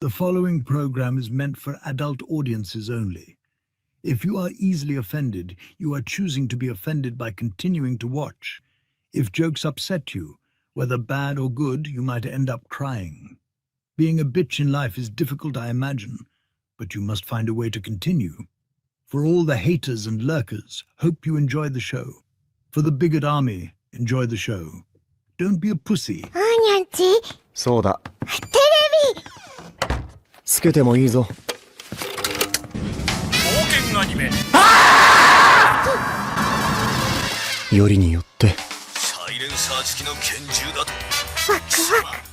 The following program is meant for adult audiences only. If you are easily offended, you are choosing to be offended by continuing to watch. If jokes upset you, whether bad or good, you might end up crying. Being a bitch in life is difficult, I imagine, but you must find a way to continue. For all the haters and lurkers, hope you enjoy the show. For the bigot army, enjoy the show. Don't be a pussy. にゃんちそうだ。テレビつけてもいいぞ。冒険アニメよりによってサイレンサー付きの拳銃だとワクワク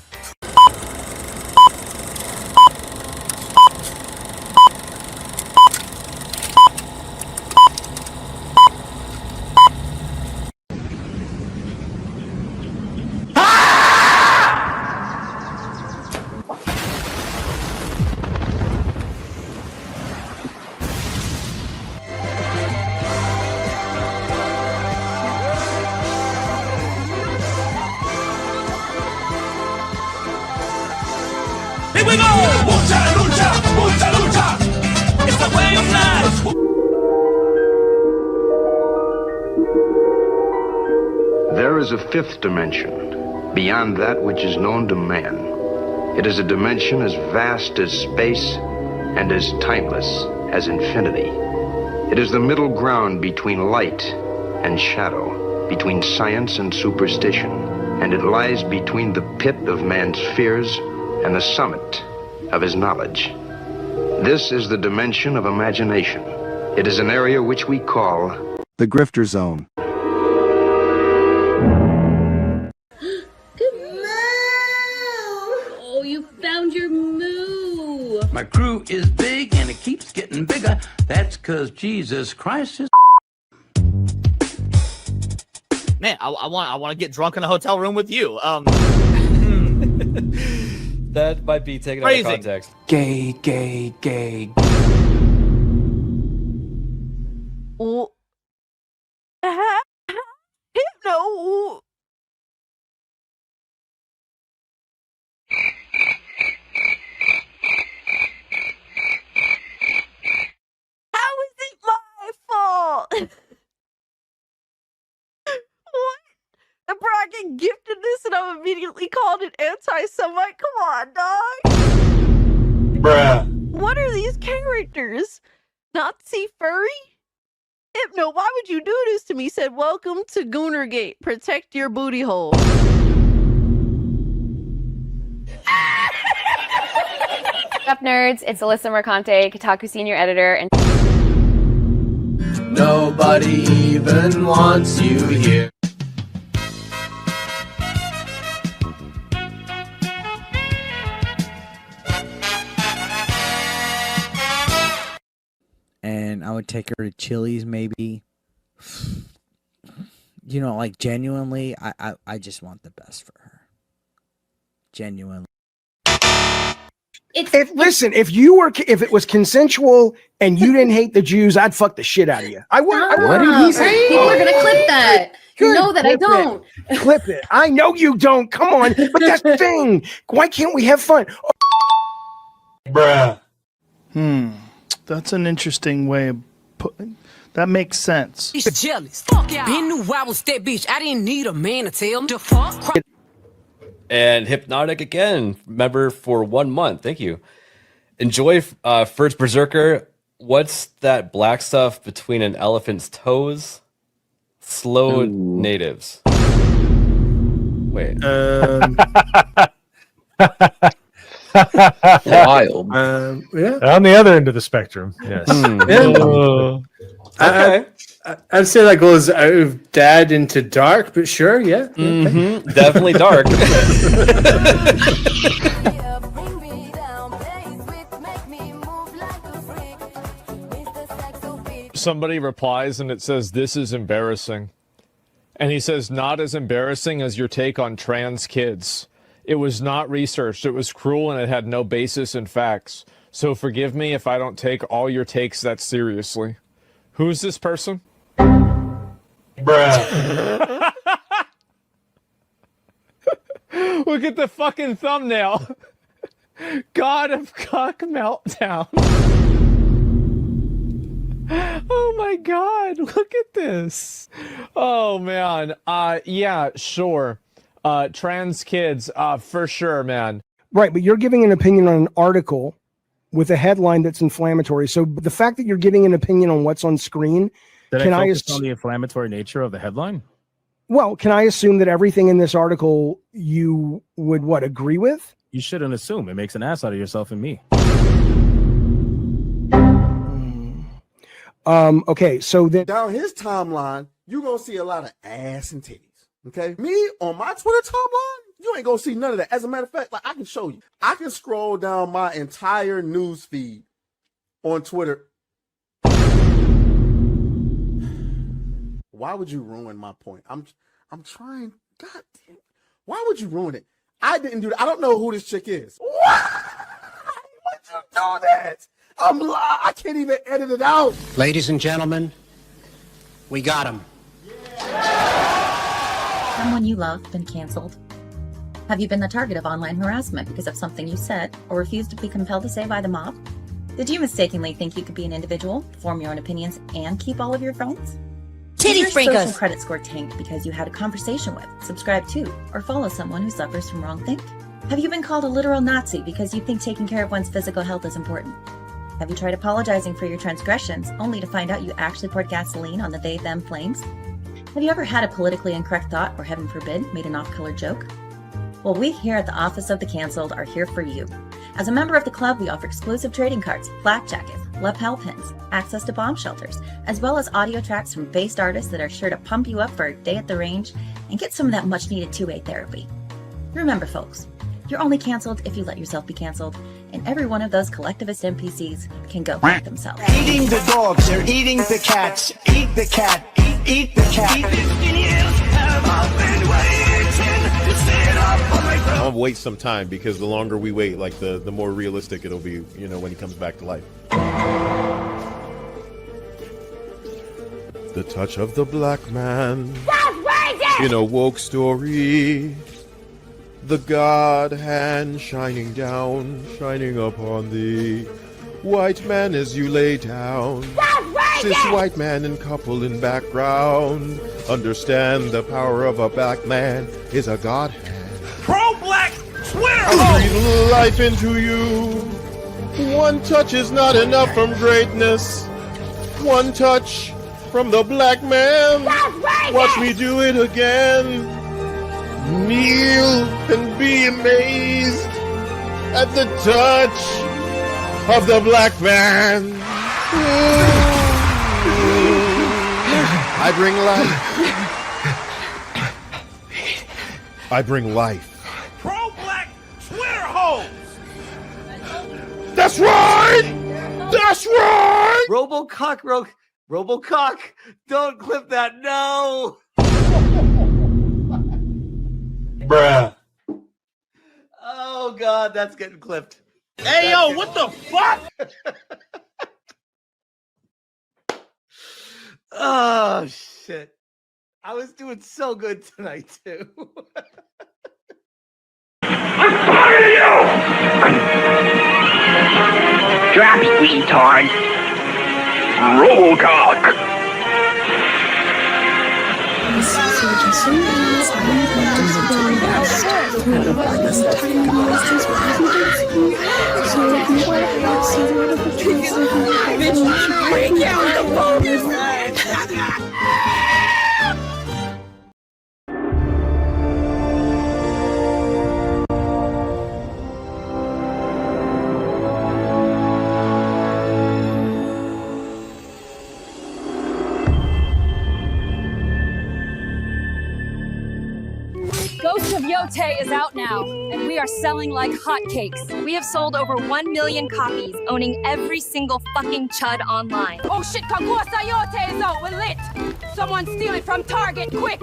There is a fifth dimension, beyond that which is known to man. It is a dimension as vast as space and as timeless as infinity. It is the middle ground between light and shadow, between science and superstition, and it lies between the pit of man's fears and the summit of his knowledge. This is the dimension of imagination. It is an area which we call the Grifter Zone. Oh, you found your moo. My crew is big and it keeps getting bigger. That's because Jesus Christ is. Man, I want to get drunk in a hotel room with you. That might be taken Phrasing. out of context. Gay, gay, gay. Oh. No. How is it my fault? What? The bragging gifted this and I'm immediately called an anti-Semite? Come on, dog. Bruh. What are these characters? Nazi furry? Hypno, why would you do this to me? Said, welcome to Goonergate. Protect your booty hole. What's up, nerds? It's Alyssa Mercante, Kotaku senior editor, and nobody even wants you here. And I would take her to Chili's, maybe. You know, like, genuinely, I just want the best for her. Genuinely. Listen, if it was consensual and you didn't hate the Jews, I'd fuck the shit out of you. I would. What did he say? People are gonna clip that. You know that I don't. Clip it. I know you don't. Come on. But that's the thing. Why can't we have fun? Bruh. That's an interesting way of putting. That makes sense. Jealous. Fuck yeah. Been knew I was that bitch. I didn't need a man to tell him to fuck. And Hypnotic again, member for 1 month. Thank you. Enjoy First Berserker. What's that black stuff between an elephant's toes? Slow natives. Wait. Wild. Yeah. On the other end of the spectrum. Yes. Okay. I'd say that goes out of dad into dark, but sure, yeah. Definitely dark. Somebody replies and it says, "This is embarrassing." And he says, "Not as embarrassing as your take on trans kids. It was not researched. It was cruel and it had no basis in facts. So forgive me if I don't take all your takes that seriously." Who's this person? Bruh. Look at the fucking thumbnail. God of Cock Meltdown. Oh my God, look at this. Oh man. Yeah, sure. Trans kids, for sure, man. Right, but you're giving an opinion on an article with a headline that's inflammatory. So the fact that you're giving an opinion on what's on screen, Did I focus on the inflammatory nature of the headline? Well, can I assume that everything in this article you would agree with? You shouldn't assume. It makes an ass out of yourself and me. Okay, so down his timeline, you're gonna see a lot of ass and titties. Okay, me on my Twitter timeline, you ain't gonna see none of that. As a matter of fact, like I can show you, I can scroll down my entire news feed on Twitter. Why would you ruin my point? I'm trying. God damn. Why would you ruin it? I didn't do that. I don't know who this chick is. Why would you do that? I can't even edit it out. Ladies and gentlemen, we got him. Someone you love been canceled? Have you been the target of online harassment because of something you said or refused to be compelled to say by the mob? Did you mistakenly think you could be an individual, form your own opinions, and keep all of your friends? Did your social credit score tanked because you had a conversation with, subscribe to, or follow someone who suffers from wrongthink? Have you been called a literal Nazi because you think taking care of one's physical health is important? Have you tried apologizing for your transgressions only to find out you actually poured gasoline on the they-them flames? Have you ever had a politically incorrect thought or, heaven forbid, made an off-color joke? Well, we here at the Office of the Cancelled are here for you. As a member of the club, we offer exclusive trading cards, flak jackets, lapel pins, access to bomb shelters, as well as audio tracks from based artists that are sure to pump you up for a day at the range and get some of that much-needed two-way therapy. Remember, folks, you're only canceled if you let yourself be canceled, and every one of those collectivist NPCs can go fuck themselves. Eating the dogs, they're eating the cats. Eat the cat, eat the cat. I'll wait some time because the longer we wait, like the more realistic it'll be, you know, when he comes back to life. The touch of the black man in a woke story. The God hand shining down, shining upon thee. White man as you lay down. This white man and couple in background. Understand the power of a black man is a God hand. Pro-black Twitter! Breathe life into you. One touch is not enough from greatness. One touch from the black man. Watch me do it again. Kneel and be amazed at the touch of the black man. I bring life. I bring life. Pro-black Twitter hoes! That's right! That's right! Robocock, don't clip that, no! Bruh. Oh God, that's getting clipped. Hey yo, what the fuck? Oh shit. I was doing so good tonight too. I'm tired of you! Drops, retard. Robocock. Ghost of Yotei is out now, and we are selling like hotcakes. We have sold over 1 million copies, owning every single fucking chud online. Oh shit, Kaguasa Yotei is out, we're lit! Someone steal it from Target, quick!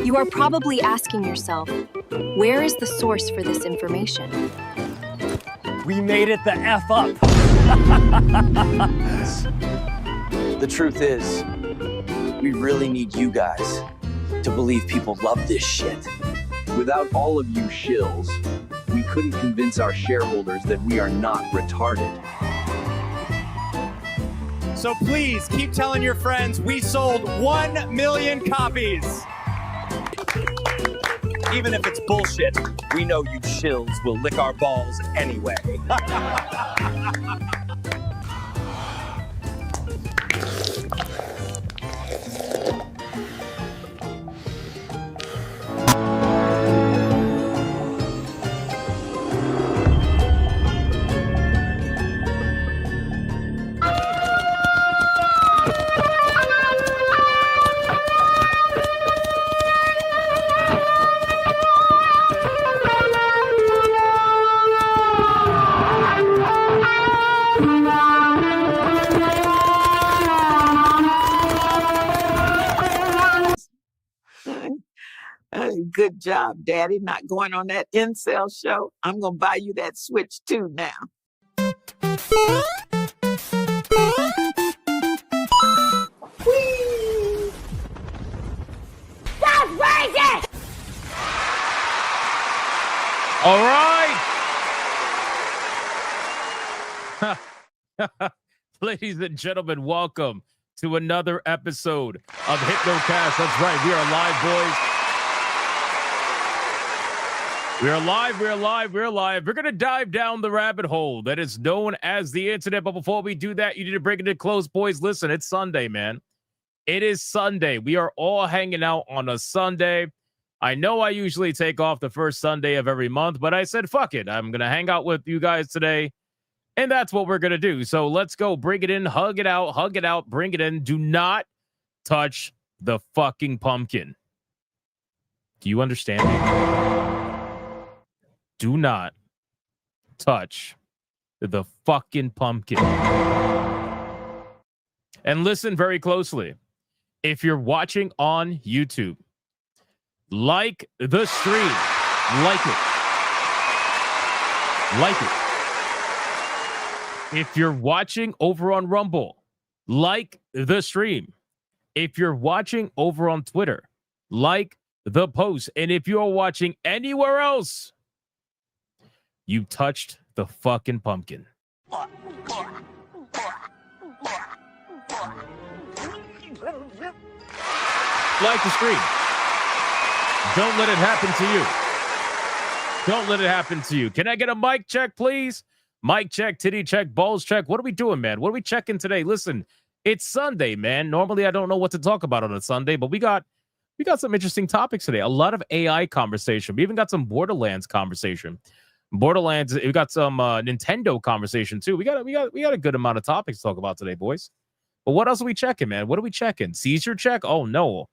You are probably asking yourself, where is the source for this information? We made it the F up. The truth is, we really need you guys to believe people love this shit. Without all of you shills, we couldn't convince our shareholders that we are not retarded. So please keep telling your friends we sold 1 million copies. Even if it's bullshit, we know you chills will lick our balls anyway. Good job, Daddy, not going on that incel show. I'm going to buy you that Switch too now. Whee! Stop raging! All right. Ladies and gentlemen, welcome to another episode of Hypnocast. That's right. We are live, boys. We're live. We're going to dive down the rabbit hole that is known as the internet. But before we do that, you need to bring it to close, boys. Listen, it's Sunday, man. It is Sunday. We are all hanging out on a Sunday. I know I usually take off the first Sunday of every month, but I said, fuck it. I'm going to hang out with you guys today. And that's what we're going to do. So let's go. Bring it in. Hug it out. Bring it in. Do not touch the fucking pumpkin. Do you understand me? Do not touch the fucking pumpkin. And listen very closely. If you're watching on YouTube, like the stream. Like it. If you're watching over on Rumble, like the stream. If you're watching over on Twitter, like the post. And if you're watching anywhere else, you touched the fucking pumpkin. Like the stream. Don't let it happen to you. Don't let it happen to you. Can I get a mic check, please? Mic check, titty check, balls check. What are we doing, man? What are we checking today? Listen, it's Sunday, man. Normally, I don't know what to talk about on a Sunday, but we got some interesting topics today. A lot of AI conversation. We even got some Borderlands conversation. Borderlands. We got some Nintendo conversation too. We got a good amount of topics to talk about today, boys. But what else are we checking, man? What are we checking? Seizure check? Oh no.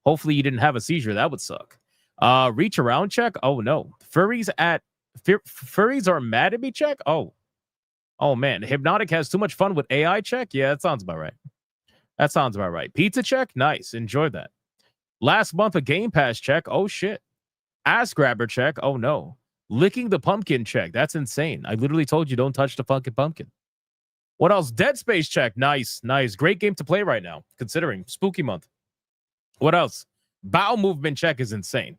Hopefully you didn't have a seizure. That would suck. Reach around check? Oh no. Furries are mad at me check? Oh man. Hypnotic has too much fun with AI check? Yeah, that sounds about right. Pizza check? Nice. Enjoy that. Last month a Game Pass check? Oh shit. Ass grabber check? Oh no. Licking the pumpkin check? That's insane. I literally told you don't touch the fucking pumpkin. What else? Dead Space check? Nice. Great game to play right now, considering spooky month. What else? Bowel movement check is insane.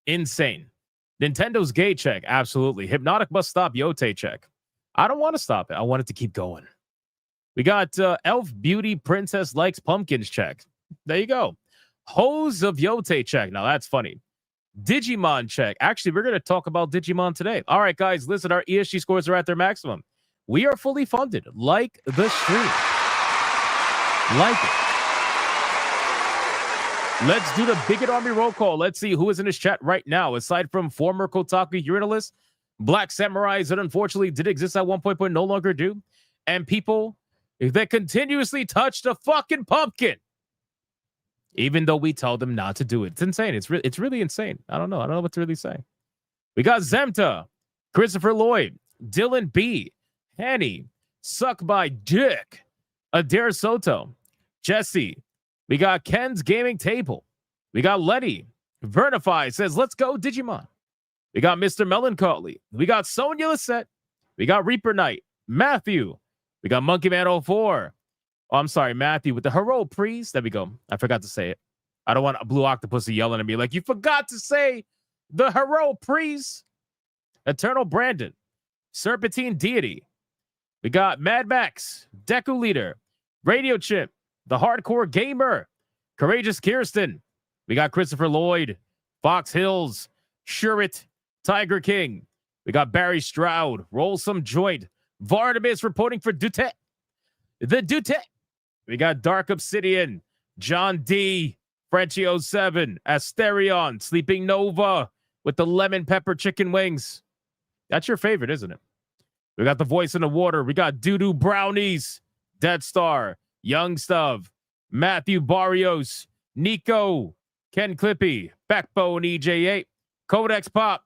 Nintendo's gay check? Absolutely. Hypnotic must stop yotei check. I don't want to stop it. I want it to keep going. We got Elf Beauty Princess likes pumpkins check. There you go. Hose of yotei check. Now that's funny. Digimon check. Actually, we're going to talk about Digimon today. All right, guys, listen, our ESG scores are at their maximum. We are fully funded. Like the stream. Like it. Let's do the Bigot Army roll call. Let's see who is in this chat right now. Aside from former Kotaku urinalists, Black Samurais that unfortunately did exist at one point but no longer do, and people that continuously touch the fucking pumpkin, even though we tell them not to do it. It's insane. It's really insane. I don't know what to really say. We got Zemta, Christopher Lloyd, Dylan B, Hanny, Suck by Dick, Adair Soto, Jesse. We got Ken's Gaming Table. We got Letty. Vernify says, let's go Digimon. We got Mr. Melancholy. We got Sonia Lisette. We got Reaper Knight. Matthew. We got Monkey Man 04. Oh, I'm sorry, Matthew with the Hero Priest. There we go. I forgot to say it. I don't want a Blue Octopus yelling at me like, you forgot to say the Hero Priest. Eternal Brandon, Serpentine Deity. We got Mad Max, Deku Leader, Radio Chimp, The Hardcore Gamer, Courageous Kirsten. We got Christopher Lloyd, Fox Hills, Shurit, Tiger King. We got Barry Stroud, Roll Some Joint, Vardamus reporting for Dute. The Dute. We got Dark Obsidian, John D, Frenchie07, Asterion, Sleeping Nova with the lemon pepper chicken wings. That's your favorite, isn't it? We got The Voice in the Water. We got Doo-Doo Brownies, Dead Star, Young Stuff, Matthew Barrios, Nico, Ken Clippy, Backbone EJ8, Codex Pop.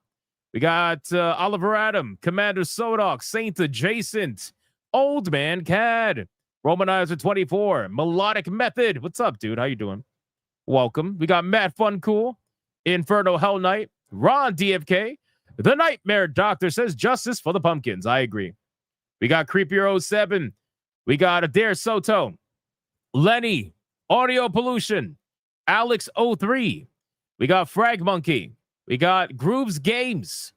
We got Oliver Adam, Commander Sodok, Saint Adjacent, Old Man Cad, Romanizer 24, Melodic Method. What's up, dude? How you doing? Welcome. We got Matt Fun Cool, Inferno Hell Knight, Ron DFK, The Nightmare Doctor says justice for the pumpkins. I agree. We got Creepier07. We got Adair Soto, Lenny, Audio Pollution, Alex03. We got Frag Monkey. We got Grooves Games.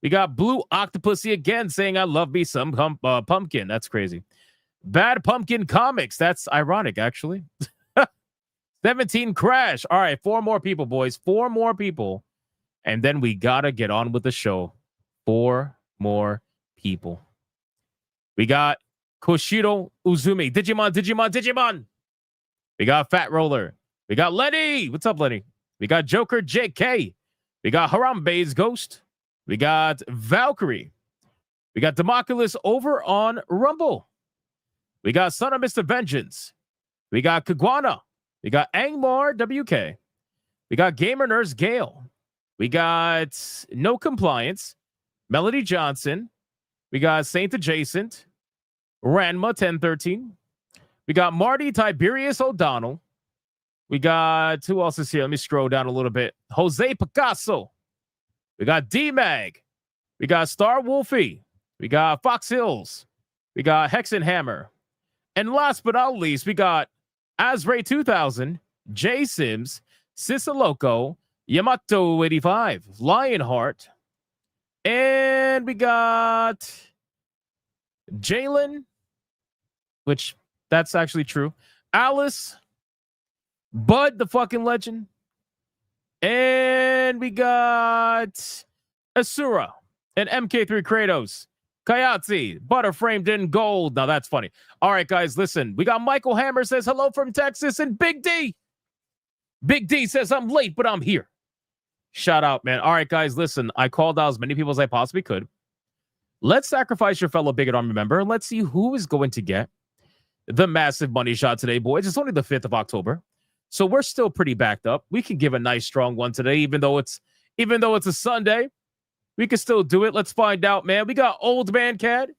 We got Blue Octopussy again saying, I love me some pumpkin. That's crazy. Bad Pumpkin Comics. That's ironic, actually. 17 Crash. All right, 4 more people, boys. 4 more people. And then we got to get on with the show. 4 more people. We got Koshiro Uzumi. Digimon. We got Fat Roller. We got Lenny. What's up, Lenny? We got Joker JK. We got Harambe's Ghost. We got Valkyrie. We got Democulus over on Rumble. We got Son of Mr. Vengeance. We got Kiguana. We got Angmar WK. We got Gamer Nurse Gale. We got No Compliance. Melody Johnson. We got Saint Adjacent. Ranma 1013. We got Marty Tiberius O'Donnell. We got, who else is here? Let me scroll down a little bit. Jose Picasso. We got D-Mag. We got Star Wolfie. We got Fox Hills. We got Hexenhammer. And last but not least, we got Azray 2000, J Sims, Sisaloco, Yamato 85, Lionheart. And we got Jalen, which that's actually true. Alice, Bud, the fucking legend. And we got Asura and MK3 Kratos. Kayatsi, butter framed in gold. Now that's funny. All right, guys, listen. We got Michael Hammer says hello from Texas, and Big D. Big D says I'm late, but I'm here. Shout out, man. All right, guys, listen. I called out as many people as I possibly could. Let's sacrifice your fellow Bigot Army member. Let's see who is going to get the massive money shot today, boys. It's only the 5th of October. So we're still pretty backed up. We can give a nice strong one today, even though it's a Sunday. We can still do it. Let's find out, man. We got Old Man Cad.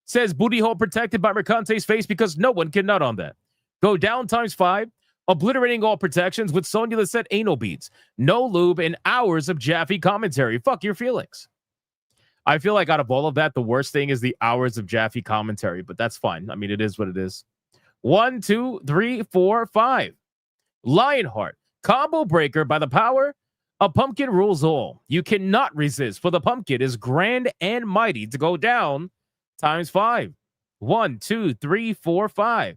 Says booty hole protected by Mercante's face because no one can nut on that. Go down ×5. Obliterating all protections with Sonya Lisette anal beads. No lube and hours of Jaffe commentary. Fuck your feelings. I feel like out of all of that, the worst thing is the hours of Jaffe commentary, but that's fine. I mean, it is what it is. 1, 2, 3, 4, 5. Lionheart. Combo breaker by the power. A pumpkin rules all. You cannot resist, for the pumpkin is grand and mighty to go down ×5. 1, 2, 3, 4, 5.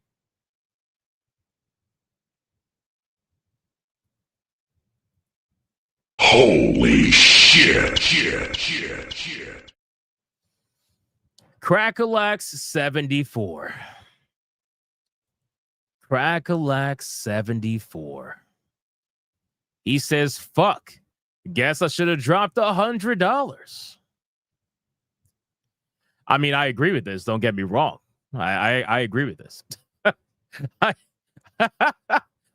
Holy shit. Crackalax 74. Crackalax 74. He says, fuck. Guess I should have dropped $100. I mean, I agree with this. Don't get me wrong. I agree with this.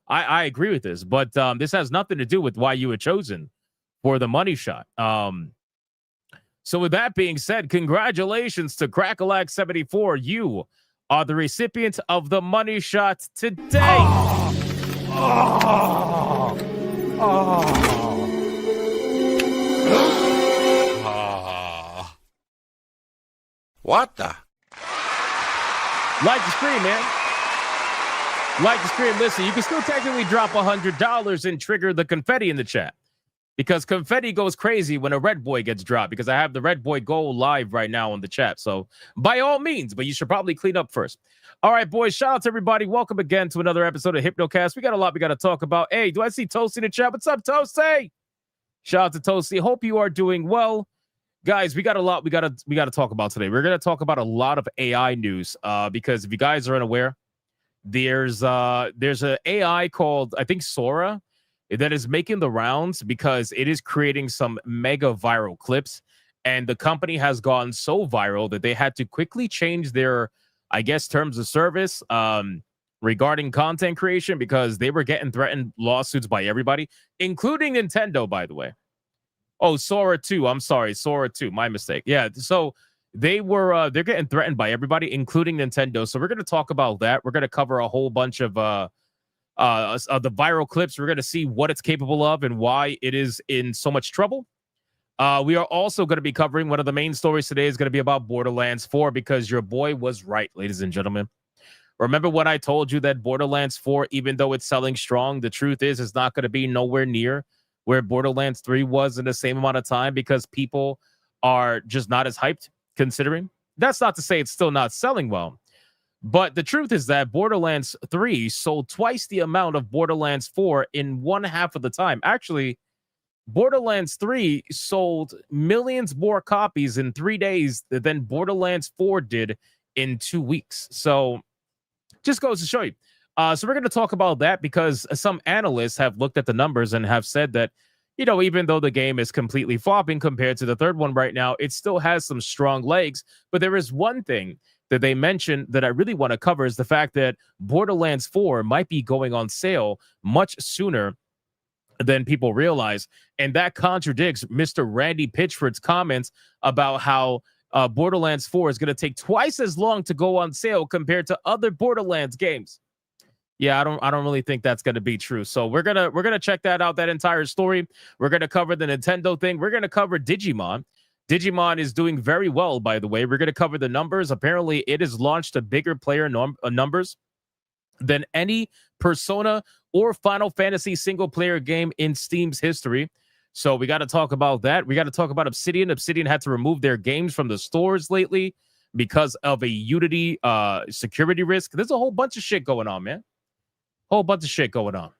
I agree with this, but this has nothing to do with why you were chosen for the money shot. So with that being said, congratulations to Crackalax 74. You are the recipient of the money shot today. What the? Like the stream, man. Like the stream. Listen, you can still technically drop $100 and trigger the confetti in the chat. because confetti goes crazy when a red boy gets dropped, because I have the red boy go live right now on the chat. So by all means, but you should probably clean up first. All right, boys, shout out to everybody. Welcome again to another episode of Hypnocast. We got a lot we got to talk about. Hey, do I see Toasty in the chat? What's up, Toasty? Shout out to Toasty. Hope you are doing well. Guys, we got a lot we got to talk about today. We're going to talk about a lot of AI news because if you guys are unaware, there's an AI called, I think, Sora, that is making the rounds because it is creating some mega viral clips, and the company has gone so viral that they had to quickly change their, I guess, terms of service regarding content creation because they were getting threatened lawsuits by everybody, including Nintendo, by the way. Oh, Sora 2. I'm sorry, Sora 2. My mistake. Yeah, so they're getting threatened by everybody, including Nintendo. So we're going to talk about that. We're going to cover a whole bunch of the viral clips. We're going to see what it's capable of and why it is in so much trouble. We are also going to be covering one of the main stories today is going to be about Borderlands 4 because your boy was right, ladies and gentlemen. Remember when I told you that Borderlands 4, even though it's selling strong, the truth is it's not going to be nowhere near where Borderlands 3 was in the same amount of time because people are just not as hyped considering. That's not to say it's still not selling well. But the truth is that Borderlands 3 sold twice the amount of Borderlands 4 in one half of the time. Actually, Borderlands 3 sold millions more copies in 3 days than Borderlands 4 did in 2 weeks. So just goes to show you. So we're going to talk about that because some analysts have looked at the numbers and have said that, you know, even though the game is completely flopping compared to the third one right now, it still has some strong legs. But there is one thing that they mentioned that I really want to cover is the fact that Borderlands 4 might be going on sale much sooner than people realize. And that contradicts Mr. Randy Pitchford's comments about how Borderlands 4 is going to take twice as long to go on sale compared to other Borderlands games. Yeah, I don't really think that's going to be true. So we're gonna check that out, that entire story. We're gonna cover the Nintendo thing. We're gonna cover Digimon. Digimon is doing very well, by the way. We're gonna cover the numbers. Apparently, it has launched a bigger player numbers than any Persona or Final Fantasy single player game in Steam's history. So we got to talk about that. We got to talk about Obsidian. Obsidian had to remove their games from the stores lately because of a Unity security risk. There's a whole bunch of shit going on, man. Whole bunch of shit going on.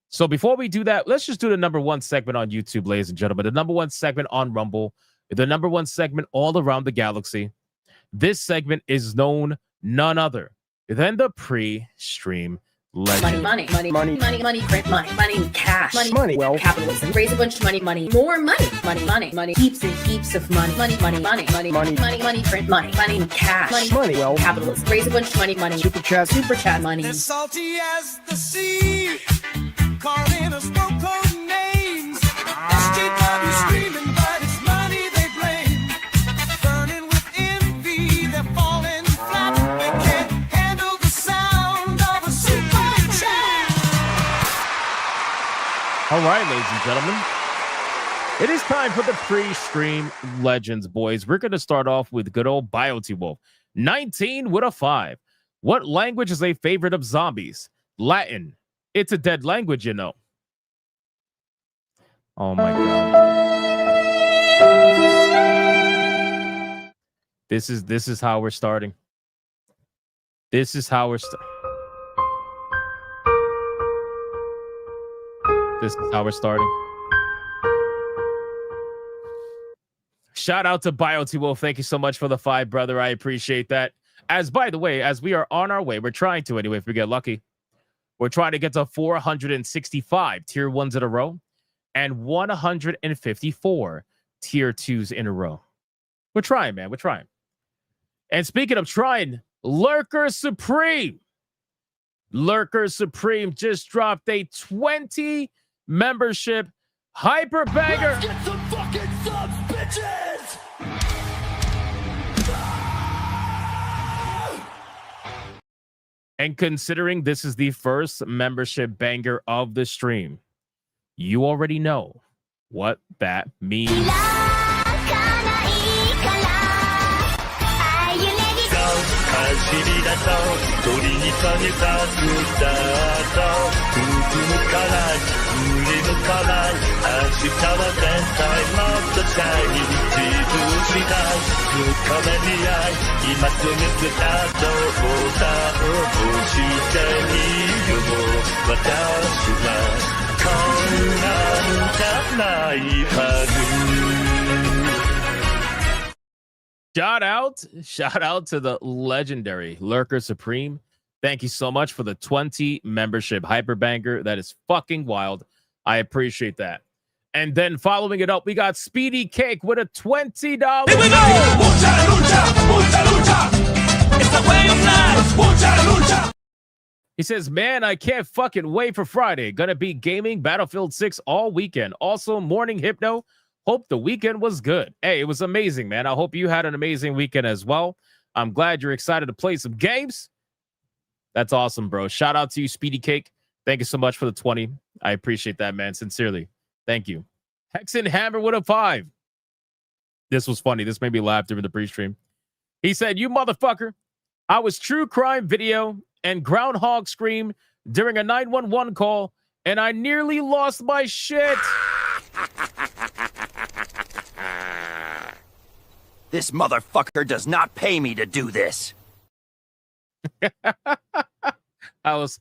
So before we do that, let's just do the number one segment on YouTube, ladies and gentlemen. The number one segment on Rumble. The number one segment all around the galaxy. This segment is known none other than the pre-stream legend. Money, print money, cash, money, wealth, capitalism, raise a bunch of money, more money, heaps and heaps of money, print money, cash, money, wealth, capitalism, raise a bunch of money, super chat money. As salty as the sea, calling us no-code names. SJW screaming, but it's money they blame. Burning with envy, they're falling flat. They can't handle the sound of a super chat. All right, ladies and gentlemen. It is time for the pre-stream legends, boys. We're going to start off with good old Bioty Wolf. 19 with a 5. What language is a favorite of zombies? Latin. It's a dead language, you know. Oh my god. This is how we're starting. This is how we're starting. Shout out to Bioty Wolf. Thank you so much for the 5, brother. I appreciate that. As by the way, as we are on our way, we're trying to anyway, if we get lucky. We're trying to get to 465 tier 1s in a row and 154 tier 2s in a row. We're trying, man. We're trying. And speaking of trying, Lurker Supreme just dropped a 20 membership hyper banger. Let's get some fucking subs, bitches! And considering this is the first membership banger of the stream, you already know what that means. 向かない明日は絶対もっとシャイニー自分次第深めに合い今すぐスタートボタンを押してみよう私はこんなんじゃないはず Shout out to the legendary Lurker Supreme. Thank you so much for the 20 membership hyperbanger. That is fucking wild. I appreciate that. And then following it up, we got Speedy Cake with a $20. Here we go! Mucha lucha! It's the way of life! Mucha lucha! He says, man, I can't fucking wait for Friday. Gonna be gaming Battlefield 6 all weekend. Also, morning hypno. Hope the weekend was good. Hey, it was amazing, man. I hope you had an amazing weekend as well. I'm glad you're excited to play some games. That's awesome, bro. Shout out to you, Speedy Cake. Thank you so much for the 20. I appreciate that, man. Sincerely. Thank you. Hexen Hammer with a 5. This was funny. This made me laugh during the pre-stream. He said, you motherfucker. I was true crime video and groundhog scream during a 911 call, and I nearly lost my shit. This motherfucker does not pay me to do this. I was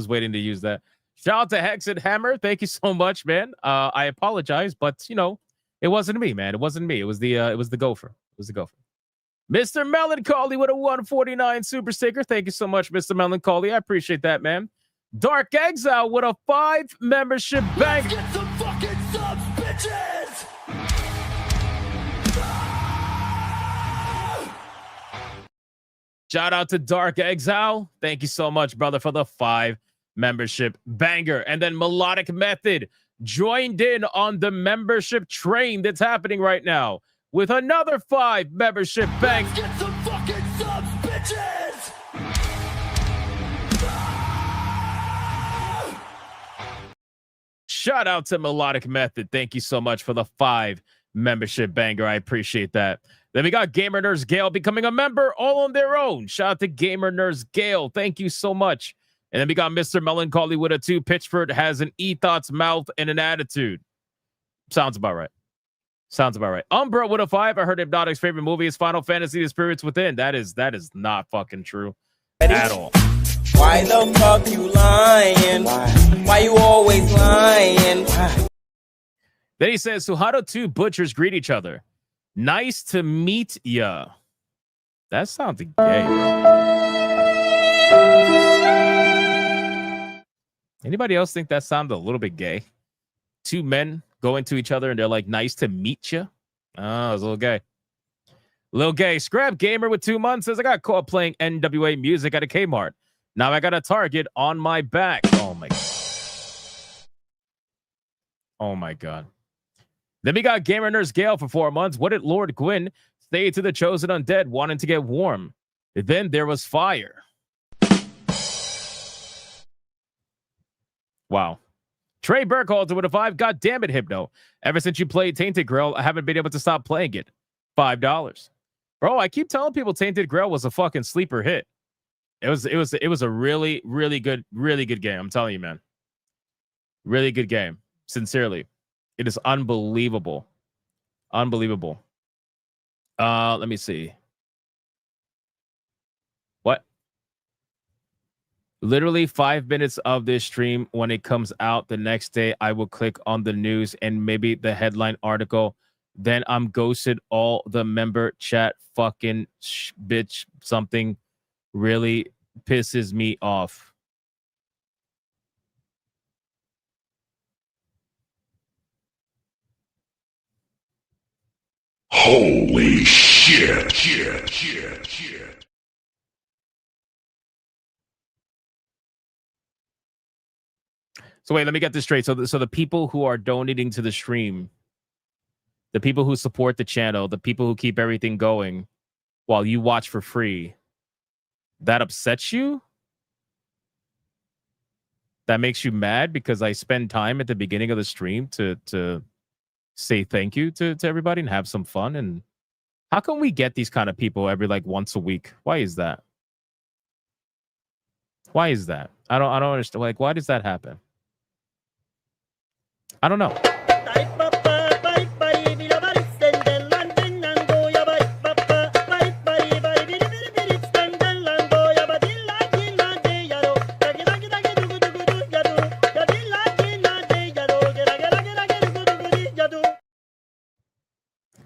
waiting to use that. Shout out to Hexen Hammer. Thank you so much, man. I apologize, but you know, it wasn't me, man. It wasn't me. It was the gopher. It was the gopher. Mr. Melancholy with a 149 super sticker. Thank you so much, Mr. Melancholy. I appreciate that, man. Dark Exile with a 5 membership bank. Let's get some fucking subs, bitches! Shout out to Dark Exile. Thank you so much, brother, for the 5 membership banger. And then Melodic Method joined in on the membership train that's happening right now with another 5 membership bang. Let's get some fucking subs, bitches! Shout out to Melodic Method. Thank you so much for the 5 membership banger. I appreciate that. Then we got Gamer Nurse Gale becoming a member all on their own. Shout out to Gamer Nurse Gale. Thank you so much. And then we got Mr. Melancholy with a 2. Pitchford has an E-Thoughts mouth and an attitude. Sounds about right. Sounds about right. Umbra with a 5. I heard Hypnotic's favorite movie is Final Fantasy: The Spirits Within. That is not fucking true at all. Why the fuck you lying? Why you always lying? Then he says, so how do 2 butchers greet each other? Nice to meet ya. That sounds gay, bro. Anybody else think that sounded a little bit gay? 2 men go into each other and they're like, nice to meet you. Oh, it's a little gay. Little gay. Scrap Gamer with 2 months says, I got caught playing NWA music at a Kmart. Now I got a target on my back. Oh my God. Oh my God. Then we got Gamer Nurse Gale for 4 months. What did Lord Gwyn say to the chosen undead wanting to get warm? Then there was fire. Wow. Trey Burkhalter with a 5. God damn it, Hypno. Ever since you played Tainted Grail, I haven't been able to stop playing it. $5. Bro, I keep telling people Tainted Grail was a fucking sleeper hit. It was a really, really good game. I'm telling you, man. Really good game. Sincerely. It is unbelievable. Unbelievable. Let me see. What? Literally 5 minutes of this stream. When it comes out the next day, I will click on the news and maybe the headline article. Then I'm ghosted all the member chat. Fucking bitch. Something really pisses me off. Holy shit. So wait, let me get this straight. So the people who are donating to the stream, the people who support the channel, the people who keep everything going while you watch for free, that upsets you? That makes you mad because I spend time at the beginning of the stream to say thank you to everybody and have some fun? And how can we get these kind of people every like once a week? Why is that? Why is that? I don't understand. Like, why does that happen? I don't know.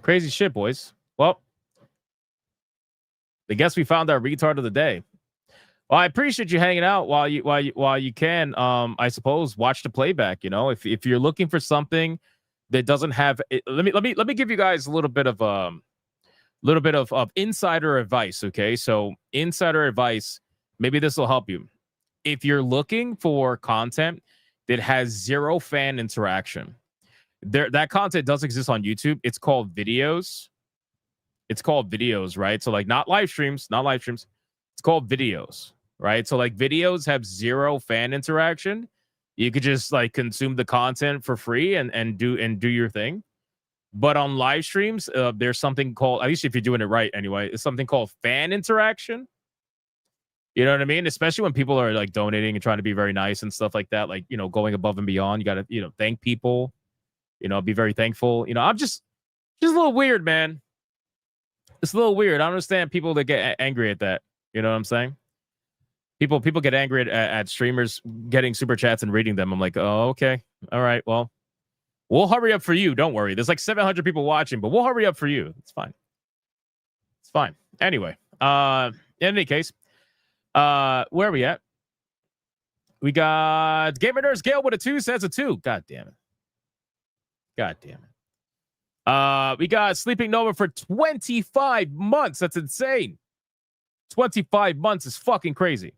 Crazy shit, boys. Well, I guess we found our retard of the day. Well, I appreciate you hanging out while you can. I suppose watch the playback. You know, if you're looking for something that doesn't have, let me give you guys a little bit of insider advice. Okay, so insider advice. Maybe this will help you. If you're looking for content that has zero fan interaction, that content does exist on YouTube. It's called videos. It's called videos, right? So like not live streams. It's called videos, right? So like videos have zero fan interaction. You could just like consume the content for free and do your thing. But on live streams, there's something called, at least if you're doing it right anyway, it's something called fan interaction. You know what I mean? Especially when people are like donating and trying to be very nice and stuff like that, like, you know, going above and beyond. You got to, you know, thank people, you know, be very thankful. You know, I'm just a little weird, man. It's a little weird. I don't understand people that get angry at that. You know what I'm saying? People get angry at streamers getting super chats and reading them. I'm like, oh, okay. All right. Well, we'll hurry up for you. Don't worry. There's like 700 people watching, but we'll hurry up for you. It's fine. It's fine. Anyway, in any case, where are we at? We got Gamer Nerds Gale with a 2 says a 2. God damn it. God damn it. We got Sleeping Nova for 25 months. That's insane. 25 months is fucking crazy.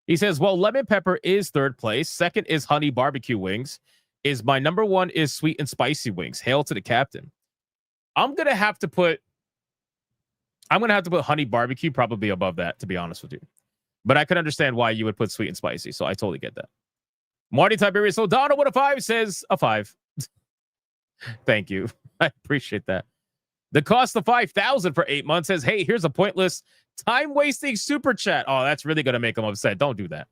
He says, well, lemon pepper is third place. Second is honey barbecue wings. My number one is sweet and spicy wings. Hail to the captain. I'm gonna have to put honey barbecue probably above that, to be honest with you. But I could understand why you would put sweet and spicy, so I totally get that. Marty Tiberius O'Donnell with a 5 says a 5. Thank you. I appreciate that. The cost of 5,000 for 8 months says, hey, here's a pointless time-wasting super chat. Oh, that's really going to make them upset. Don't do that.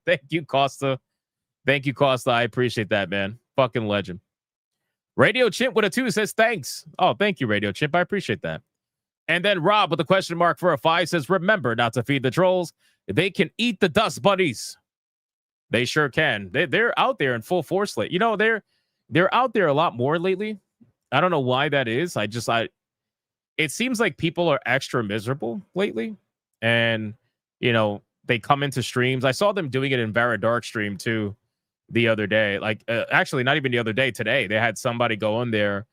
Thank you, Costa. Thank you, Costa. I appreciate that, man. Fucking legend. Radio Chimp with a 2 says, thanks. Oh, thank you, Radio Chimp. I appreciate that. And then Rob with a question mark for a 5 says, remember not to feed the trolls. They can eat the dust bunnies. They sure can. They're out there in full force. You know, they're out there a lot more lately. I don't know why that is. It seems like people are extra miserable lately. And, you know, they come into streams. I saw them doing it in Vera Dark stream too the other day. Like, actually, not even the other day, today. They had somebody go in there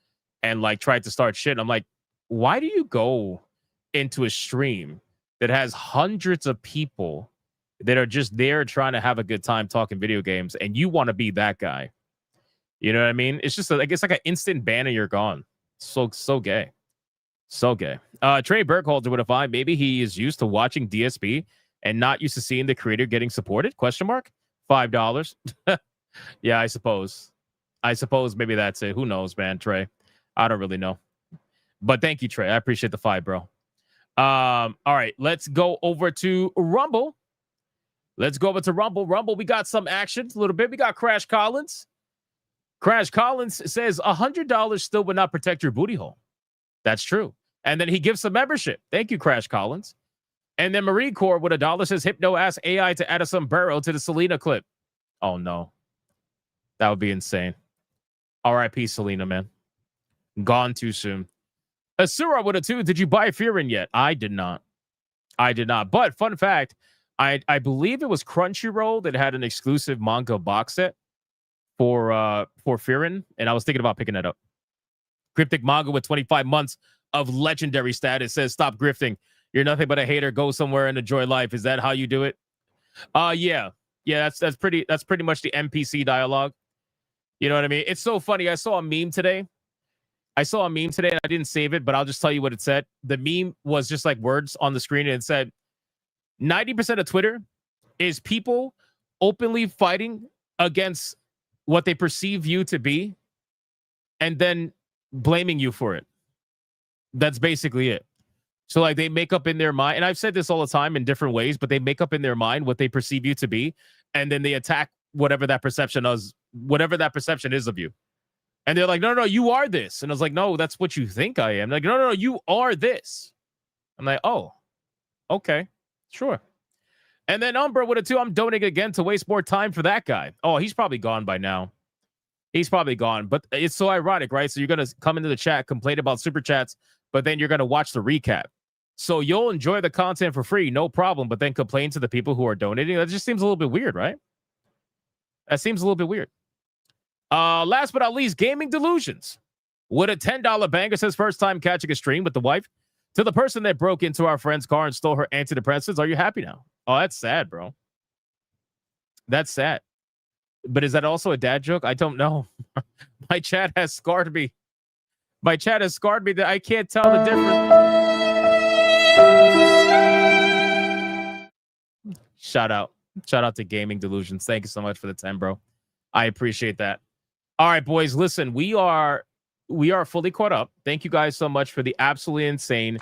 and like tried to start shit. I'm like, why do you go into a stream that has hundreds of people that are just there trying to have a good time talking video games and you want to be that guy? You know what I mean? It's just like, it's like an instant ban and you're gone. So gay. So gay. Trey Burkholder with a 5. Maybe he is used to watching DSP and not used to seeing the creator getting supported? $5. Yeah, I suppose maybe that's it. Who knows, man, Trey? I don't really know. But thank you, Trey. I appreciate the 5, bro. All right, let's go over to Rumble. Rumble, we got some action a little bit. We got Crash Collins. Crash Collins says $100 still would not protect your booty hole. That's true. And then he gives some membership. Thank you, Crash Collins. And then Marie Core with $1 says Hypno asked AI to add a sombrero to the Selena clip. Oh, no. That would be insane. R.I.P. Selena, man. Gone too soon. Asura with a 2. Did you buy Fearin yet? I did not. But fun fact, I believe it was Crunchyroll that had an exclusive manga box set for Fearin, and I was thinking about picking that up. Cryptic manga with 25 months of legendary status says, stop grifting. You're nothing but a hater. Go somewhere and enjoy life. Is that how you do it? Yeah. That's pretty much the NPC dialogue. You know what I mean? It's so funny. I saw a meme today. And I didn't save it, but I'll just tell you what it said. The meme was just like words on the screen, and it said 90% of Twitter is people openly fighting against what they perceive you to be and then blaming you for it. That's basically it. So like they make up in their mind, and I've said this all the time in different ways, but they make up in their mind what they perceive you to be, and then they attack whatever that perception whatever that perception is of you. And they're like, no, you are this. And I was like, no, that's what you think I am. Like, no, you are this. I'm like, oh, okay, sure. And then Umbra with a 2, I'm donating again to waste more time for that guy. Oh, he's probably gone by now. He's probably gone. But it's so ironic, right? So you're going to come into the chat, complain about super chats, but then you're going to watch the recap. So you'll enjoy the content for free, no problem, but then complain to the people who are donating. That just seems a little bit weird, right? That seems a little bit weird. Last but not least, Gaming Delusions. With a $10 banger, says first time catching a stream with the wife. To the person that broke into our friend's car and stole her antidepressants, are you happy now? Oh, that's sad, bro. That's sad. But is that also a dad joke? I don't know. My chat has scarred me. My chat has scarred me that I can't tell the difference. Shout out to Gaming Delusions. Thank you so much for the 10, bro. I appreciate that. All right, boys, listen, we are fully caught up. Thank you guys so much for the absolutely insane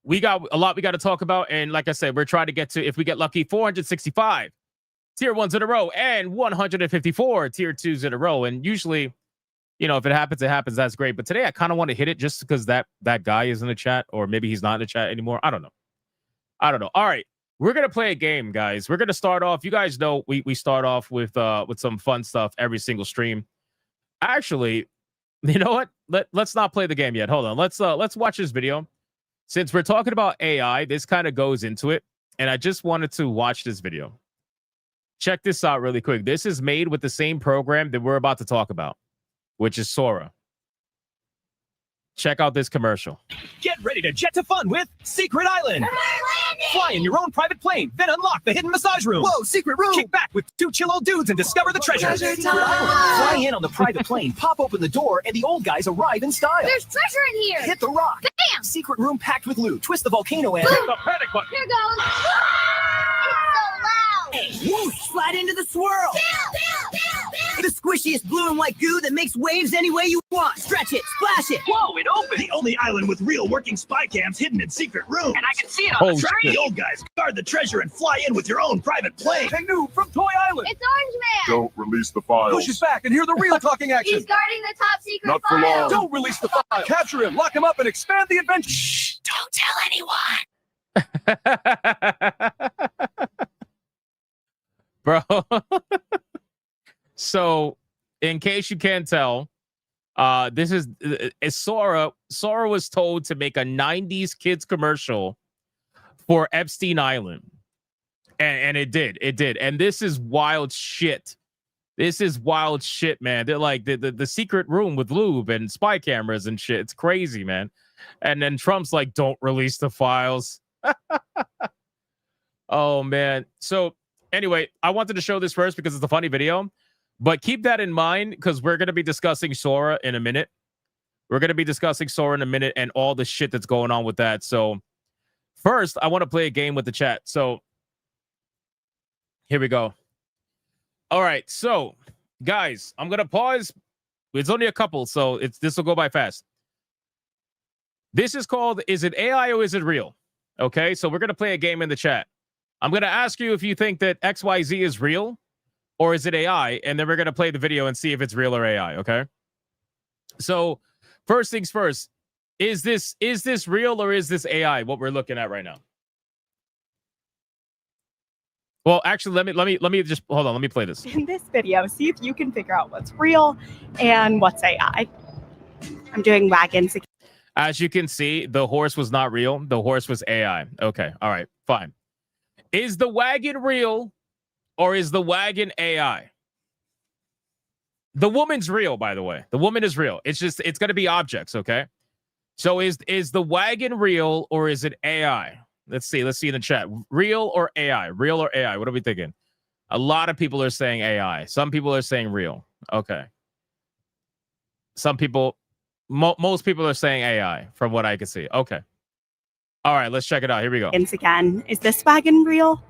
we got a lot we got to talk about, and like I said, we're trying to get to, if we get lucky, 465 tier 1s in a row and 154 tier 2s in a row. And usually, you know, if it happens, that's great. But today I kind of want to hit it just because that guy is in the chat, or maybe he's not in the chat anymore. I don't know. All right, we're gonna play a game, guys. We're gonna start off. You guys know we start off with some fun stuff every single stream. Actually, you know what? Let's not play the game yet. Hold on. Let's watch this video. Since we're talking about AI, this kind of goes into it, and I just wanted to watch this video. Check this out really quick. This is made with the same program that we're about to talk about, which is Sora. Check out this commercial. Get ready to jet to fun with Secret Island. Fly in your own private plane, then unlock the hidden massage room. Whoa, secret room! Kick back with 2 chill old dudes and discover the treasure. Fly in on the private plane, pop open the door, and the old guys arrive in style. There's treasure in here. Hit the rock. Bam! Secret room packed with loot. Twist the volcano and Boom! hit the panic button. Here goes. It's so loud. Whoosh! Slide into the swirl. The squishiest blue and white goo that makes waves any way you want. Stretch it, splash it. Whoa, it opened! The only island with real working spy cams hidden in secret rooms. And I can see it on the tree. The old guys guard the treasure and fly in with your own private plane. Hey, new from Toy Island. It's Orange Man. Don't release the files. Push it back and hear the real talking action. He's guarding the top secret Not for file. long. Don't release the file. Capture him, lock him up, and expand the adventure. Shh, don't tell anyone. Bro. So, in case you can't tell, this is Sora. Sora was told to make a 90s kids commercial for Epstein Island. And it did. And this is wild shit. This is wild shit, man. They're like the secret room with lube and spy cameras and shit. It's crazy, man. And then Trump's like, don't release the files. Oh, man. So anyway, I wanted to show this first because it's a funny video. But keep that in mind because we're going to be discussing Sora in a minute. And all the shit that's going on with that. So first, I want to play a game with the chat. So here we go. All right. So, guys, I'm going to pause. It's only a couple, so this will go by fast. This is called, is it AI or is it real? Okay, so we're going to play a game in the chat. I'm going to ask you if you think that XYZ is real or is it AI, and then we're going to play the video and see if it's real or AI, okay? So, first things first, is this real or is this AI, what we're looking at right now? Well, actually, let me just hold on. Let me play this. In this video, see if you can figure out what's real and what's AI. I'm doing wagons. As you can see, the horse was not real. The horse was AI. Okay. All right. Fine. Is the wagon real or is the wagon AI? The woman's real, by the way. The woman is real. It's going to be objects. Okay. So is the wagon real or is it AI? Let's see in the chat. Real or AI? Real or AI? What are we thinking? A lot of people are saying AI. Some people are saying real. Okay. Some people, most people are saying AI from what I can see. Okay. All right, let's check it out. Here we go. Once again, is this wagon real?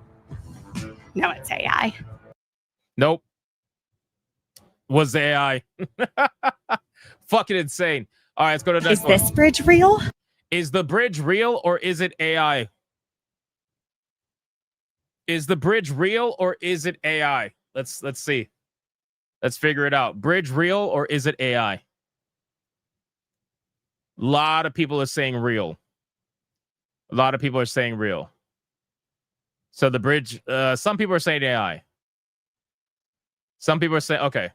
No, it's AI. Nope. Was AI. Fucking insane. All right, let's go to the next one. Is this bridge real? Is the bridge real or is it AI? Is the bridge real or is it AI? Let's see. Let's figure it out. Bridge real or is it AI? A lot of people are saying real. A lot of people are saying real. So the bridge, some people are saying AI. Some people are saying, okay.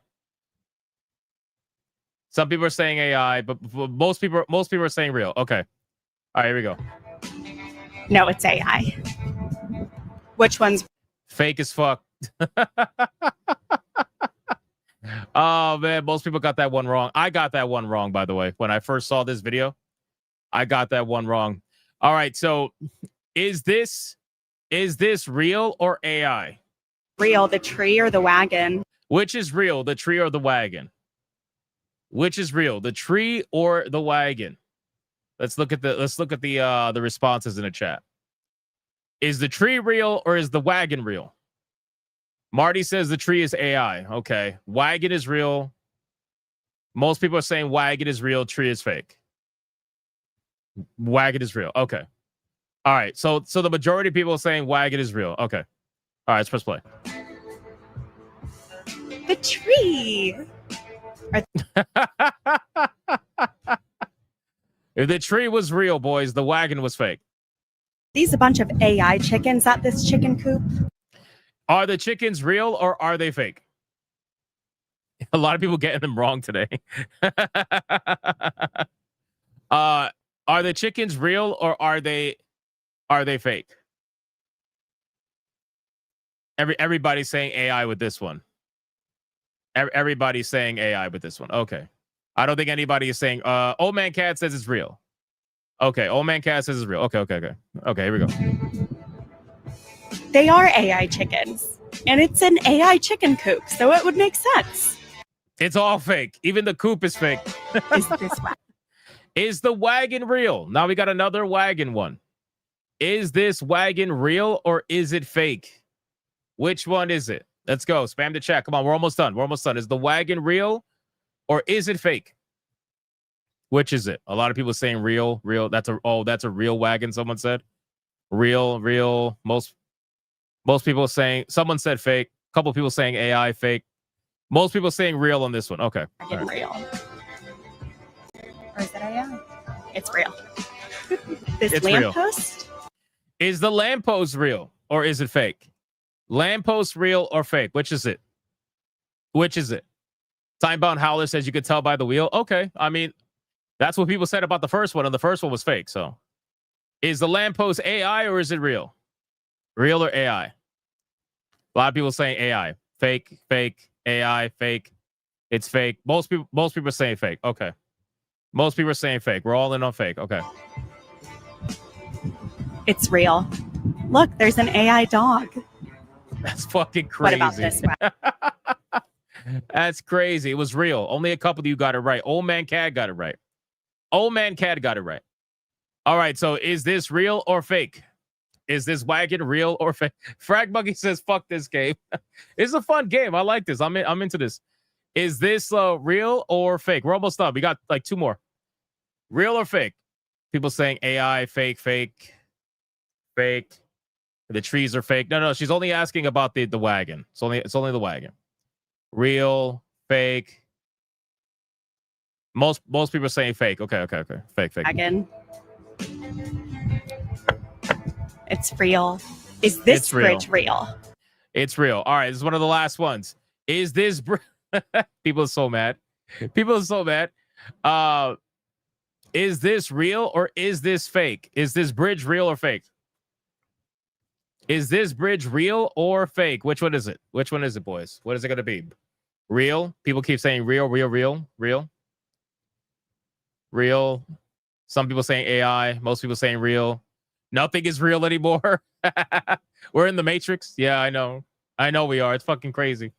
Some people are saying AI, but most people are saying real. Okay. All right, here we go. No, it's AI. Which one's fake as fuck? Oh man, most people got that one wrong. I got that one wrong, by the way. When I first saw this video, I got that one wrong. All right, so is this real or AI? real, the tree or the wagon? Which is real, the tree or the wagon? Which is real, the tree or the wagon? Let's look at the responses in the chat. Is the tree real or is the wagon real? Marty says the tree is AI. Okay. Wagon is real. Most people are saying wagon is real, tree is fake. Wagon is real. Okay. All right. So the majority of people are saying wagon is real. Okay. All right, let's press play. The tree. If the tree was real, boys, the wagon was fake. These a bunch of AI chickens at this chicken coop. Are the chickens real or are they fake? A lot of people getting them wrong today. Are the chickens real or are they fake? Everybody's saying AI with this one. Everybody's saying AI with this one. Okay. I don't think anybody is saying Old Man Cat says it's real. Okay, Old Man Cat says it's real. Okay, here we go. They are AI chickens. And it's an AI chicken coop, so it would make sense. It's all fake. Even the coop is fake. Is the wagon real? Now we got another wagon one. Is this wagon real or is it fake? Which one is it? Let's go. Spam the chat. Come on, we're almost done. Is the wagon real or is it fake? Which is it? A lot of people saying real. That's a real wagon, someone said. Real. Most people saying, someone said fake. A couple of people saying AI, fake. Most people saying real on this one. Okay. Right. Real. Or is it AI? It's real. This lamppost? Is the lamppost real or is it fake? Lamppost real or fake? Which is it? Timebound Howler says you could tell by the wheel. Okay. I mean, that's what people said about the first one, and the first one was fake. So is the lamppost AI or is it real? Real or AI? A lot of people saying AI. Fake, AI, fake. It's fake. Most people are saying fake. Okay. Most people are saying fake. We're all in on fake. Okay. It's real. Look, there's an AI dog. That's fucking crazy. What about this one? That's crazy. It was real. Only a couple of you got it right. Old Man Cat got it right. All right. So is this real or fake? Is this wagon real or fake? Frag Monkey says, fuck this game. It's a fun game. I like this. I'm into this. Is this real or fake? We're almost done. We got like two more. Real or fake? People saying AI, fake. The trees are fake. No, she's only asking about the wagon. It's only the wagon. Real, fake. Most people are saying fake. Okay. Fake. Wagon. It's real. Is this bridge real? It's real. All right, this is one of the last ones. Is this people are so mad. Is this real or is this fake? Is this bridge real or fake? Is this bridge real or fake? Which one is it? Boys? What is it going to be? Real? People keep saying real. Some people saying AI. Most people saying real. Nothing is real anymore. We're in the Matrix. Yeah, I know we are. It's fucking crazy.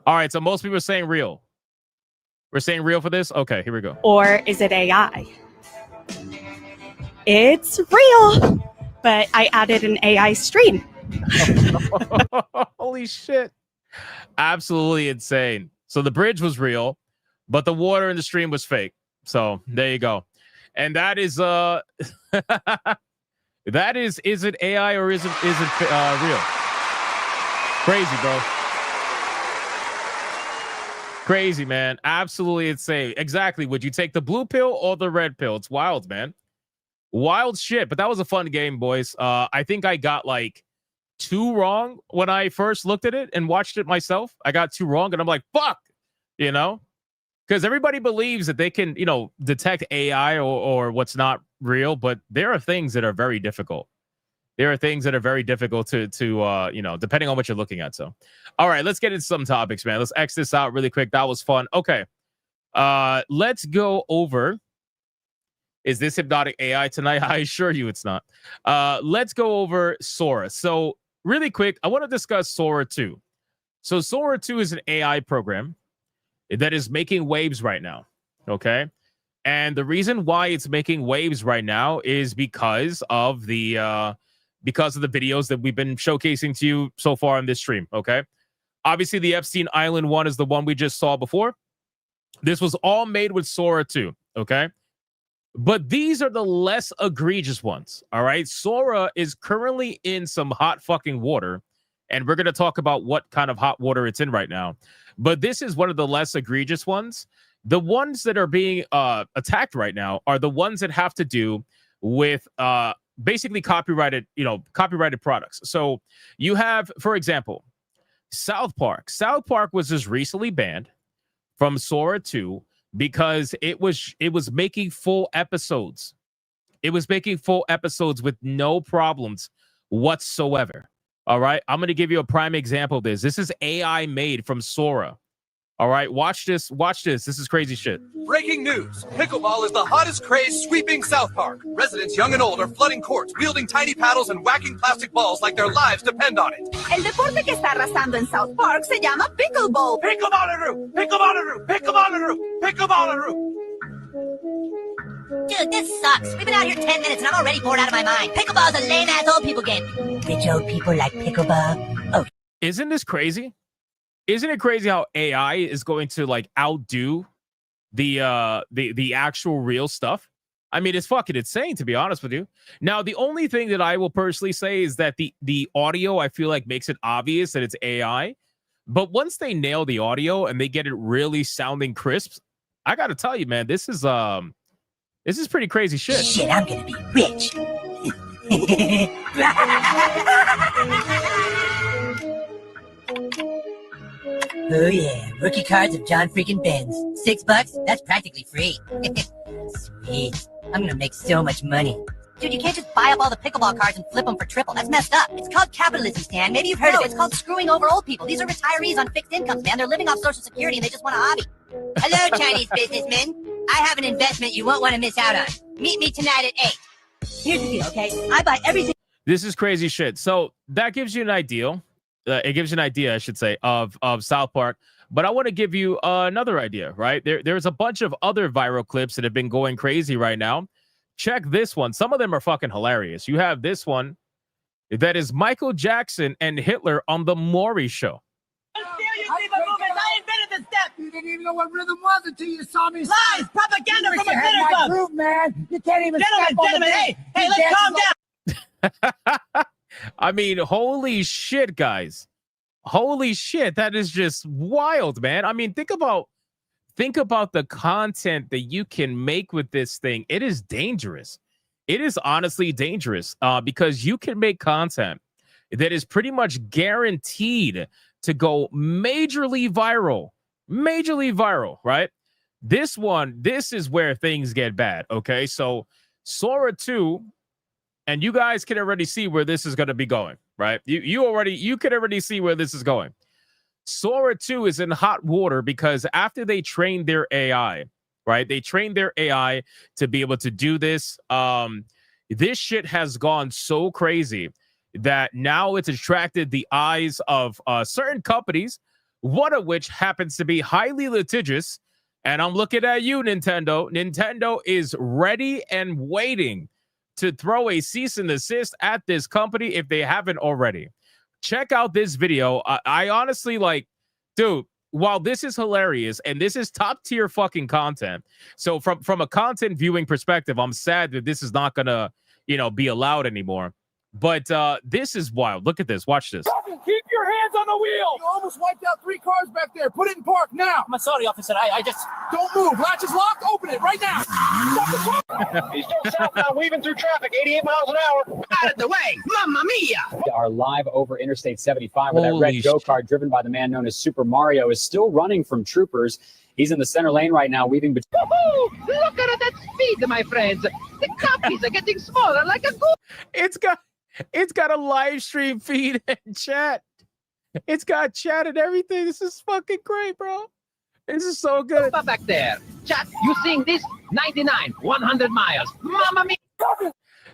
All right, so most people are saying real. We're saying real for this? Okay, here we go. Or is it AI? It's real. But I added an AI stream. Holy shit. Absolutely insane. So the bridge was real, but the water in the stream was fake. So there you go. And that is is it AI or is it real? Crazy, bro. Crazy, man. Absolutely insane. Exactly. Would you take the blue pill or the red pill? It's wild, man. Wild shit. But that was a fun game, boys. I think I got like 2 wrong when I first looked at it and watched it myself. I got 2 wrong and I'm like, fuck, you know, because everybody believes that they can, you know, detect AI or what's not real. But there are things that are very difficult. There are things that are very difficult to you know, depending on what you're looking at. So, all right, let's get into some topics, man. Let's X this out really quick. That was fun. Okay. Let's go over. Is this hypnotic AI tonight? I assure you it's not. Let's go over Sora. So really quick, I want to discuss Sora 2. So Sora 2 is an AI program that is making waves right now. Okay. And the reason why it's making waves right now is because of the videos that we've been showcasing to you so far in this stream. Okay. Obviously, the Epstein Island one is the one we just saw before. This was all made with Sora 2. Okay. But these are the less egregious ones. All right. Sora is currently in some hot fucking water. And we're going to talk about what kind of hot water it's in right now. But this is one of the less egregious ones. The ones that are being attacked right now are the ones that have to do with basically copyrighted products. So you have, for example, South Park. South Park was just recently banned from Sora 2 because it was making full episodes. It was making full episodes with no problems whatsoever. All right. I'm going to give you a prime example of this. This is AI made from Sora. All right. Watch this. Watch this. This is crazy shit. Breaking news. Pickleball is the hottest craze sweeping South Park. Residents young and old are flooding courts, wielding tiny paddles and whacking plastic balls like their lives depend on it. El deporte que está arrasando en South Park se llama pickleball. Pickleballaroo! Pickleballaroo! Pickleballaroo! Pickleballaroo! Dude, this sucks. We've been out here 10 minutes and I'm already bored out of my mind. Pickleball's a lame-ass old people game. Rich old people like pickleball. Oh. Isn't this crazy? Isn't it crazy how AI is going to like outdo the actual real stuff? I mean, it's fucking insane, to be honest with you. Now, the only thing that I will personally say is that the audio, I feel like, makes it obvious that it's AI. But once they nail the audio and they get it really sounding crisp, I got to tell you, man, this is pretty crazy shit. Shit, I'm gonna be rich. Oh yeah, rookie cards of John freaking Benz. $6? That's practically free. Sweet. I'm gonna make so much money. Dude, you can't just buy up all the pickleball cards and flip them for triple. That's messed up. It's called capitalism, Stan. Maybe you've heard of it. It's called screwing over old people. These are retirees on fixed incomes, man. They're living off Social Security and they just want a hobby. Hello, Chinese businessmen. I have an investment you won't want to miss out on. Meet me tonight at 8. Here's the deal, okay? I buy everything. This is crazy shit. So that gives you an idea. It gives you an idea, I should say, of South Park. But I want to give you another idea, right? There's a bunch of other viral clips that have been going crazy right now. Check this one. Some of them are fucking hilarious. You have this one that is Michael Jackson and Hitler on the Maury Show. I invented the step. You didn't even know what rhythm was until you saw me. Lies, propaganda from a bitter club. Group, man. You can't even. Gentlemen, hey, let's calm down. I mean, holy shit, guys. Holy shit. That is just wild, man. I mean, think about the content that you can make with this thing. It is dangerous. It is honestly dangerous because you can make content that is pretty much guaranteed to go majorly viral, right? This is where things get bad, okay? So Sora 2, and you guys can already see where this is going to be going, right? You can already see where this is going. Sora 2 is in hot water because after they trained their AI, right? They trained their AI to be able to do this. This shit has gone so crazy that now it's attracted the eyes of certain companies, one of which happens to be highly litigious. And I'm looking at you, Nintendo. Nintendo is ready and waiting to throw a cease and desist at this company if they haven't already. Check out this video. I honestly, like, dude, while this is hilarious and this is top tier fucking content, so from a content viewing perspective, I'm sad that this is not gonna, be allowed anymore. But this is wild. Look at this. Watch this. Keep your hands on the wheel! You almost wiped out 3 cars back there. Put it in park now. I'm sorry, officer. I just... Don't move. Latch is locked. Open it right now. Stop the car. He's still southbound, weaving through traffic, 88 miles an hour. Out of the way! Mamma mia! Are live over Interstate 75 where that red go-kart driven by the man known as Super Mario is still running from troopers. He's in the center lane right now, weaving between... Look at that speed, my friends. The copies are getting smaller like a goose. It's got a live stream feed and chat. It's got chat and everything. This is fucking great, bro. This is so good. Back there. Chat, you seeing this? 99, 100 miles. Mamma mia.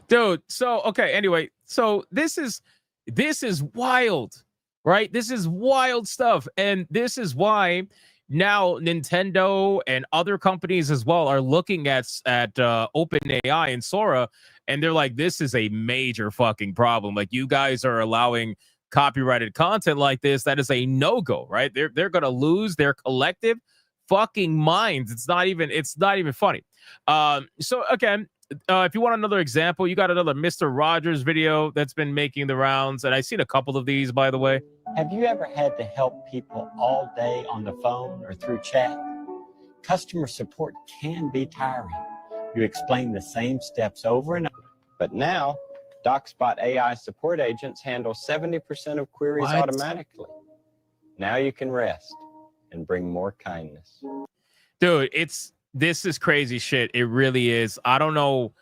Dude, so, okay, anyway. So this is wild, right? This is wild stuff. And this is why now Nintendo and other companies as well are looking at OpenAI and Sora, and they're like, this is a major fucking problem. Like, you guys are allowing copyrighted content like this. That is a no-go, right? They're gonna lose their collective fucking minds. It's not even funny. So again, if you want another example, you got another Mr. Rogers video that's been making the rounds, and I've seen a couple of these, by the way. Have you ever had to help people all day on the phone or through chat? Customer support can be tiring. You explain the same steps over and over. But now, DocSpot AI support agents handle 70% of queries automatically. Now you can rest and bring more kindness. Dude, this is crazy shit. It really is. I don't know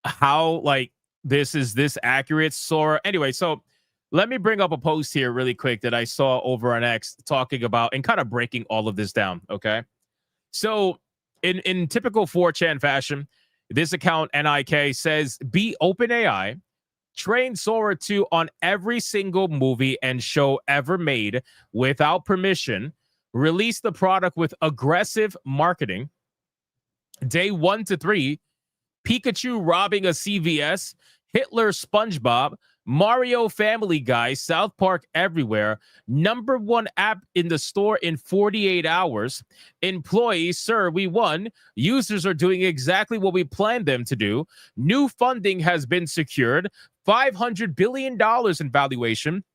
how, like, this is this accurate, Sora. Anyway, so let me bring up a post here really quick that I saw over on X talking about and kind of breaking all of this down, okay? So in typical 4chan fashion, this account, NIK, says, be OpenAI, train Sora 2 on every single movie and show ever made without permission, release the product with aggressive marketing, day 1 to 3, Pikachu robbing a CVS, Hitler SpongeBob, Mario Family Guy, South Park everywhere, #1 app in the store in 48 hours, employees, sir, we won, users are doing exactly what we planned them to do, new funding has been secured, $500 billion in valuation,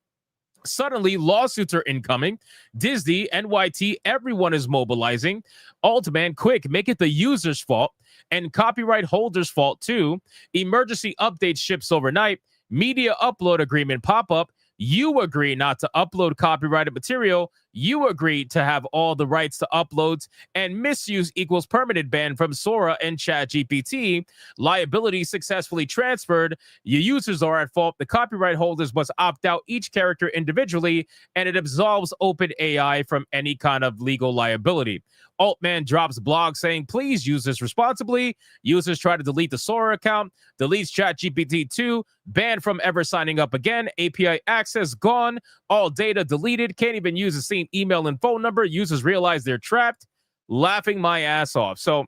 suddenly lawsuits are incoming, Disney, NYT, everyone is mobilizing, Altman, quick, make it the user's fault, and copyright holders' fault too, emergency update ships overnight, media upload agreement pop-up, you agree not to upload copyrighted material, you agree to have all the rights to uploads, and misuse equals permanent ban from Sora and ChatGPT, liability successfully transferred, your users are at fault, the copyright holders must opt out each character individually, and it absolves OpenAI from any kind of legal liability. Altman drops blog saying, please use this responsibly. Users try to delete the Sora account, deletes ChatGPT 2, banned from ever signing up again, API access gone, all data deleted, can't even use the same email and phone number. Users realize they're trapped, laughing my ass off. So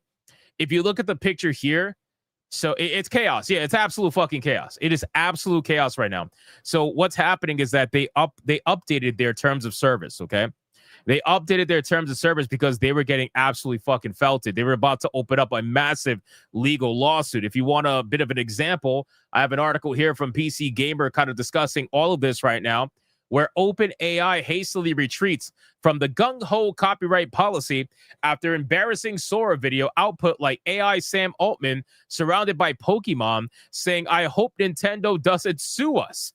if you look at the picture here, so it's chaos. Yeah, it's absolute fucking chaos. It is absolute chaos right now. So what's happening is that they updated their terms of service, okay? They updated their terms of service because they were getting absolutely fucking felted. They were about to open up a massive legal lawsuit. If you want a bit of an example, I have an article here from PC Gamer kind of discussing all of this right now, where OpenAI hastily retreats from the gung-ho copyright policy after embarrassing Sora video output like AI Sam Altman surrounded by Pokemon saying, I hope Nintendo doesn't sue us.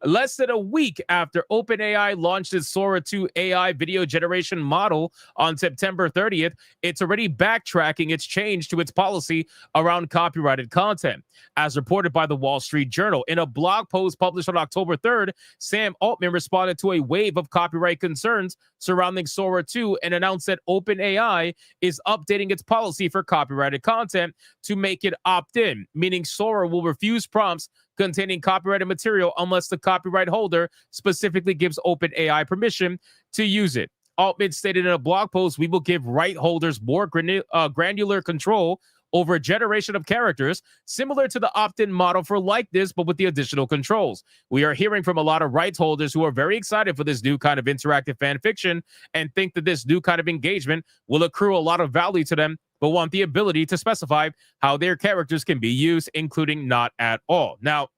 Less than a week after OpenAI launched its Sora 2 AI video generation model on September 30th, it's already backtracking its change to its policy around copyrighted content. As reported by the Wall Street Journal, in a blog post published on October 3rd, Sam Altman responded to a wave of copyright concerns surrounding Sora 2 and announced that OpenAI is updating its policy for copyrighted content to make it opt-in, meaning Sora will refuse prompts containing copyrighted material unless the copyright holder specifically gives OpenAI permission to use it. Altman stated in a blog post, we will give right holders more granular control over a generation of characters, similar to the opt-in model for Like This, but with the additional controls. We are hearing from a lot of rights holders who are very excited for this new kind of interactive fan fiction and think that this new kind of engagement will accrue a lot of value to them, but want the ability to specify how their characters can be used, including not at all. Now,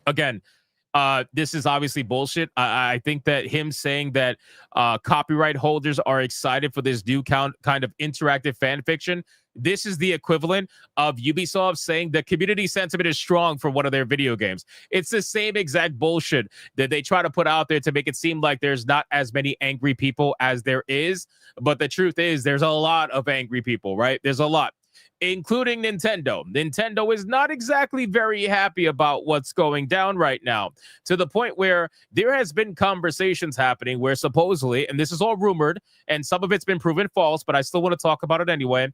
again, This is obviously bullshit. I think that him saying that copyright holders are excited for this new kind of interactive fan fiction, this is the equivalent of Ubisoft saying the community sentiment is strong for one of their video games. It's the same exact bullshit that they try to put out there to make it seem like there's not as many angry people as there is. But the truth is there's a lot of angry people, right? There's a lot, including Nintendo. Nintendo is not exactly very happy about what's going down right now, to the point where there has been conversations happening where supposedly, and this is all rumored, and some of it's been proven false, but I still want to talk about it anyway.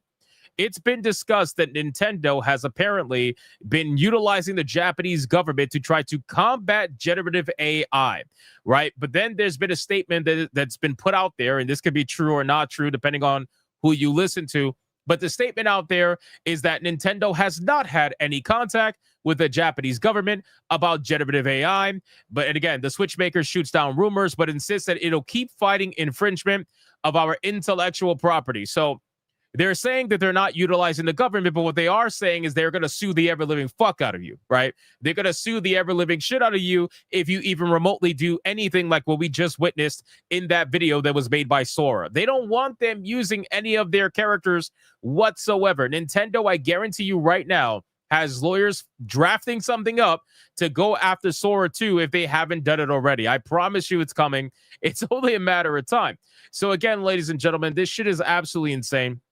It's been discussed that Nintendo has apparently been utilizing the Japanese government to try to combat generative AI, right? But then there's been a statement that's been put out there, and this could be true or not true, depending on who you listen to. But the statement out there is that Nintendo has not had any contact with the Japanese government about generative AI. And again, the Switch maker shoots down rumors, but insists that it'll keep fighting infringement of our intellectual property. So they're saying that they're not utilizing the government, but what they are saying is they're going to sue the ever-living fuck out of you, right? They're going to sue the ever-living shit out of you if you even remotely do anything like what we just witnessed in that video that was made by Sora. They don't want them using any of their characters whatsoever. Nintendo, I guarantee you right now, has lawyers drafting something up to go after Sora 2 if they haven't done it already. I promise you it's coming. It's only a matter of time. So again, ladies and gentlemen, this shit is absolutely insane.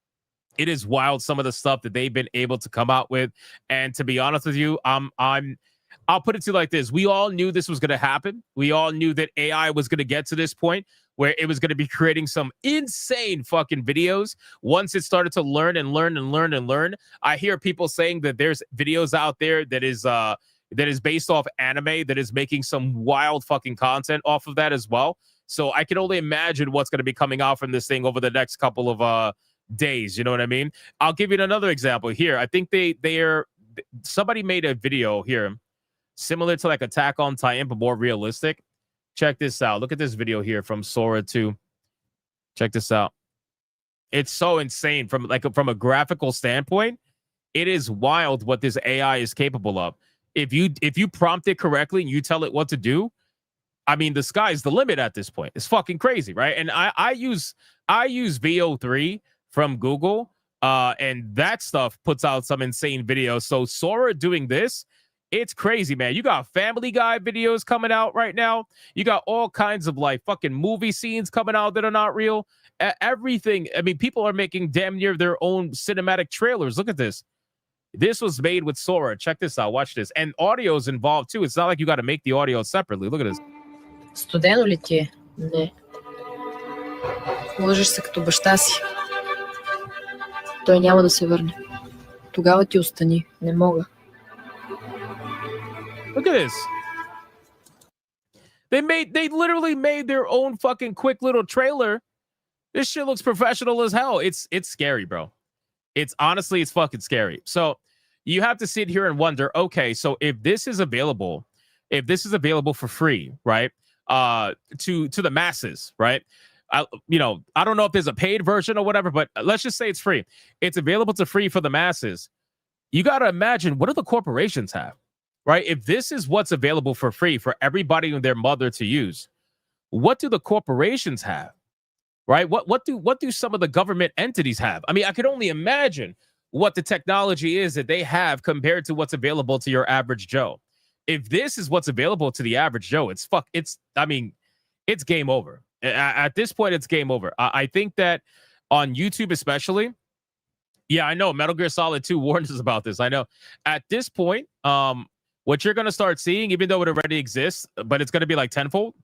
It is wild, some of the stuff that they've been able to come out with. And to be honest with you, I'll put it to you like this. We all knew this was going to happen. We all knew that AI was going to get to this point where it was going to be creating some insane fucking videos. Once it started to learn and learn and learn and learn, I hear people saying that there's videos out there that is based off anime that is making some wild fucking content off of that as well. So I can only imagine what's going to be coming out from this thing over the next couple of days. You know what I mean? I'll give you another example here. I think somebody made a video here similar to like Attack on Titan, but more realistic. Check this out. Look at this video here from Sora 2. Check this out. It's so insane from a graphical standpoint. It is wild what this AI is capable of. If you prompt it correctly and you tell it what to do, I mean, the sky's the limit at this point. It's fucking crazy, right? And I use VO3 from Google, and that stuff puts out some insane videos. So Sora doing this, it's crazy, man. You got Family Guy videos coming out right now. You got all kinds of like fucking movie scenes coming out that are not real. Everything. I mean, people are making damn near their own cinematic trailers. Look at this. This was made with Sora. Check this out. Watch this. And audio is involved too. It's not like you got to make the audio separately. Look at this. Студено ли ти е? Не. Лъжеш се като баща си. Той няма да се върне. Тогава ти остани. Не мога. Look at this. They literally made their own fucking quick little trailer. This shit looks professional as hell. It's scary, bro. It's fucking scary. So you have to sit here and wonder, okay, so if this is available for free, right? To the masses, right? I don't know if there's a paid version or whatever, but let's just say it's free. It's available to free for the masses. You got to imagine, what do the corporations have, right? If this is what's available for free for everybody and their mother to use, what do the corporations have, right? What do some of the government entities have? I mean, I could only imagine what the technology is that they have compared to what's available to your average Joe. If this is what's available to the average Joe, it's game over. At this point, it's game over. I think that on YouTube especially, yeah, I know Metal Gear Solid 2 warns us about this. I know. At this point, what you're going to start seeing, even though it already exists, but it's going to be like tenfold,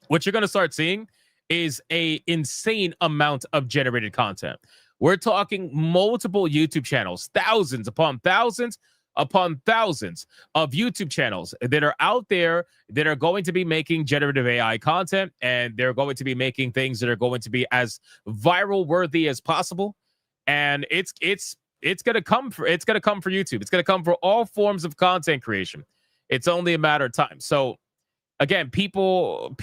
what you're going to start seeing is a insane amount of generated content. We're talking multiple YouTube channels, thousands upon thousands upon thousands of YouTube channels that are out there that are going to be making generative AI content, and they're going to be making things that are going to be as viral worthy as possible. And it's going to come for YouTube. It's going to come for all forms of content creation. It's only a matter of time. So again, people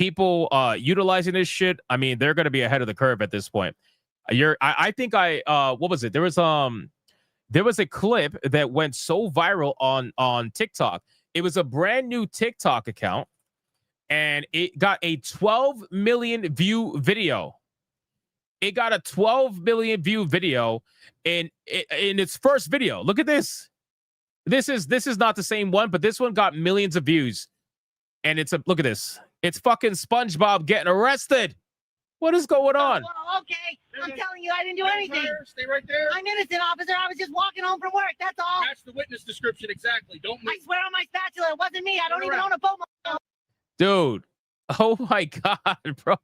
utilizing this shit, I mean, they're going to be ahead of the curve at this point. What was it? There was a clip that went so viral on TikTok. It was a brand new TikTok account, and it got a 12 million view video. It got a 12 million view video in its first video. Look at this. This is not the same one, but this one got millions of views. And look at this. It's fucking SpongeBob getting arrested. What is going on? Well, okay, I'm telling you, I didn't do anything. Stay right there. I'm innocent, officer. I was just walking home from work. That's all. Match the witness description exactly. Don't move. I swear on my spatula, it wasn't me. I don't even own a boat. Dude. Oh my God, bro.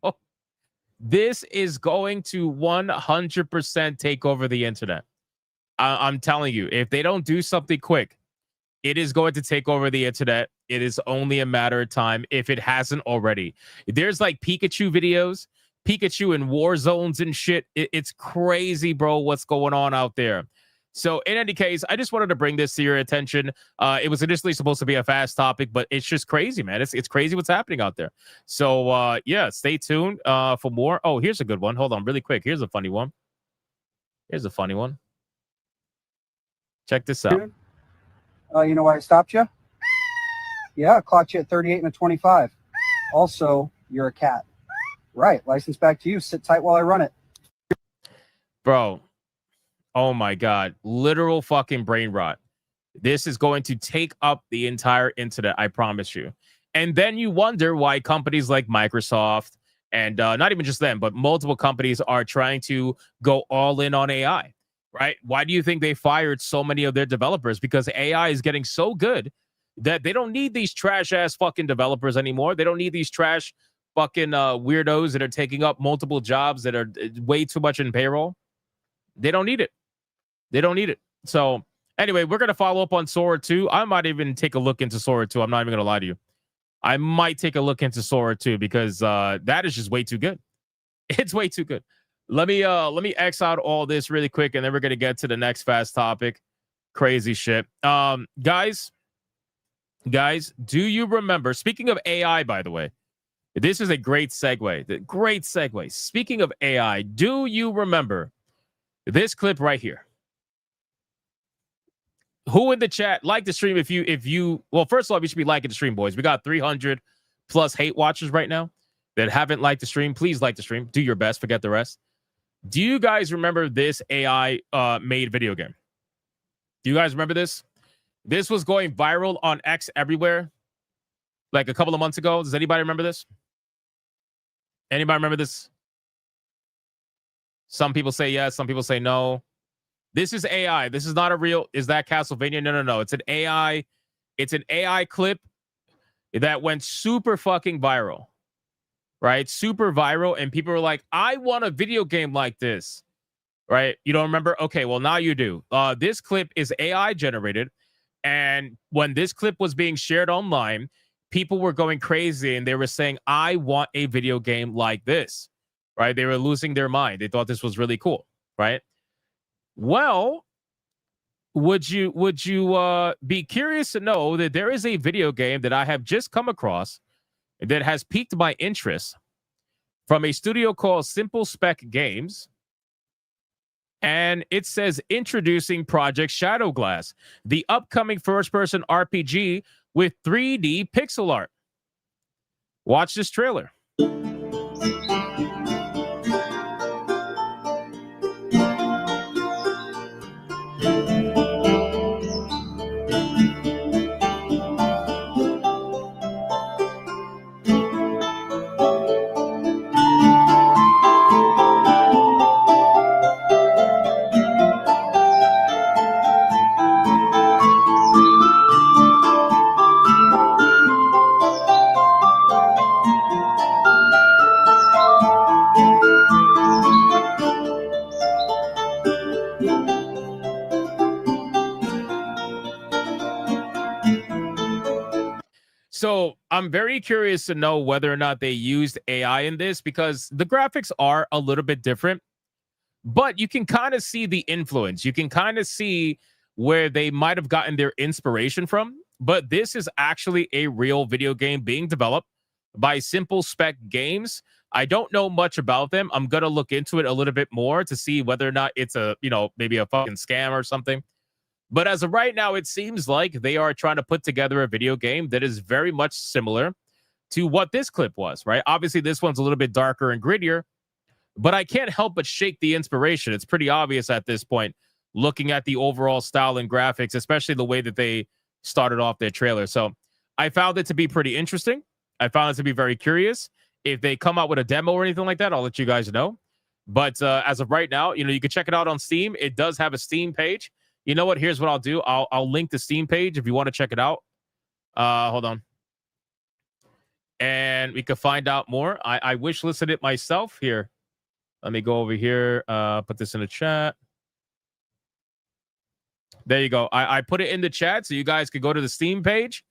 This is going to 100% take over the internet. I'm telling you, if they don't do something quick, it is going to take over the internet. It is only a matter of time if it hasn't already. There's like Pikachu videos, Pikachu in war zones and shit. It's crazy, bro, what's going on out there. So in any case, I just wanted to bring this to your attention. It was initially supposed to be a fast topic, but it's just crazy, man. It's crazy what's happening out there. So yeah, stay tuned for more. Oh, here's a good one. Hold on really quick. Here's a funny one. Check this out. You know why I stopped you? Yeah, I clocked you at 38 and a 25. Also, you're a cat. Right, license back to you. Sit tight while I run it. Bro, oh my God. Literal fucking brain rot. This is going to take up the entire internet, I promise you. And then you wonder why companies like Microsoft and not even just them, but multiple companies are trying to go all in on AI, right? Why do you think they fired so many of their developers? Because AI is getting so good that they don't need these trash ass fucking developers anymore. They don't need these trash fucking weirdos that are taking up multiple jobs that are way too much in payroll. They don't need it. They don't need it. So anyway, we're going to follow up on Sora 2. I might even take a look into Sora 2. I'm not even going to lie to you. I might take a look into Sora 2 because that is just way too good. It's way too good. Let me X out all this really quick, and then we're going to get to the next fast topic. Crazy shit. Guys, do you remember, speaking of AI, by the way, this is a great segue. Great segue. Speaking of AI, do you remember this clip right here? Who in the chat like the stream? If you well, first of all, you should be liking the stream, boys. We got 300 plus hate watchers right now that haven't liked the stream. Please like the stream. Do your best. Forget the rest. Do you guys remember this AI made video game? Do you guys remember this? This was going viral on X everywhere like a couple of months ago. Does anybody remember this? Anybody remember this? Some people say yes. Some people say no. This is AI. This is not a real. Is that Castlevania? No. It's an AI. It's an AI clip that went super fucking viral, right? Super viral. And people were like, I want a video game like this, right? You don't remember? Okay, well, now you do. This clip is AI generated. And when this clip was being shared online, people were going crazy and they were saying, I want a video game like this, right? They were losing their mind. They thought this was really cool, right? Well, would you be curious to know that there is a video game that I have just come across that has piqued my interest from a studio called Simple Spec Games? And it says, introducing Project Shadowglass, the upcoming first-person RPG with 3D pixel art. Watch this trailer. So I'm very curious to know whether or not they used AI in this, because the graphics are a little bit different, but you can kind of see the influence. You can kind of see where they might have gotten their inspiration from. But this is actually a real video game being developed by Simple Spec Games. I don't know much about them. I'm going to look into it a little bit more to see whether or not it's a, maybe a fucking scam or something. But as of right now, it seems like they are trying to put together a video game that is very much similar to what this clip was, right? Obviously, this one's a little bit darker and grittier, but I can't help but shake the inspiration. It's pretty obvious at this point, looking at the overall style and graphics, especially the way that they started off their trailer. So I found it to be pretty interesting. I found it to be very curious. If they come out with a demo or anything like that, I'll let you guys know. But as of right now, you can check it out on Steam. It does have a Steam page. You know what? Here's what I'll do. I'll link the Steam page if you want to check it out. Hold on. And we can find out more. I wish listed it myself here. Let me go over here. Put this in the chat. There you go. I put it in the chat so you guys could go to the Steam page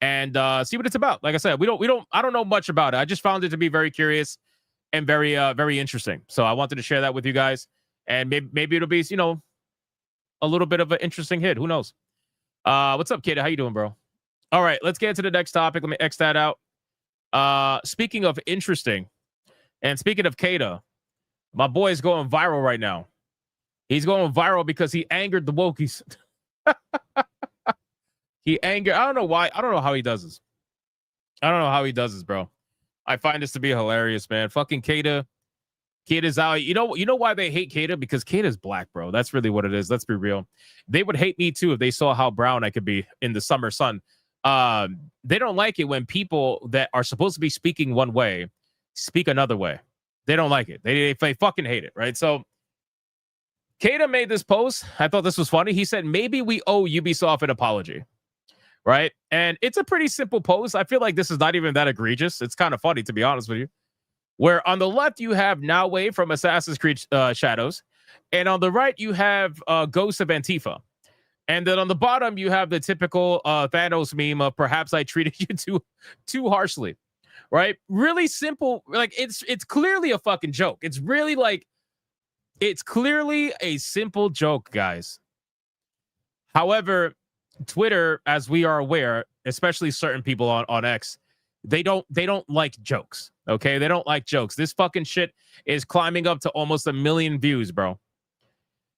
and see what it's about. Like I said, I don't know much about it. I just found it to be very curious and very interesting. So I wanted to share that with you guys. And maybe it'll be, a little bit of an interesting hit. Who knows? What's up, kid? How you doing, bro? All right, let's get into the next topic. Let me X that out. Speaking of interesting, and speaking of Kata, my boy is going viral right now. He's going viral because he angered the wokies. He angered. I don't know why. I don't know how he does this. I don't know how he does this, bro. I find this to be hilarious, man. Fucking Kata. Kata's out. You know why they hate Kata? Because Kata's black, bro. That's really what it is. Let's be real. They would hate me too if they saw how brown I could be in the summer sun. They don't like it when people that are supposed to be speaking one way speak another way. They don't like it. They fucking hate it, right? So Kata made this post. I thought this was funny. He said, maybe we owe Ubisoft an apology, right? And it's a pretty simple post. I feel like this is not even that egregious. It's kind of funny, to be honest with you. Where on the left, you have Naue from Assassin's Creed Shadows. And on the right, you have Ghost of Antifa. And then on the bottom, you have the typical Thanos meme of perhaps I treated you too harshly, right? Really simple. Like it's clearly a fucking joke. It's really like, it's clearly a simple joke, guys. However, Twitter, as we are aware, especially certain people on X, they don't like jokes. Okay, they don't like jokes. This fucking shit is climbing up to almost 1 million views, bro.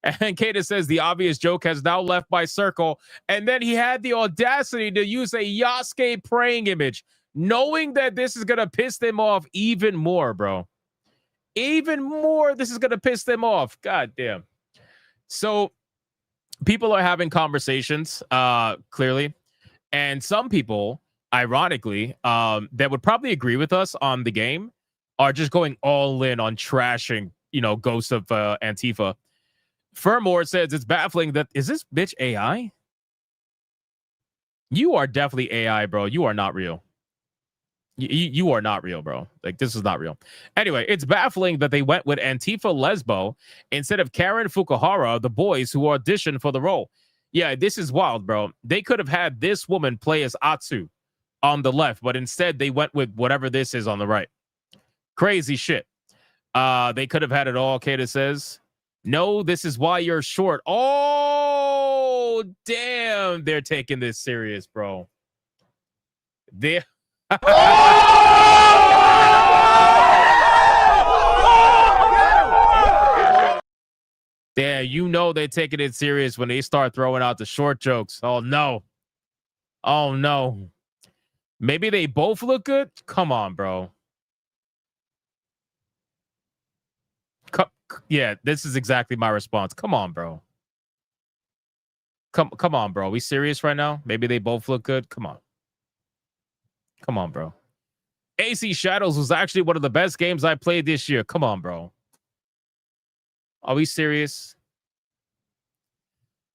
And Kata says the obvious joke has now left my circle. And then he had the audacity to use a Yasuke praying image, knowing that this is going to piss them off even more, bro. Even more, this is going to piss them off. God damn. So people are having conversations, clearly. And some people, ironically, that would probably agree with us on the game are just going all in on trashing, Ghost of Antifa. Furmore says it's baffling that, is this bitch AI? You are definitely AI, bro. You are not real. You are not real, bro. Like, this is not real. Anyway, it's baffling that they went with Antifa Lesbo instead of Karen Fukuhara, the boys who auditioned for the role. Yeah, this is wild, bro. They could have had this woman play as Atsu on the left, but instead they went with whatever this is on the right. Crazy shit. They could have had it all, Kata says. No, this is why you're short. Oh, damn. They're taking this serious, bro. Damn, they're taking it serious when they start throwing out the short jokes. Oh, no. Oh, no. Maybe they both look good? Come on, bro. Yeah, this is exactly my response. Come on, bro. Come on, bro. Are we serious right now? Maybe they both look good? Come on. Come on, bro. AC Shadows was actually one of the best games I played this year. Come on, bro. Are we serious?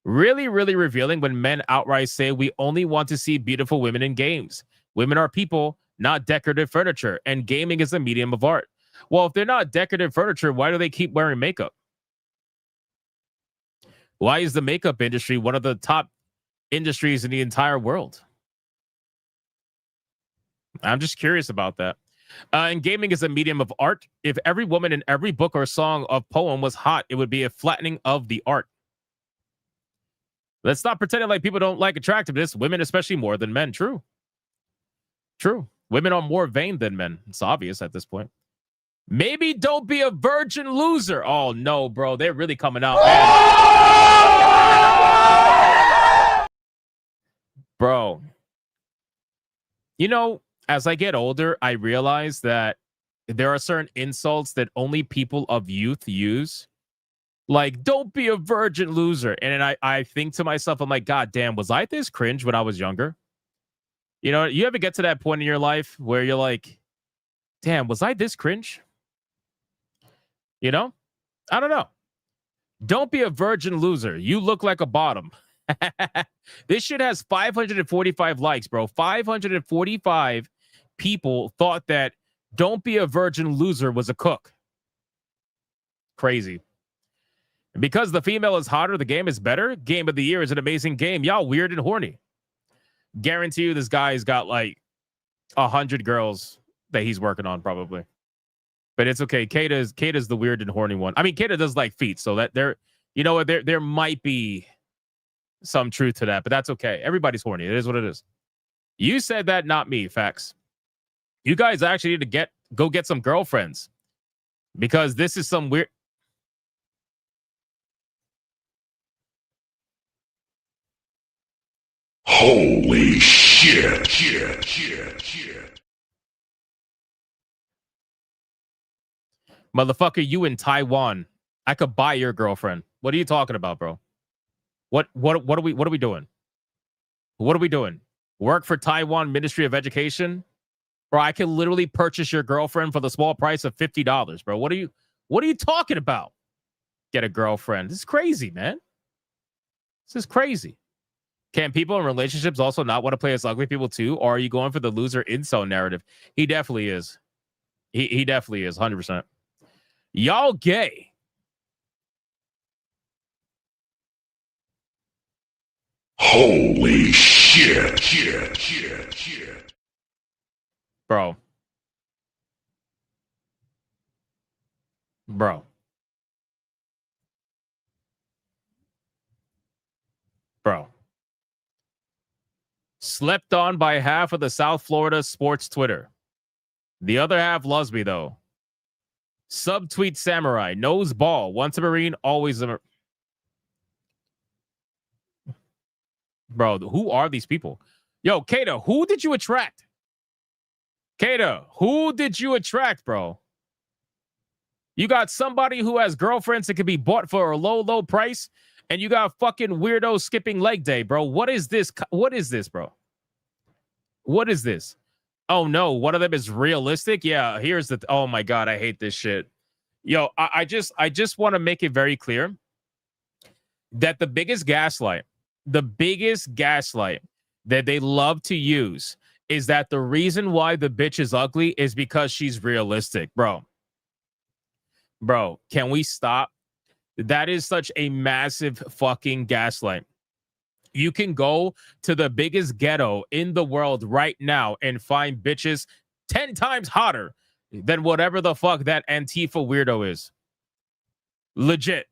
Really, really revealing when men outright say we only want to see beautiful women in games. Women are people, not decorative furniture, and gaming is a medium of art. Well, if they're not decorative furniture, why do they keep wearing makeup? Why is the makeup industry one of the top industries in the entire world? I'm just curious about that. And gaming is a medium of art. If every woman in every book or song or poem was hot, it would be a flattening of the art. Let's stop pretending like people don't like attractiveness. Women, especially, more than men. True. True. Women are more vain than men. It's obvious at this point. Maybe don't be a virgin loser. Oh, no, bro. They're really coming out, man. Bro, you know, as I get older, I realize that there are certain insults that only people of youth use. Like, don't be a virgin loser. And then I think to myself, I'm like, God damn, was I this cringe when I was younger? You know, you ever get to that point in your life where you're like, damn, was I this cringe? You know? I don't know. Don't be a virgin loser. You look like a bottom. This shit has 545 likes, bro. 545 people thought that don't be a virgin loser was a cook. Crazy. And because the female is hotter, the game is better. Game of the year is an amazing game. Y'all weird and horny. Guarantee you this guy's got like 100 girls that he's working on probably. But it's okay. Kata's the weird and horny one. I mean, Kata does like feet, so that you know what, there might be some truth to that, but that's okay. Everybody's horny. It is what it is. You said that, not me. Facts. You guys actually need to go get some girlfriends because this is some weird. Holy shit. Motherfucker, you in Taiwan. I could buy your girlfriend. What are you talking about, bro? What are we doing? What are we doing? Work for Taiwan Ministry of Education? Bro, I can literally purchase your girlfriend for the small price of $50, bro. What are you talking about? Get a girlfriend. This is crazy, man. This is crazy. Can people in relationships also not want to play as ugly people too? Or are you going for the loser incel narrative? He definitely is. He definitely is, 100%. Y'all gay. Holy shit. Bro. Slept on by half of the South Florida sports Twitter. The other half loves me, though. Subtweet samurai. Knows ball. Once a Marine, always a Bro, who are these people? Yo, Kata, who did you attract? Kata, who did you attract, bro? You got somebody who has girlfriends that can be bought for a low price, and you got fucking weirdo skipping leg day, bro. What is this? What is this, bro? What is this? Oh, no. One of them is realistic? Yeah, here's the... Oh, my God. I hate this shit. Yo, I just want to make it very clear that the biggest gaslight that they love to use is that the reason why the bitch is ugly is because she's realistic. Bro, can we stop? That is such a massive fucking gaslight. You can go to the biggest ghetto in the world right now and find bitches 10 times hotter than whatever the fuck that Antifa weirdo is. Legit.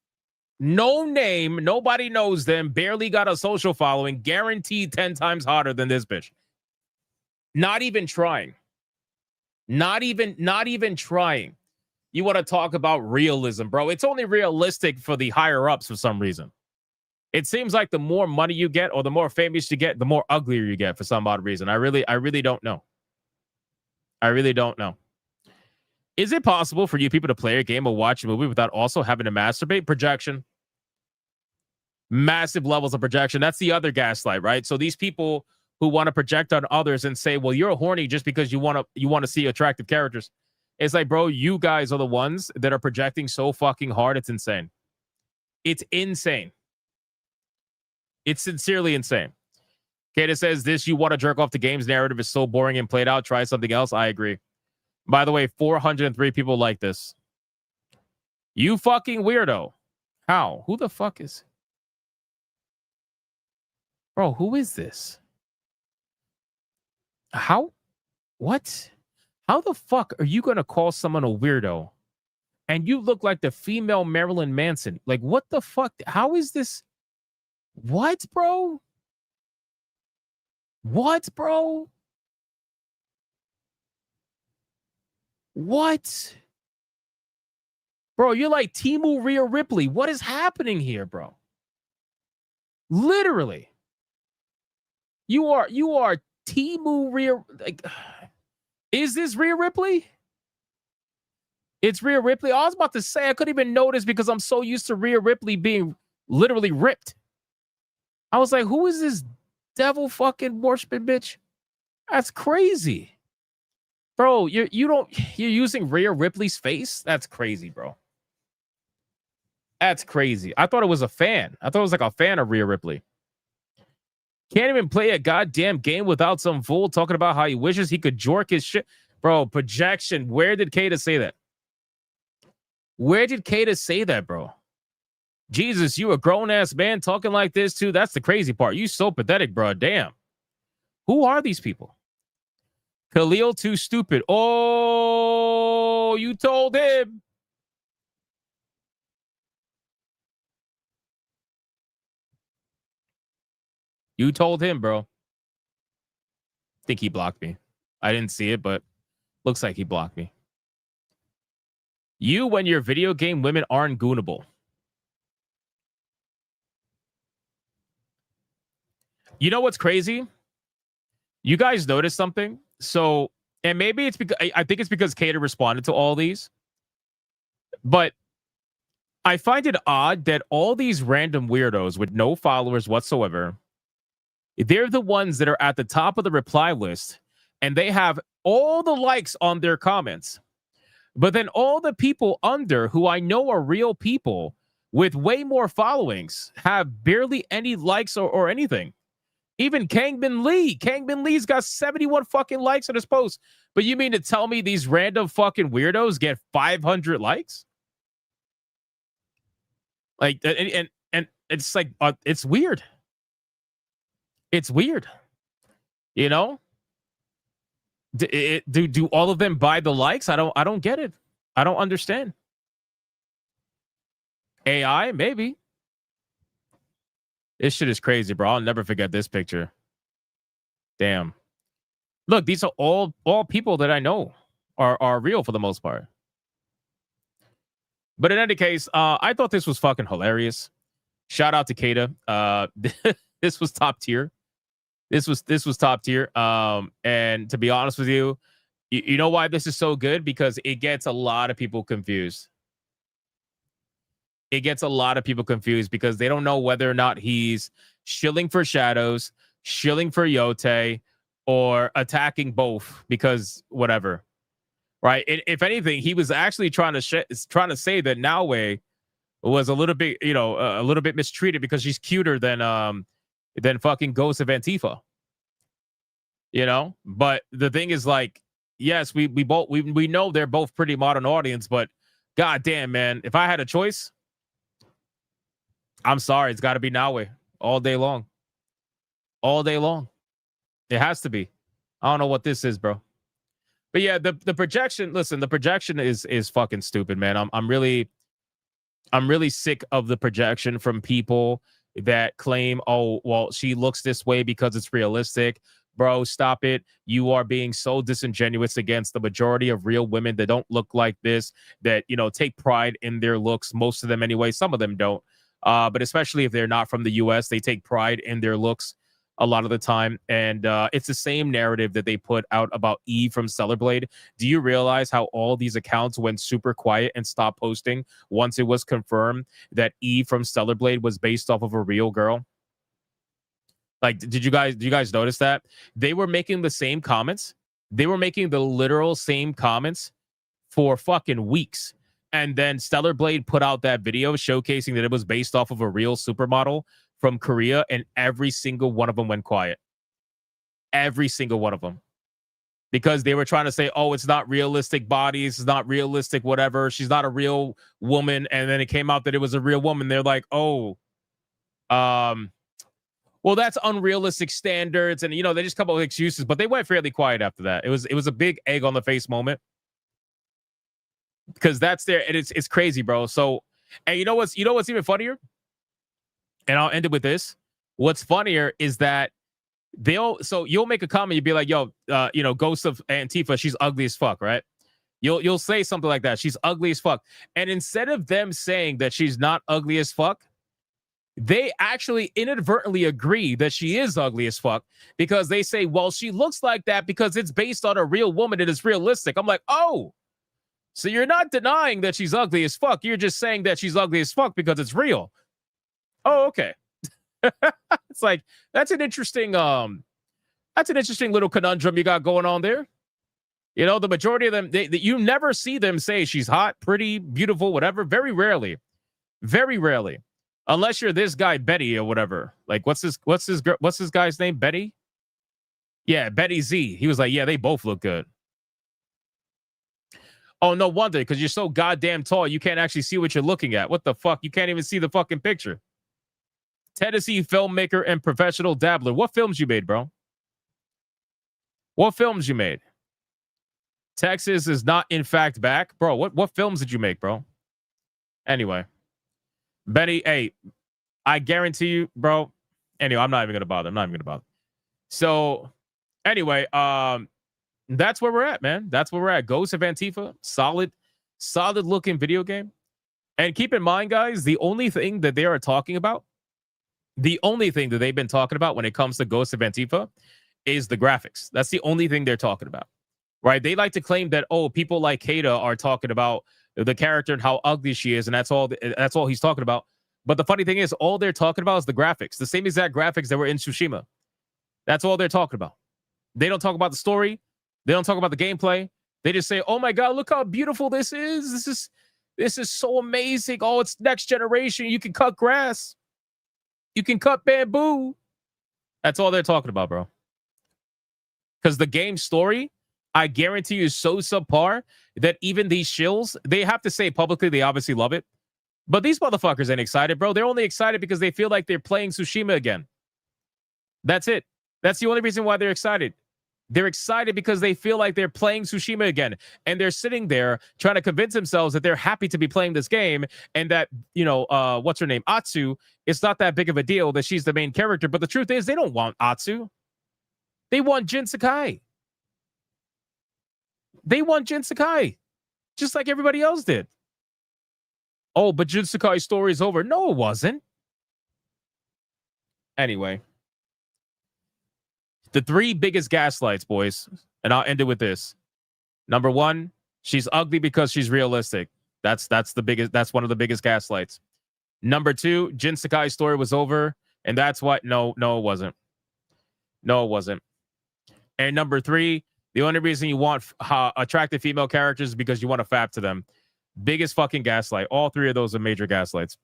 No name, nobody knows them, barely got a social following, guaranteed 10 times hotter than this bitch. Not even trying. Not even trying. You want to talk about realism, bro? It's only realistic for the higher ups for some reason. It seems like the more money you get or the more famous you get, the more uglier you get for some odd reason. I really don't know. I really don't know. Is it possible for you people to play a game or watch a movie without also having to masturbate? Projection. Massive levels of projection. That's the other gaslight, right? So these people who want to project on others and say, well, you're horny just because you want to see attractive characters. It's like, bro, you guys are the ones that are projecting so fucking hard. It's insane. It's insane. It's sincerely insane. Kata says this, you want to jerk off the game's narrative is so boring and played out. Try something else. I agree. By the way, 403 people like this. You fucking weirdo. How? Who the fuck is... Bro, who is this? How? What? How the fuck are you going to call someone a weirdo? And you look like the female Marilyn Manson. Like, what the fuck? How is this? What, bro? What, bro? What? Bro, you're like Timu Rhea Ripley. What is happening here, bro? Literally. You are Timu Rhea. Like, is this Rhea Ripley? It's Rhea Ripley. I was about to say I couldn't even notice because I'm so used to Rhea Ripley being literally ripped. I was like, who is this devil fucking worshiping bitch? That's crazy. Bro, you're using Rhea Ripley's face? That's crazy, bro. That's crazy. I thought it was a fan. I thought it was like a fan of Rhea Ripley. Can't even play a goddamn game without some fool talking about how he wishes he could jork his shit. Bro, projection. Where did Kata say that? Where did Kata say that, bro? Jesus, you a grown-ass man talking like this too? That's the crazy part. You so pathetic, bro. Damn. Who are these people? Khalil too stupid. Oh, you told him. You told him, bro. Think he blocked me. I didn't see it, but looks like he blocked me. You, when your video game women aren't goonable. You know what's crazy? You guys noticed something? So, and maybe it's because I think it's because Kata responded to all these. But I find it odd that all these random weirdos with no followers whatsoever, they're the ones that are at the top of the reply list, and they have all the likes on their comments. But then all the people under, who I know are real people with way more followings, have barely any likes or anything. Even Kangbin Lee. Kangbin Lee's got 71 fucking likes on his post. But you mean to tell me these random fucking weirdos get 500 likes? Like, and it's like, it's weird. It's weird. You know? Do all of them buy the likes? I don't get it. I don't understand. AI, maybe. This shit is crazy, bro. I'll never forget this picture. Damn. Look, these are all people that I know are real for the most part. But in any case, I thought this was fucking hilarious. Shout out to Kata. This was top tier. This was top tier. And to be honest with you, you know why this is so good? Because it gets a lot of people confused. It gets a lot of people confused because they don't know whether or not he's shilling for Shadows, shilling for Yotei, or attacking both because whatever. Right? If anything, he was actually trying to say that Naue was a little bit, a little bit mistreated because she's cuter than fucking Ghost of Antifa. You know? But the thing is, like, yes, we know they're both pretty modern audience, but goddamn, man, if I had a choice, I'm sorry, it's got to be Naue all day long. All day long. It has to be. I don't know what this is, bro. But yeah, the projection, listen, the projection is fucking stupid, man. I'm really sick of the projection from people that claim, oh, well, she looks this way because it's realistic. Bro, stop it. You are being so disingenuous against the majority of real women that don't look like this, that, take pride in their looks. Most of them anyway. Some of them don't. But especially if they're not from the US, they take pride in their looks a lot of the time. And it's the same narrative that they put out about Eve from Stellarblade. Do you realize how all these accounts went super quiet and stopped posting once it was confirmed that Eve from Stellarblade was based off of a real girl? Like, did you guys notice that? They were making the same comments. They were making the literal same comments for fucking weeks. And then Stellarblade put out that video showcasing that it was based off of a real supermodel from Korea, and every single one of them went quiet. Every single one of them. Because they were trying to say, oh, it's not realistic bodies, it's not realistic whatever, she's not a real woman. And then it came out that it was a real woman. They're like, oh, well, that's unrealistic standards. And, they just come up with excuses, but they went fairly quiet after that. It was a big egg on the face moment. Because that's there, and it's crazy, bro. So, and you know what's even funnier? And I'll end it with this. What's funnier is that you'll make a comment, you'll be like, yo, Ghost of Antifa, she's ugly as fuck, right? You'll say something like that. She's ugly as fuck. And instead of them saying that she's not ugly as fuck, they actually inadvertently agree that she is ugly as fuck because they say, well, she looks like that because it's based on a real woman and it's realistic. I'm like, oh, so you're not denying that she's ugly as fuck. You're just saying that she's ugly as fuck because it's real. Oh, okay. It's like, that's an interesting little conundrum you got going on there. You know, the majority of them, you never see them say she's hot, pretty, beautiful, whatever. Very rarely. Unless you're this guy, Betty, or whatever. Like, what's this guy's name? Betty? Yeah, Betty Z. He was like, yeah, they both look good. Oh, no wonder, because you're so goddamn tall, you can't actually see what you're looking at. What the fuck? You can't even see the fucking picture. Tennessee filmmaker and professional dabbler. What films you made, bro? What films you made? Texas is not, in fact, back. Bro, what films did you make, bro? Anyway. Betty, hey, I guarantee you, bro. Anyway, I'm not even going to bother. So, anyway, that's where we're at, man. That's where we're at. Ghost of Antifa, solid looking video game. And keep in mind, guys, the only thing that they are talking about, the only thing that they've been talking about when it comes to Ghost of Antifa is the graphics. That's the only thing they're talking about, right? They like to claim that, oh, people like Kada are talking about the character and how ugly she is, and that's all he's talking about. But the funny thing is, all they're talking about is the graphics, the same exact graphics that were in Tsushima. That's all they're talking about. They don't talk about the story. They don't talk about the gameplay. They just say, oh my God, look how beautiful this is. This is so amazing. Oh, it's next generation. You can cut grass. You can cut bamboo. That's all they're talking about, bro. Because the game story, I guarantee you, is so subpar that even these shills, they have to say publicly they obviously love it. But these motherfuckers ain't excited, bro. They're only excited because they feel like they're playing Tsushima again. That's it. That's the only reason why they're excited. They're excited because they feel like they're playing Tsushima again. And they're sitting there trying to convince themselves that they're happy to be playing this game and that, you know, what's her name? Atsu, it's not that big of a deal that she's the main character. But the truth is, they don't want Atsu. They want Jin Sakai. They want Jin Sakai, just like everybody else did. Oh, but Jin Sakai's story is over. No, it wasn't. Anyway. The three biggest gaslights, boys, and I'll end it with this. Number one, she's ugly because she's realistic. That's the biggest. That's one of the biggest gaslights. Number two, Jin Sakai's story was over, and that's why. No, it wasn't. No, it wasn't. And number three, the only reason you want attractive female characters is because you want to fap to them. Biggest fucking gaslight. All three of those are major gaslights.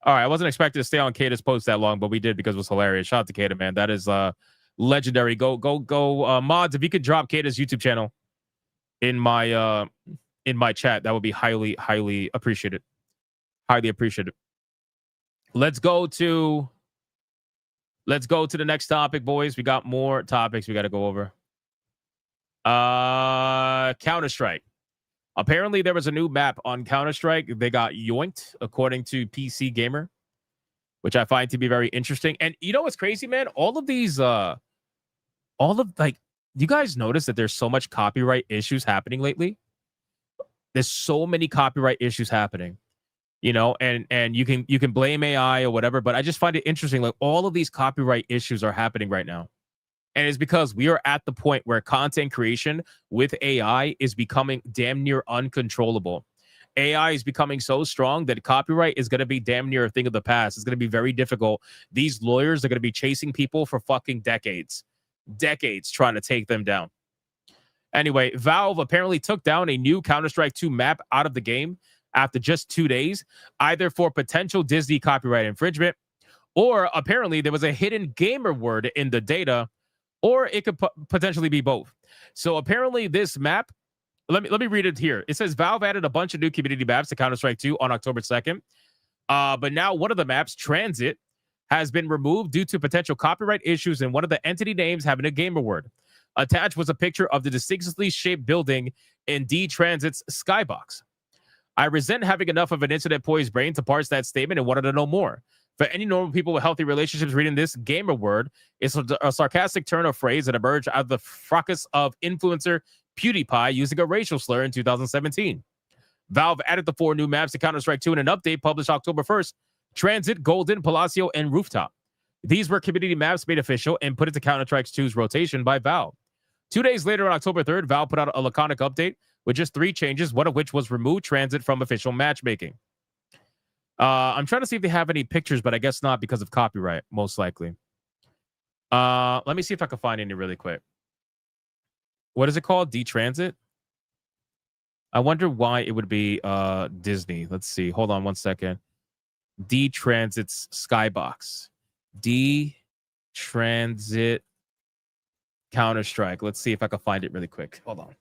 All right, I wasn't expecting to stay on Kata's post that long, but we did because it was hilarious. Shout out to Kata, man. That is legendary. Go, mods. If you could drop Kata's YouTube channel in my chat, that would be highly appreciated. Highly appreciated. Let's go to the next topic, boys. We got more topics we got to go over. Counter-Strike. Apparently, there was a new map on Counter-Strike. They got yoinked, according to PC Gamer, which I find to be very interesting. And you know what's crazy, man? All of these, you guys notice that there's so much copyright issues happening lately? There's so many copyright issues happening, you know, and you can blame AI or whatever, but I just find it interesting. Like, all of these copyright issues are happening right now. And it's because we are at the point where content creation with AI is becoming damn near uncontrollable. AI is becoming so strong that copyright is going to be damn near a thing of the past. It's going to be very difficult. These lawyers are going to be chasing people for fucking decades trying to take them down. Anyway, Valve apparently took down a new Counter-Strike 2 map out of the game after just 2 days, either for potential Disney copyright infringement, or apparently there was a hidden gamer word in the data, or it could potentially be both. So apparently this map, let me read it here. It says Valve added a bunch of new community maps to Counter-Strike 2 on October 2nd. But now one of the maps, Transit, has been removed due to potential copyright issues and one of the entity names having a gamer word. Attached was a picture of the distinctly shaped building in D-Transit's skybox. I resent having enough of an internet-poised brain to parse that statement and wanted to know more. For any normal people with healthy relationships, reading this gamer word is a sarcastic turn of phrase that emerged out of the fracas of influencer PewDiePie using a racial slur in 2017. Valve added the 4 new maps to Counter-Strike 2 in an update published October 1st, Transit, Golden, Palacio, and Rooftop. These were community maps made official and put into Counter-Strike 2's rotation by Valve. 2 days later, on October 3rd, Valve put out a laconic update with just 3 changes, one of which was remove Transit from official matchmaking. I'm trying to see if they have any pictures, but I guess not because of copyright, most likely. Let me see if I can find any really quick. What is it called? D-Transit? I wonder why it would be Disney. Let's see. Hold on one second. D-Transit's Skybox. D-Transit Counter-Strike. Let's see if I can find it really quick. Hold on.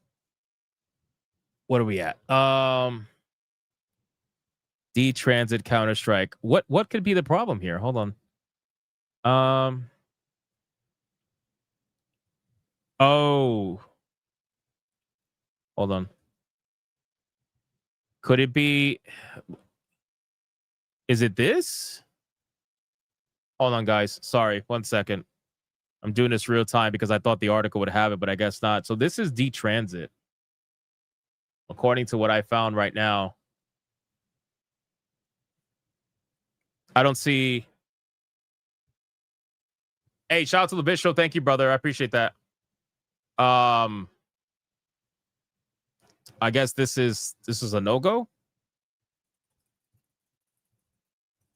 What are we at? D-Transit Counter-Strike. What could be the problem here? Hold on. Oh. Hold on. Could it be... Is it this? Hold on, guys. Sorry. 1 second. I'm doing this real time because I thought the article would have it, but I guess not. So this is D-Transit. According to what I found right now. I don't see... Hey, shout out to the Bishop. Thank you, brother. I appreciate that. I guess this is a no-go.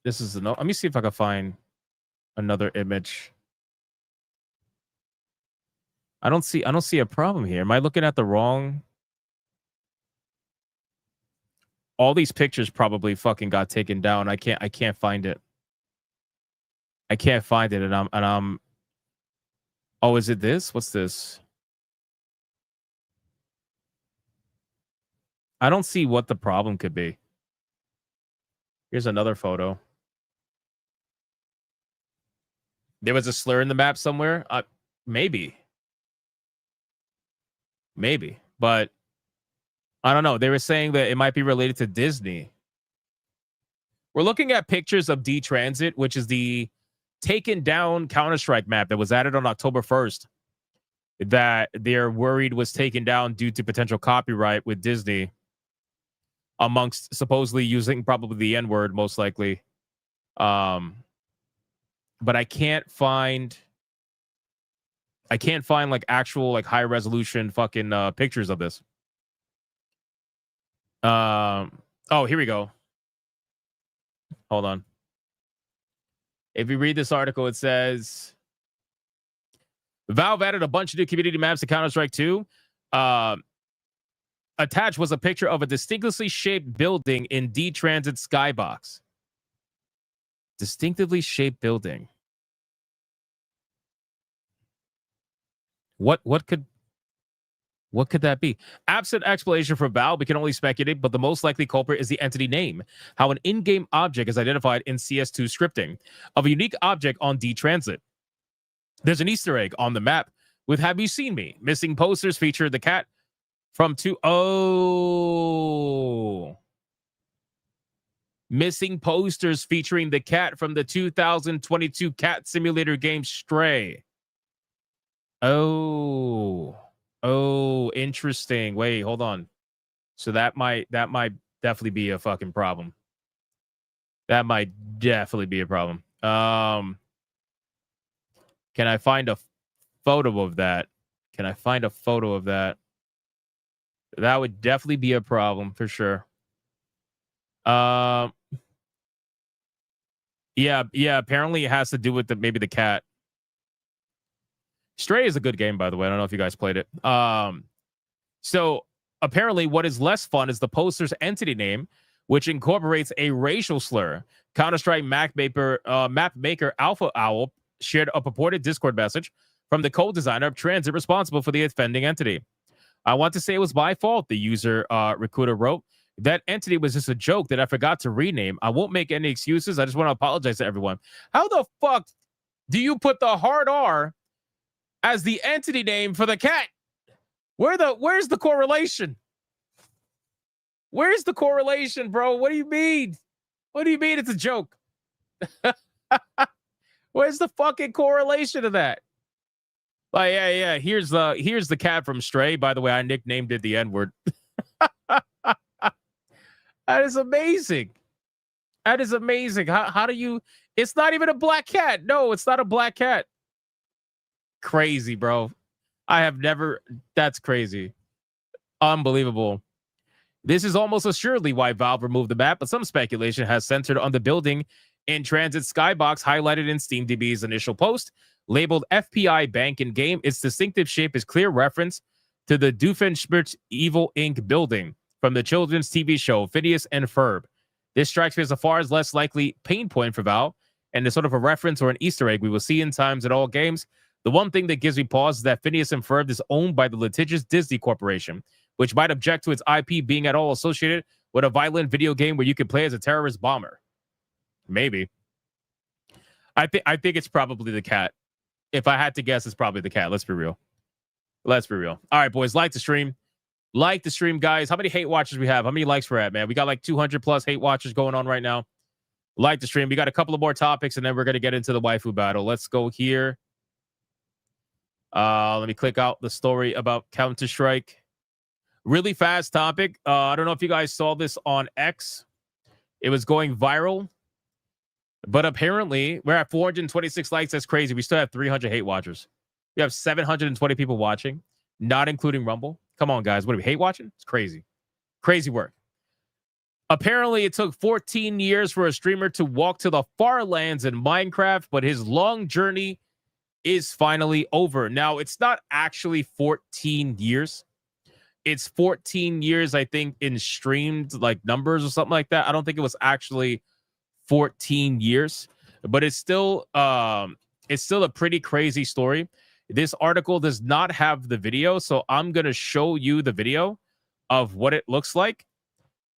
This is a no. Let me see if I can find another image. I don't see a problem here. Am I looking at the wrong? All these pictures probably fucking got taken down. I can't find it. I can't find it, and I'm. Oh, is it this? What's this? I don't see what the problem could be. Here's another photo. There was a slur in the map somewhere. Maybe. But I don't know. They were saying that it might be related to Disney. We're looking at pictures of D-Transit, which is the taken down Counter-Strike map that was added on October 1st that they're worried was taken down due to potential copyright with Disney, amongst supposedly using probably the N-word, most likely. But I can't find like actual like high resolution fucking pictures of this. Oh, here we go. Hold on. If you read this article, it says Valve added a bunch of new community maps to Counter-Strike 2. Attached was a picture of a distinctively shaped building in D-Transit Skybox. Distinctively shaped building. What could that be? Absent explanation from Valve, we can only speculate, but the most likely culprit is the entity name. How an in-game object is identified in CS2 scripting of a unique object on D-Transit. There's an Easter egg on the map with "Have you seen me?" Missing posters feature the cat from missing posters featuring the cat from the 2022 cat simulator game Stray. Oh, interesting. Wait, hold on. So that might definitely be a fucking problem. That might definitely be a problem. Can I find a photo of that? That would definitely be a problem for sure. Yeah. Apparently, it has to do with maybe the cat. Stray is a good game, by the way. I don't know if you guys played it. So apparently, what is less fun is the poster's entity name, which incorporates a racial slur. Counter-Strike map maker Alpha Owl shared a purported Discord message from the co-designer of Transit responsible for the offending entity. I want to say it was my fault, the user recruiter wrote. That entity was just a joke that I forgot to rename. I won't make any excuses. I just want to apologize to everyone. How the fuck do you put the hard R as the entity name for the cat? Where's the correlation? Where's the correlation, bro? What do you mean? What do you mean it's a joke? Where's the fucking correlation of that? Like, yeah. Here's the cat from Stray. By the way, I nicknamed it the N-word. That is amazing. That is amazing. How do you? It's not even a black cat. No, it's not a black cat. Crazy, bro. I have never. That's crazy. Unbelievable. This is almost assuredly why Valve removed the map, but some speculation has centered on the building in Transit Skybox highlighted in SteamDB's initial post. Labeled FPI Bank in game, its distinctive shape is clear reference to the Doofenshmirtz Evil Inc. building from the children's TV show Phineas and Ferb. This strikes me as a far less likely pain point for Valve, and is sort of a reference or an Easter egg we will see in times at all games. The one thing that gives me pause is that Phineas and Ferb is owned by the litigious Disney Corporation, which might object to its IP being at all associated with a violent video game where you can play as a terrorist bomber. Maybe. I think it's probably the cat. If I had to guess, it's probably the cat. Let's be real. Let's be real. All right, boys, like the stream. Like the stream, guys. How many hate watchers we have? How many likes we're at, man? We got like 200 plus hate watchers going on right now. Like the stream. We got a couple of more topics, and then we're going to get into the waifu battle. Let's go here. Let me click out the story about Counter-Strike. Really fast topic. I don't know if you guys saw this on X. It was going viral. But apparently, we're at 426 likes. That's crazy. We still have 300 hate watchers. We have 720 people watching, not including Rumble. Come on, guys. What are we, hate watching? It's crazy. Crazy work. Apparently, it took 14 years for a streamer to walk to the far lands in Minecraft, but his long journey is finally over. Now, it's not actually 14 years. It's 14 years, I think, in streamed like numbers or something like that. I don't think it was actually 14 years, but it's still a pretty crazy story. This article does not have the video, so I'm going to show you the video of what it looks like.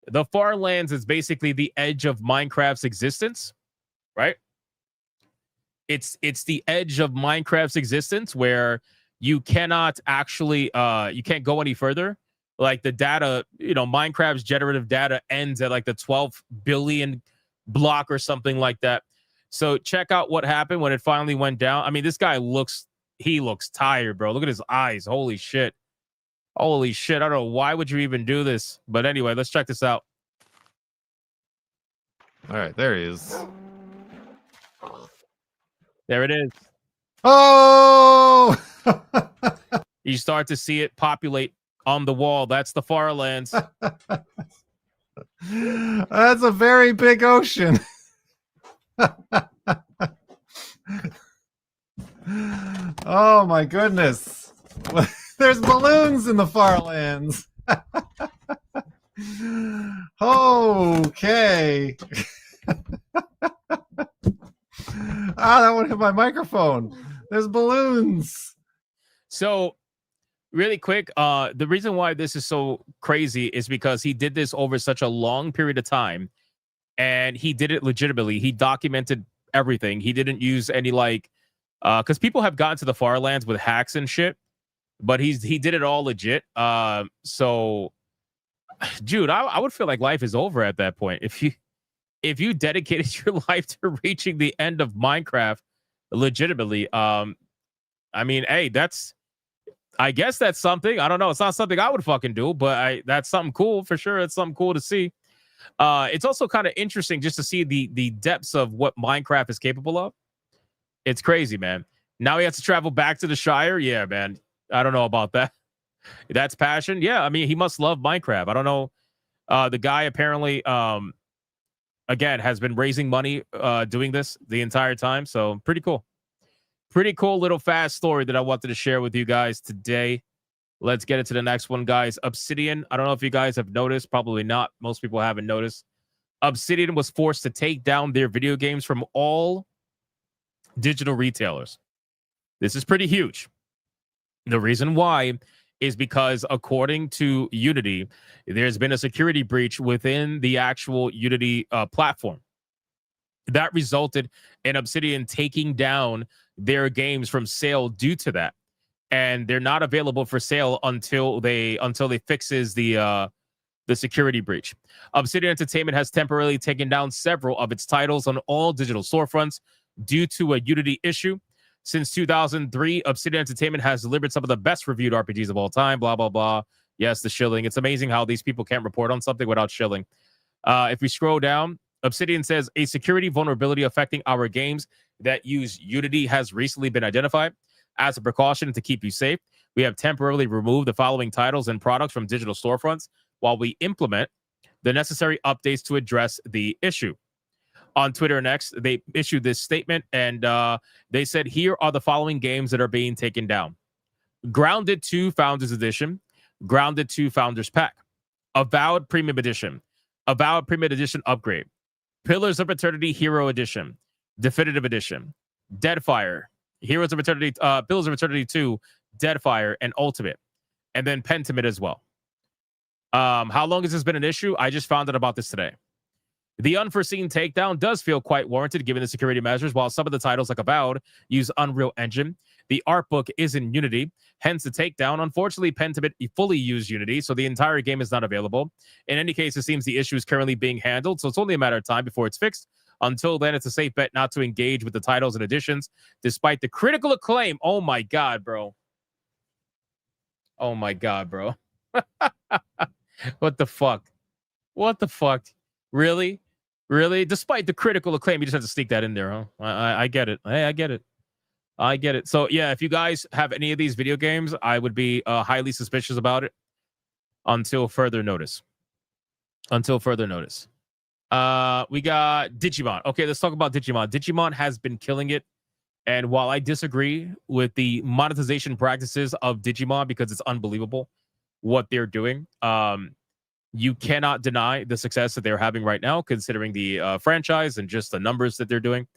The far lands is basically the edge of Minecraft's existence, right? It's the edge of Minecraft's existence where you cannot actually you can't go any further. Like the data, Minecraft's generative data ends at like the 12 billion block or something like that. So check out what happened when it finally went down. I mean, this guy looks tired, bro. Look at his eyes. Holy shit. I don't know. Why would you even do this? But anyway, let's check this out. All right, there he is. There it is. Oh! You start to see it populate on the wall. That's the far lands. That's a very big ocean. Oh my goodness. There's balloons in the far lands. Okay. That one hit my microphone. There's balloons. So really quick, the reason why this is so crazy is because he did this over such a long period of time, and he did it legitimately. He documented everything. He didn't use any because people have gotten to the far lands with hacks and shit, but he did it all legit. So, dude, I would feel like life is over at that point if you dedicated your life to reaching the end of Minecraft legitimately. I mean, hey, I guess that's something. I don't know. It's not something I would fucking do, but that's something cool for sure. It's something cool to see. It's also kind of interesting just to see the depths of what Minecraft is capable of. It's crazy, man. Now he has to travel back to the Shire. Yeah, man. I don't know about that. That's passion. Yeah, I mean, he must love Minecraft. I don't know. The guy apparently, again, has been raising money doing this the entire time. So pretty cool. Pretty cool little fast story that I wanted to share with you guys today. Let's get into the next one, guys. Obsidian. I don't know if you guys have noticed. Probably not. Most people haven't noticed. Obsidian was forced to take down their video games from all digital retailers. This is pretty huge. The reason why is because, according to Unity, there's been a security breach within the actual Unity platform. That resulted in Obsidian taking down their games from sale due to that. And they're not available for sale until they fixes the security breach. Obsidian Entertainment has temporarily taken down several of its titles on all digital storefronts due to a Unity issue. Since 2003, Obsidian Entertainment has delivered some of the best reviewed RPGs of all time. Blah, blah, blah. Yes, the shilling. It's amazing how these people can't report on something without shilling. If we scroll down, Obsidian says a security vulnerability affecting our games that use Unity has recently been identified. As a precaution to keep you safe, we have temporarily removed the following titles and products from digital storefronts while we implement the necessary updates to address the issue. On Twitter and X, they issued this statement, and they said, here are the following games that are being taken down. Grounded 2 Founders Edition, Grounded 2 Founders Pack, Avowed Premium Edition, Avowed Premium Edition Upgrade, Pillars of Eternity Hero Edition, Definitive Edition, Deadfire, Heroes of Eternity, Pillars of Eternity 2, Deadfire, and Ultimate, and then Pentiment as well. How long has this been an issue? I just found out about this today. The unforeseen takedown does feel quite warranted given the security measures. While some of the titles like Avowed use Unreal Engine, the art book is in Unity, hence the takedown. Unfortunately, Pentiment fully used Unity, so the entire game is not available. In any case, it seems the issue is currently being handled, so it's only a matter of time before it's fixed. Until then, it's a safe bet not to engage with the titles and editions, despite the critical acclaim. Oh my God, bro. Oh my God, bro. What the fuck? What the fuck? Really? Really? Despite the critical acclaim, you just have to sneak that in there, huh? I get it. Hey, I get it. I get it. So, yeah, if you guys have any of these video games, I would be highly suspicious about it until further notice. Until further notice. We got Digimon. Okay, let's talk about Digimon. Digimon has been killing it. And while I disagree with the monetization practices of Digimon because it's unbelievable what they're doing, you cannot deny the success that they're having right now, considering the franchise and just the numbers that they're doing.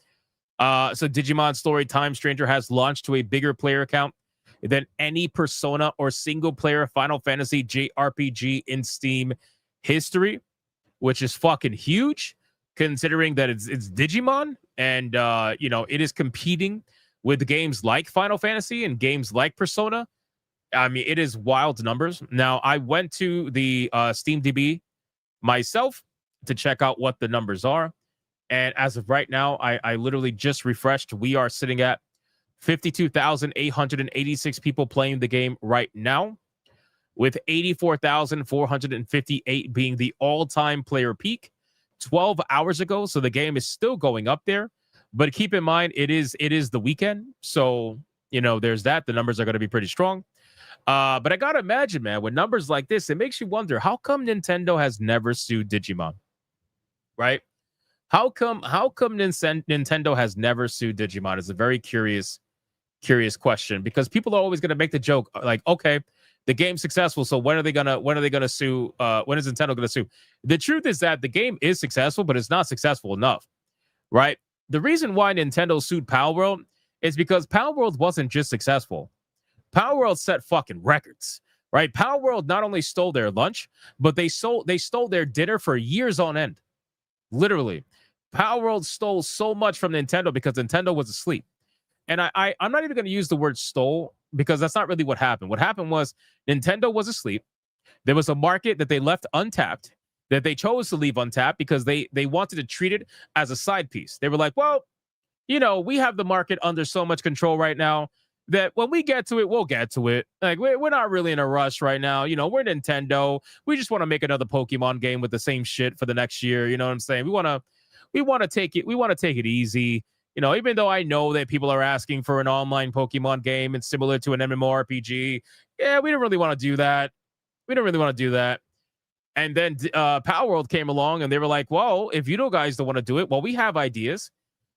So Digimon Story Time Stranger has launched to a bigger player count than any Persona or single-player Final Fantasy JRPG in Steam history, which is fucking huge, considering that it's Digimon, and you know, it is competing with games like Final Fantasy and games like Persona. I mean, it is wild numbers. Now, I went to the SteamDB myself to check out what the numbers are. And as of right now, I literally just refreshed. We are sitting at 52,886 people playing the game right now, with 84,458 being the all-time player peak 12 hours ago. So the game is still going up there. But keep in mind, it is the weekend. So, you know, there's that. The numbers are going to be pretty strong. But I gotta imagine, man, with numbers like this, it makes you wonder, how come Nintendo has never sued Digimon? Right? How come Nintendo has never sued Digimon? It's a very curious question, because people are always gonna make the joke like, okay, the game's successful, so when are they gonna sue? When is Nintendo gonna sue? The truth is that the game is successful, but it's not successful enough, right? The reason why Nintendo sued Palworld is because Palworld wasn't just successful. Palworld set fucking records, right? Palworld not only stole their lunch, but they stole their dinner for years on end. Literally. Palworld stole so much from Nintendo because Nintendo was asleep. And I'm not even going to use the word stole, because that's not really what happened. What happened was Nintendo was asleep. There was a market that they left untapped, that they chose to leave untapped because they wanted to treat it as a side piece. They were like, well, you know, we have the market under so much control right now that when we get to it, we'll get to it. Like, we're not really in a rush right now. You know, we're Nintendo. We just want to make another Pokemon game with the same shit for the next year. You know what I'm saying? We want to take it easy. You know, even though I know that people are asking for an online Pokemon game and similar to an MMORPG. Yeah, we don't really want to do that. And then Palworld came along and they were like, well, if you guys don't want to do it, well, we have ideas.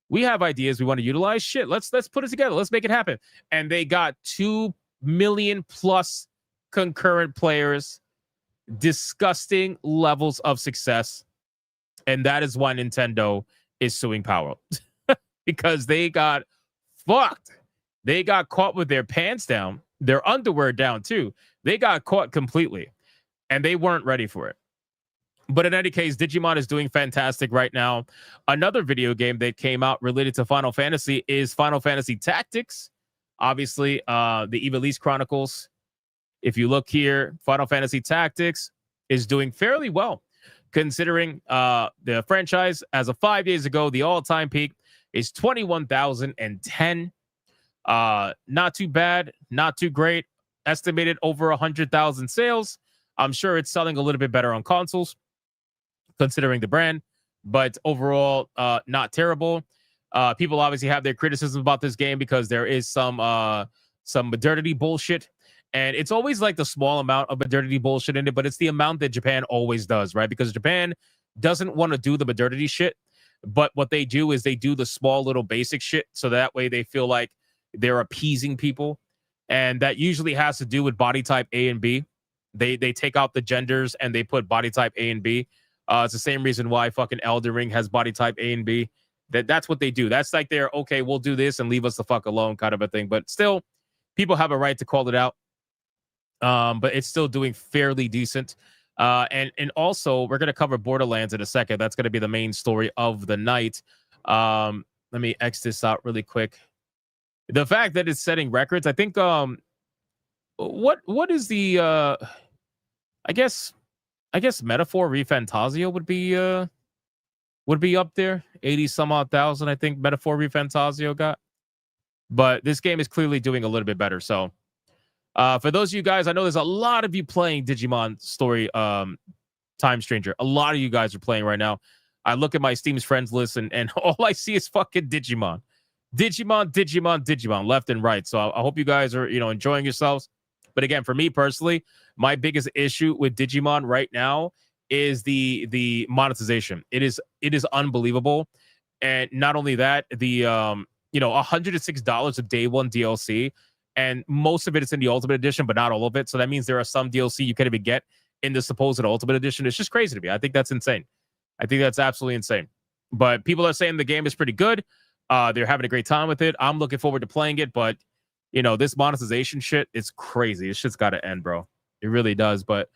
We want to utilize. Shit, let's put it together. Let's make it happen. And they got 2 million plus concurrent players, disgusting levels of success. And that is why Nintendo is suing Palworld. Because they got fucked. They got caught with their pants down, their underwear down too. They got caught completely, and they weren't ready for it. But in any case, Digimon is doing fantastic right now. Another video game that came out related to Final Fantasy is Final Fantasy Tactics. Obviously, the Ivalice Chronicles. If you look here, Final Fantasy Tactics is doing fairly well, considering the franchise, as of 5 days ago, the all-time peak is 21,010. Not too bad, not too great. Estimated over 100,000 sales. I'm sure it's selling a little bit better on consoles, considering the brand. but overall, not terrible. People obviously have their criticisms about this game because there is some modernity bullshit, and it's always like the small amount of modernity bullshit in it, but it's the amount that Japan always does, right? Because Japan doesn't want to do the modernity shit, but what they do is they do the small little basic shit, so that way they feel like they're appeasing people, and that usually has to do with body type A and B. They take out the genders and they put body type A and B. It's the same reason why fucking Elden Ring has body type A and B. That's what they do. That's like they're okay, we'll do this and leave us the fuck alone kind of a thing. But still, people have a right to call it out. But it's still doing fairly decent. And also we're gonna cover Borderlands in a second. That's gonna be the main story of the night. Let me X this out really quick. The fact that it's setting records, I think what is the I guess Metaphor ReFantazio would be up there. 80 some odd thousand, I think Metaphor ReFantazio got. But this game is clearly doing a little bit better. So for those of you guys, I know there's a lot of you playing Digimon Story Time Stranger. A lot of you guys are playing right now. I look at my Steam's friends list and all I see is fucking Digimon. Digimon, left and right. So I hope you guys are, enjoying yourselves. But again, for me personally, my biggest issue with Digimon right now is the monetization. It is unbelievable. And not only that, the $106 of day one DLC, and most of it is in the Ultimate Edition, but not all of it. So that means there are some DLC you can't even get in the supposed Ultimate Edition. It's just crazy to me. I think that's insane. I think that's absolutely insane. But people are saying the game is pretty good. They're having a great time with it. I'm looking forward to playing it, but this monetization shit is crazy. This shit's got to end, bro. It really does. But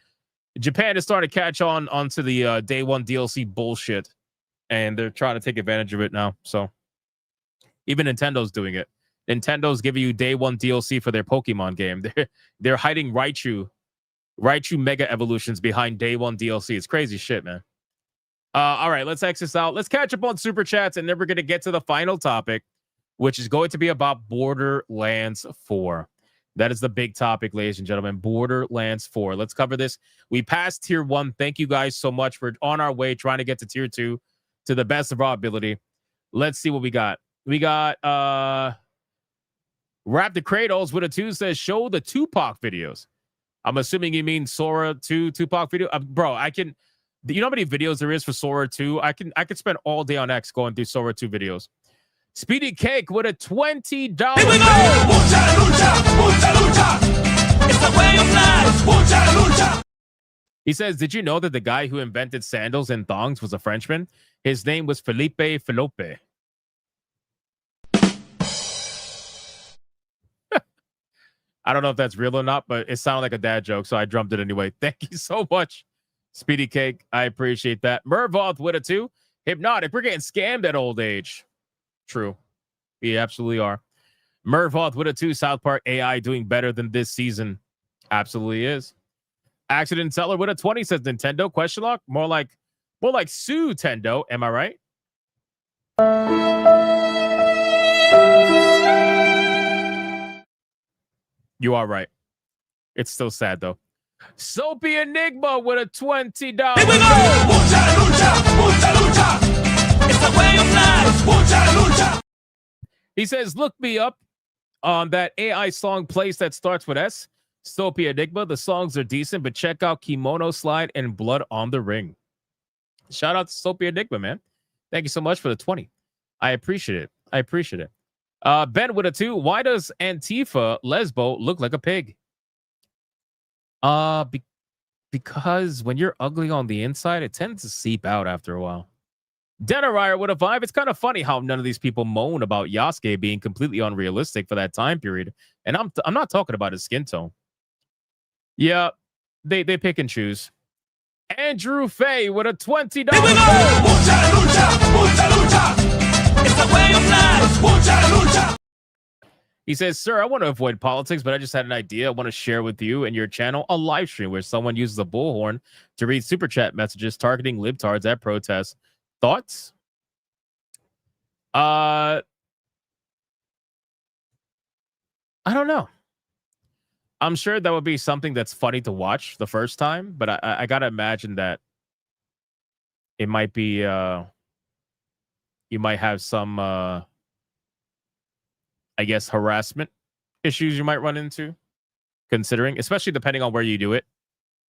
Japan is starting to catch onto the day one DLC bullshit, and they're trying to take advantage of it now. So even Nintendo's doing it. Nintendo's giving you day one DLC for their Pokemon game. They're hiding Raichu Mega Evolutions behind day one DLC. It's crazy shit, man. All right, let's X this out. Let's catch up on Super Chats, and then we're going to get to the final topic, which is going to be about Borderlands 4. That is the big topic, ladies and gentlemen. Borderlands 4. Let's cover this. We passed Tier 1. Thank you guys so much. We're on our way trying to get to Tier 2 to the best of our ability. Let's see what we got. We got Rap the Cradles with a 2 says, show the Tupac videos. I'm assuming you mean Sora 2 Tupac video. Bro, you know how many videos there is for Sora 2? I could spend all day on X going through Sora 2 videos. Speedy Cake with a $20. Here we go! Mucha lucha! It's the way of life! Mucha lucha! He says, did you know that the guy who invented sandals and thongs was a Frenchman? His name was Felipe Felope. I don't know if that's real or not, but it sounded like a dad joke, so I drummed it anyway. Thank you so much, Speedy Cake. I appreciate that. Mervoth with a 2. Hypnotic. We're getting scammed at old age. True. We absolutely are. Mervoth with a 2. South Park AI doing better than this season. Absolutely is. Accident Seller with a 20 says Nintendo ? More like Sue Tendo. Am I right? You are right. It's still sad though. Soapy Enigma with a $20. Here we go! Mucha lucha! It's the way of life! Mucha lucha! He says, look me up on that AI song place that starts with S. Soapy Enigma. The songs are decent, but check out Kimono Slide and Blood on the Ring. Shout out to Soapy Enigma, man. Thank you so much for the 20. I appreciate it. Ben with a 2. Why does Antifa Lesbo look like a pig? Because when you're ugly on the inside, it tends to seep out after a while. Denarier with a 5. It's kind of funny how none of these people moan about Yasuke being completely unrealistic for that time period. And I'm not talking about his skin tone. Yeah, they pick and choose. Andrew Fay with a $20. Here we go! Mucha lucha! It's the way of life! Mucha lucha! He says, sir, I want to avoid politics, but I just had an idea I want to share with you and your channel, a live stream where someone uses a bullhorn to read super chat messages targeting libtards at protests. Thoughts? I don't know. I'm sure that would be something that's funny to watch the first time, but I gotta imagine that it might be you might have some, I guess, harassment issues you might run into, considering, especially depending on where you do it.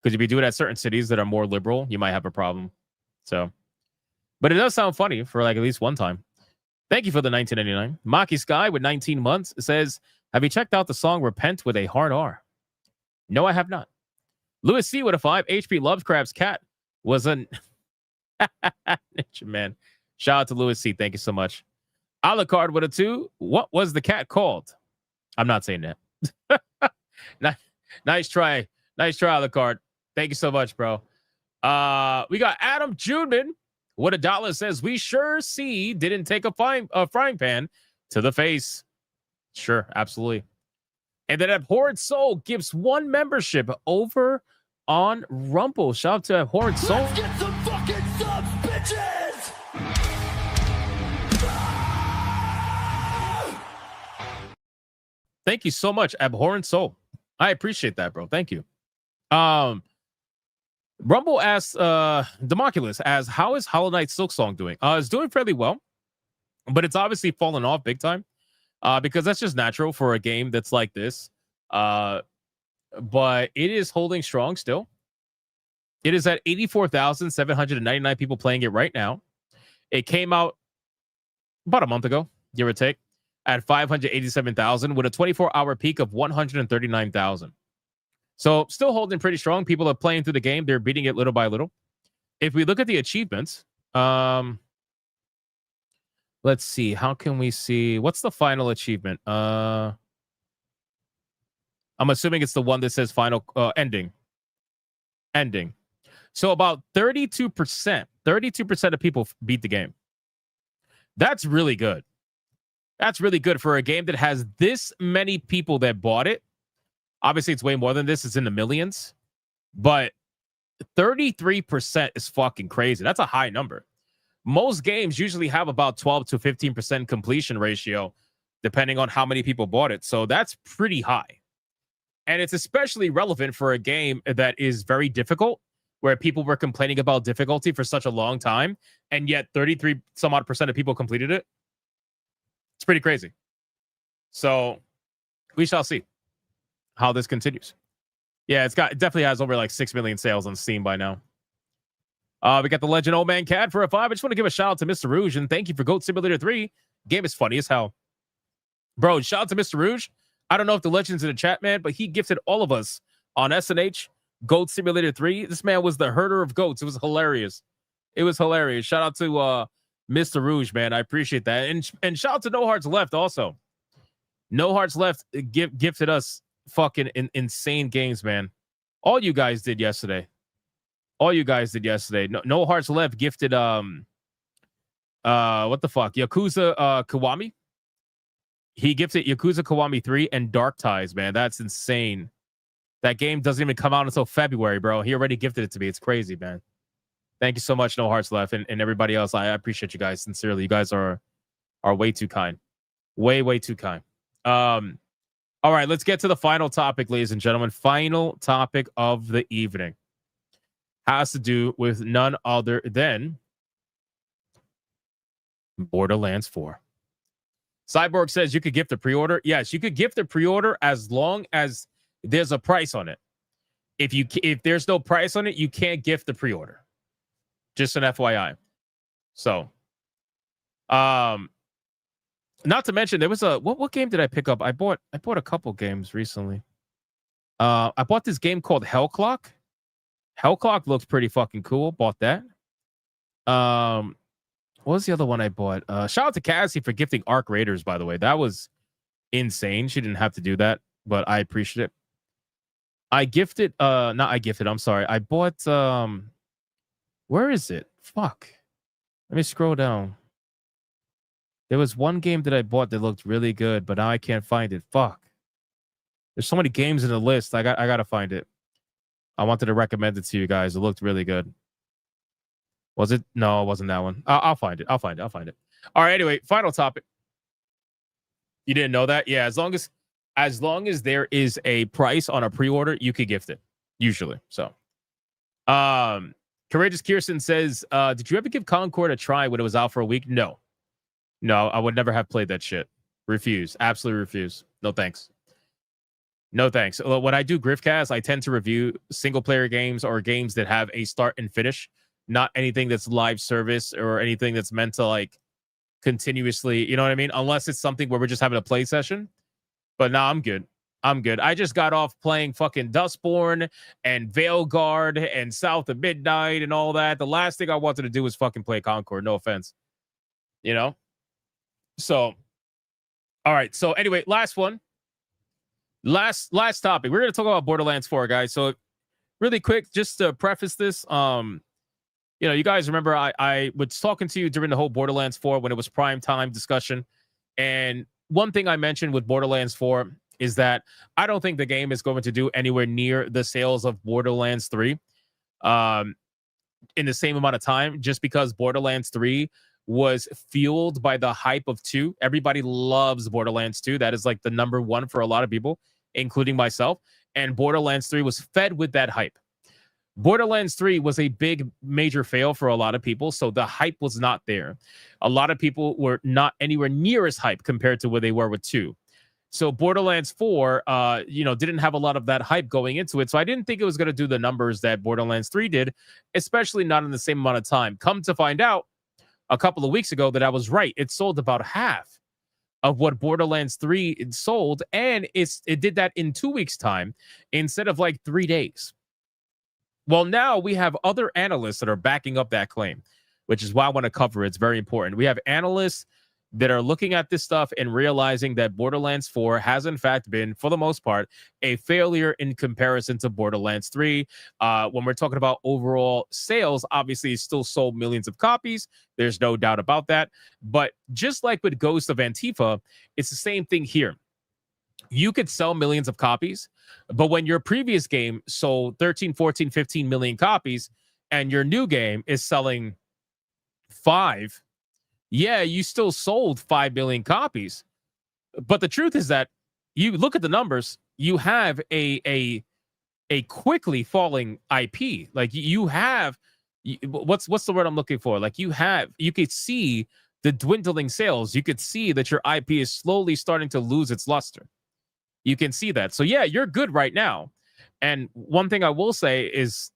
Because if you do it at certain cities that are more liberal, you might have a problem. So, but it does sound funny for like at least one time. Thank you for the 1999. Maki Sky with 19 months says, have you checked out the song Repent with a hard R? No, I have not. Louis C with a 5. HP Lovecraft's cat was a Ninja Man. Shout out to Louis C. Thank you so much. Alucard with a 2. What was the cat called? I'm not saying that. Nice try. Nice try, Alucard. Thank you so much, bro. We got Adam Juneman. What $1 says, we sure see didn't take a frying pan to the face. Sure, absolutely. And then Abhorrent Soul gives 1 membership over on Rumble. Shout out to Abhorrent Soul. Let's get some fucking subs, bitches! Thank you so much, Abhorrent Soul. I appreciate that, bro. Thank you. Rumble asks Democulus as how is Hollow Knight Silksong doing? It's doing fairly well, but it's obviously fallen off big time. Because that's just natural for a game that's like this. But it is holding strong still. It is at 84,799 people playing it right now. It came out about a month ago, give or take, at 587,000 with a 24-hour peak of 139,000. So still holding pretty strong. People are playing through the game. They're beating it little by little. If we look at the achievements, let's see. How can we see? What's the final achievement? I'm assuming it's the one that says final ending. Ending. So about 32% of people beat the game. That's really good. That's really good for a game that has this many people that bought it. Obviously, it's way more than this. It's in the millions. But 33% is fucking crazy. That's a high number. Most games usually have about 12 to 15% completion ratio, depending on how many people bought it. So that's pretty high. And it's especially relevant for a game that is very difficult, where people were complaining about difficulty for such a long time, and yet 33 some odd % of people completed it. It's pretty crazy. So we shall see how this continues. Yeah, it definitely has over like 6 million sales on Steam by now. We got the Legend Old Man Cat for a 5. I just want to give a shout out to Mr. Rouge and thank you for Goat Simulator 3. Game is funny as hell. Bro, shout out to Mr. Rouge. I don't know if the legend's in the chat, man, but he gifted all of us on SNH Goat Simulator 3. This man was the herder of goats. It was hilarious. It was hilarious. Shout out to Mr. Rouge, man. I appreciate that. And shout out to No Hearts Left also. No Hearts Left gifted us fucking insane games, man. All you guys did yesterday. All you guys did yesterday. No Hearts Left gifted what the fuck? Yakuza Kiwami. He gifted Yakuza Kiwami 3 and Dark Ties, man. That's insane. That game doesn't even come out until February, bro. He already gifted it to me. It's crazy, man. Thank you so much, No Hearts Left, and everybody else. I appreciate you guys sincerely. You guys are way too kind. Way too kind. All right, let's get to the final topic, ladies and gentlemen. Final topic of the evening has to do with none other than Borderlands 4. Cyborg says you could gift a pre-order. Yes, you could gift a pre-order as long as there's a price on it. If there's no price on it, you can't gift the pre-order. Just an FYI. So, not to mention there was a what game did I pick up? I bought a couple games recently. I bought this game called Hell Clock. Hell Clock looks pretty fucking cool. Bought that. What was the other one I bought? Shout out to Cassie for gifting Arc Raiders, by the way. That was insane. She didn't have to do that, but I appreciate it. I'm sorry. I bought where is it? Fuck. Let me scroll down. There was one game that I bought that looked really good, but now I can't find it. Fuck. There's so many games in the list. I gotta find it. I wanted to recommend it to you guys. It looked really good. Was it? No, it wasn't that one. I'll find it. I'll find it. All right. Anyway, final topic. You didn't know that? Yeah. As long as there is a price on a pre-order, you could gift it. Usually. So, Courageous Kirsten says, "Did you ever give Concord a try when it was out for a week?" No. No, I would never have played that shit. Refuse. Absolutely refuse. No thanks. No thanks. When I do Griffcast, I tend to review single-player games or games that have a start and finish, not anything that's live service or anything that's meant to, like, continuously, you know what I mean? Unless it's something where we're just having a play session. But no, I'm good. I'm good. I just got off playing fucking Dustborn and Veilguard and South of Midnight and all that. The last thing I wanted to do was fucking play Concord. No offense. You know? So, all right. So anyway, last one. Last topic. We're going to talk about Borderlands 4, guys. So really quick, just to preface this, you know, you guys remember I was talking to you during the whole Borderlands 4 when it was prime time discussion. And one thing I mentioned with Borderlands 4 is that I don't think the game is going to do anywhere near the sales of Borderlands 3 in the same amount of time, just because Borderlands 3 was fueled by the hype of 2. Everybody loves Borderlands 2. That is like the number one for a lot of people, including myself. And Borderlands 3 was fed with that hype. Borderlands 3 was a big major fail for a lot of people, so the hype was not there. A lot of people were not anywhere near as hype compared to where they were with 2. So Borderlands 4, you know, didn't have a lot of that hype going into it. So I didn't think it was going to do the numbers that Borderlands 3 did, especially not in the same amount of time. Come to find out a couple of weeks ago that I was right. It sold about half of what Borderlands 3 sold, and it did that in 2 weeks' time instead of like 3 days. Well, now we have other analysts that are backing up that claim, which is why I want to cover it. It's very important. We have analysts that are looking at this stuff and realizing that Borderlands 4 has, in fact, been, for the most part, a failure in comparison to Borderlands 3. When we're talking about overall sales, obviously, it still sold millions of copies. There's no doubt about that. But just like with Ghost of Antifa, it's the same thing here. You could sell millions of copies, but when your previous game sold 13, 14, 15 million copies, and your new game is selling 5, yeah, you still sold 5 million copies. But the truth is that you look at the numbers, you have a quickly falling IP. Like you have, what's the word I'm looking for? Like you could see the dwindling sales. You could see that your IP is slowly starting to lose its luster. You can see that. So yeah, you're good right now. And one thing I will say is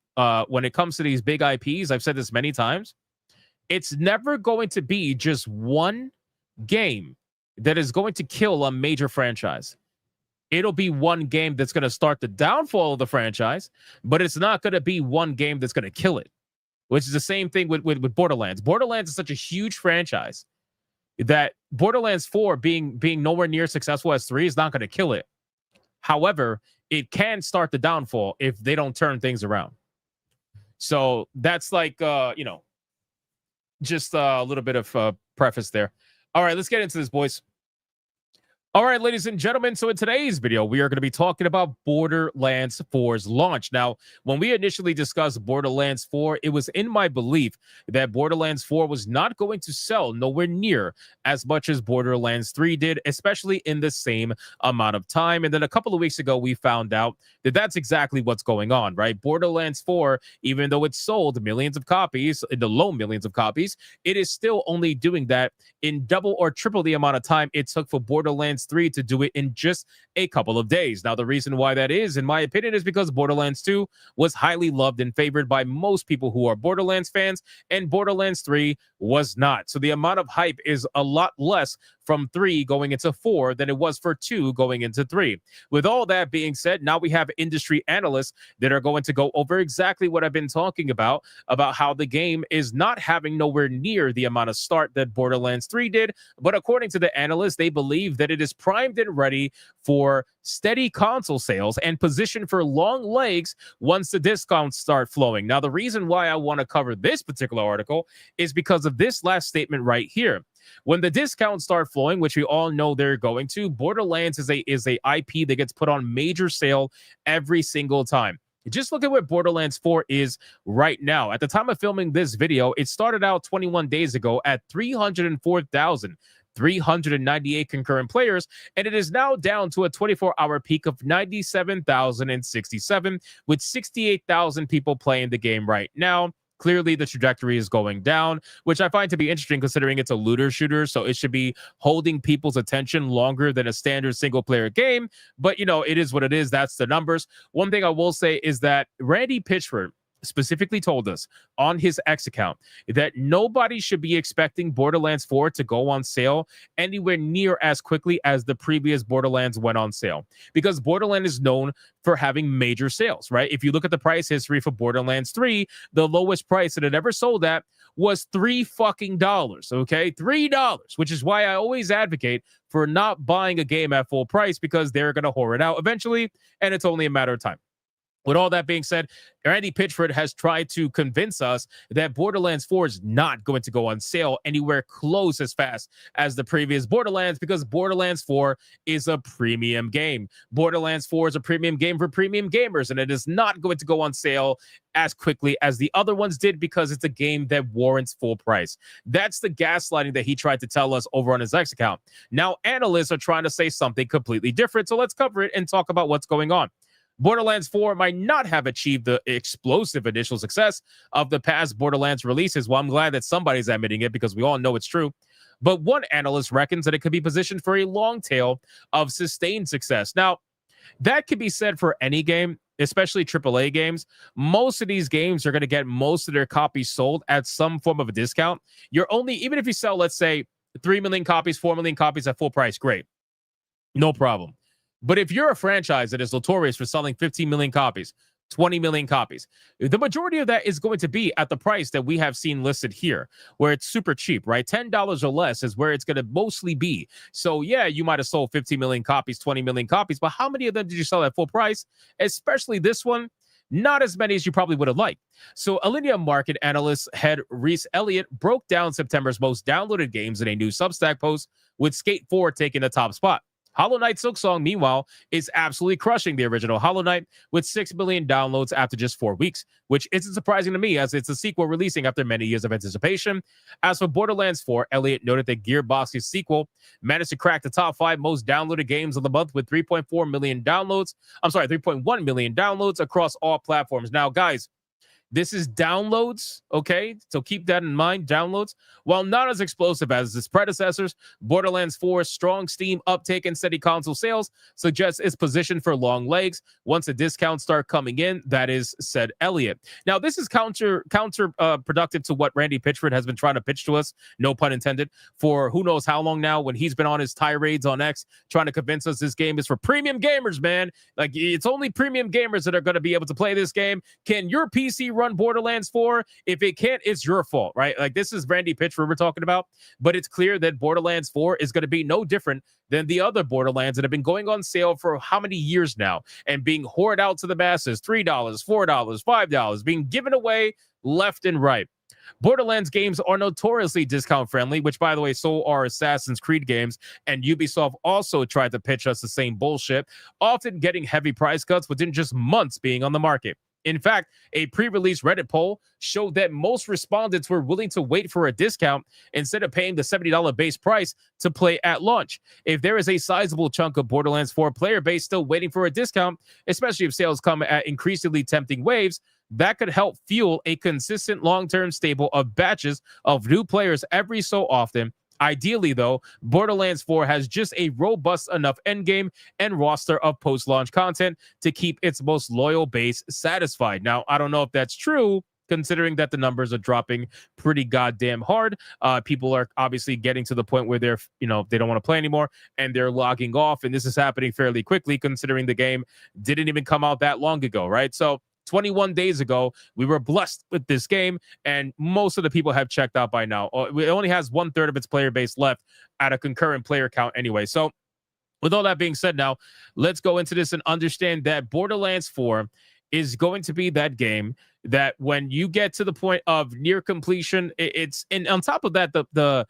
when it comes to these big IPs, I've said this many times, it's never going to be just one game that is going to kill a major franchise. It'll be one game that's going to start the downfall of the franchise, but it's not going to be one game that's going to kill it, which is the same thing with Borderlands. Borderlands is such a huge franchise that Borderlands 4 being nowhere near successful as 3 is not going to kill it. However, it can start the downfall if they don't turn things around. So that's like, you know, just a little bit of preface there. All right, let's get into this, boys. All right, ladies and gentlemen, so in today's video, we are going to be talking about Borderlands 4's launch. Now, when we initially discussed Borderlands 4, it was in my belief that Borderlands 4 was not going to sell nowhere near as much as Borderlands 3 did, especially in the same amount of time. And then a couple of weeks ago, we found out that that's exactly what's going on, right? Borderlands 4, even though it sold millions of copies, in the low millions of copies, it is still only doing that in double or triple the amount of time it took for Borderlands 3 to do it in just a couple of days. Now, the reason why that is, in my opinion, is because Borderlands 2 was highly loved and favored by most people who are Borderlands fans, and Borderlands 3 was not. So the amount of hype is a lot less from 3 going into 4 than it was for 2 going into 3. With all that being said, now we have industry analysts that are going to go over exactly what I've been talking about how the game is not having nowhere near the amount of start that Borderlands 3 did. But according to the analysts, they believe that it is primed and ready for steady console sales and positioned for long legs once the discounts start flowing. Now, the reason why I want to cover this particular article is because of this last statement right here. When the discounts start flowing, which we all know they're going to, Borderlands is a IP that gets put on major sale every single time. Just look at what Borderlands 4 is right now. At the time of filming this video, it started out 21 days ago at 304,398 concurrent players, and it is now down to a 24-hour peak of 97,067, with 68,000 people playing the game right now. Clearly, the trajectory is going down, which I find to be interesting considering it's a looter shooter, so it should be holding people's attention longer than a standard single-player game. But, you know, it is what it is. That's the numbers. One thing I will say is that Randy Pitchford specifically told us on his X account that nobody should be expecting Borderlands 4 to go on sale anywhere near as quickly as the previous Borderlands went on sale, because Borderlands is known for having major sales, right? If you look at the price history for Borderlands 3, the lowest price that it ever sold at was $3, okay? $3, which is why I always advocate for not buying a game at full price, because they're going to whore it out eventually, and it's only a matter of time. With all that being said, Randy Pitchford has tried to convince us that Borderlands 4 is not going to go on sale anywhere close as fast as the previous Borderlands, because Borderlands 4 is a premium game. Borderlands 4 is a premium game for premium gamers, and it is not going to go on sale as quickly as the other ones did, because it's a game that warrants full price. That's the gaslighting that he tried to tell us over on his X account. Now, analysts are trying to say something completely different, so let's cover it and talk about what's going on. Borderlands 4 might not have achieved the explosive initial success of the past Borderlands releases. Well, I'm glad that somebody's admitting it, because we all know it's true. But one analyst reckons that it could be positioned for a long tail of sustained success. Now, that could be said for any game, especially AAA games. Most of these games are going to get most of their copies sold at some form of a discount. You're only, even if you sell, let's say, 3 million copies, 4 million copies at full price, great. No problem. But if you're a franchise that is notorious for selling 15 million copies, 20 million copies, the majority of that is going to be at the price that we have seen listed here, where it's super cheap, right? $10 or less is where it's going to mostly be. So yeah, you might have sold 15 million copies, 20 million copies, but how many of them did you sell at full price? Especially this one, not as many as you probably would have liked. So Alinea market analyst head Reese Elliott broke down September's most downloaded games in a new Substack post, with Skate 4 taking the top spot. Hollow Knight Silksong, meanwhile, is absolutely crushing the original Hollow Knight with 6 million downloads after just 4 weeks, which isn't surprising to me, as it's a sequel releasing after many years of anticipation. As for Borderlands 4, Elliott noted that Gearbox's sequel managed to crack the top 5 most downloaded games of the month with 3.1 million downloads across all platforms. Now, guys, this is downloads, okay? So keep that in mind, downloads. While not as explosive as its predecessors, Borderlands 4's strong Steam uptake and steady console sales suggests it's positioned for long legs once the discounts start coming in, that is, said Elliott. Now, this is counterproductive to what Randy Pitchford has been trying to pitch to us, no pun intended, for who knows how long now, when he's been on his tirades on X trying to convince us this game is for premium gamers, man. Like, it's only premium gamers that are going to be able to play this game. Can your PC run Borderlands 4? If it can't, it's your fault, right? Like, this is Randy Pitchford we're talking about, but it's clear that Borderlands 4 is going to be no different than the other Borderlands that have been going on sale for how many years now and being hoarded out to the masses. $3, $4, $5, being given away left and right. Borderlands games are notoriously discount friendly, which, by the way, so are Assassin's Creed games, and Ubisoft also tried to pitch us the same bullshit, often getting heavy price cuts within just months being on the market. In fact, a pre-release Reddit poll showed that most respondents were willing to wait for a discount instead of paying the $70 base price to play at launch. If there is a sizable chunk of Borderlands 4 player base still waiting for a discount, especially if sales come at increasingly tempting waves, that could help fuel a consistent long-term stable of batches of new players every so often. Ideally, though, Borderlands 4 has just a robust enough endgame and roster of post-launch content to keep its most loyal base satisfied. Now, I don't know if that's true, considering that the numbers are dropping pretty goddamn hard. People are obviously getting to the point where they're, they don't want to play anymore and they're logging off. And this is happening fairly quickly, considering the game didn't even come out that long ago, right? So 21 days ago, we were blessed with this game, and most of the people have checked out by now. It only has 1/3 of its player base left at a concurrent player count anyway. So with all that being said, now let's go into this and understand that Borderlands 4 is going to be that game that when you get to the point of near completion, and on top of that, the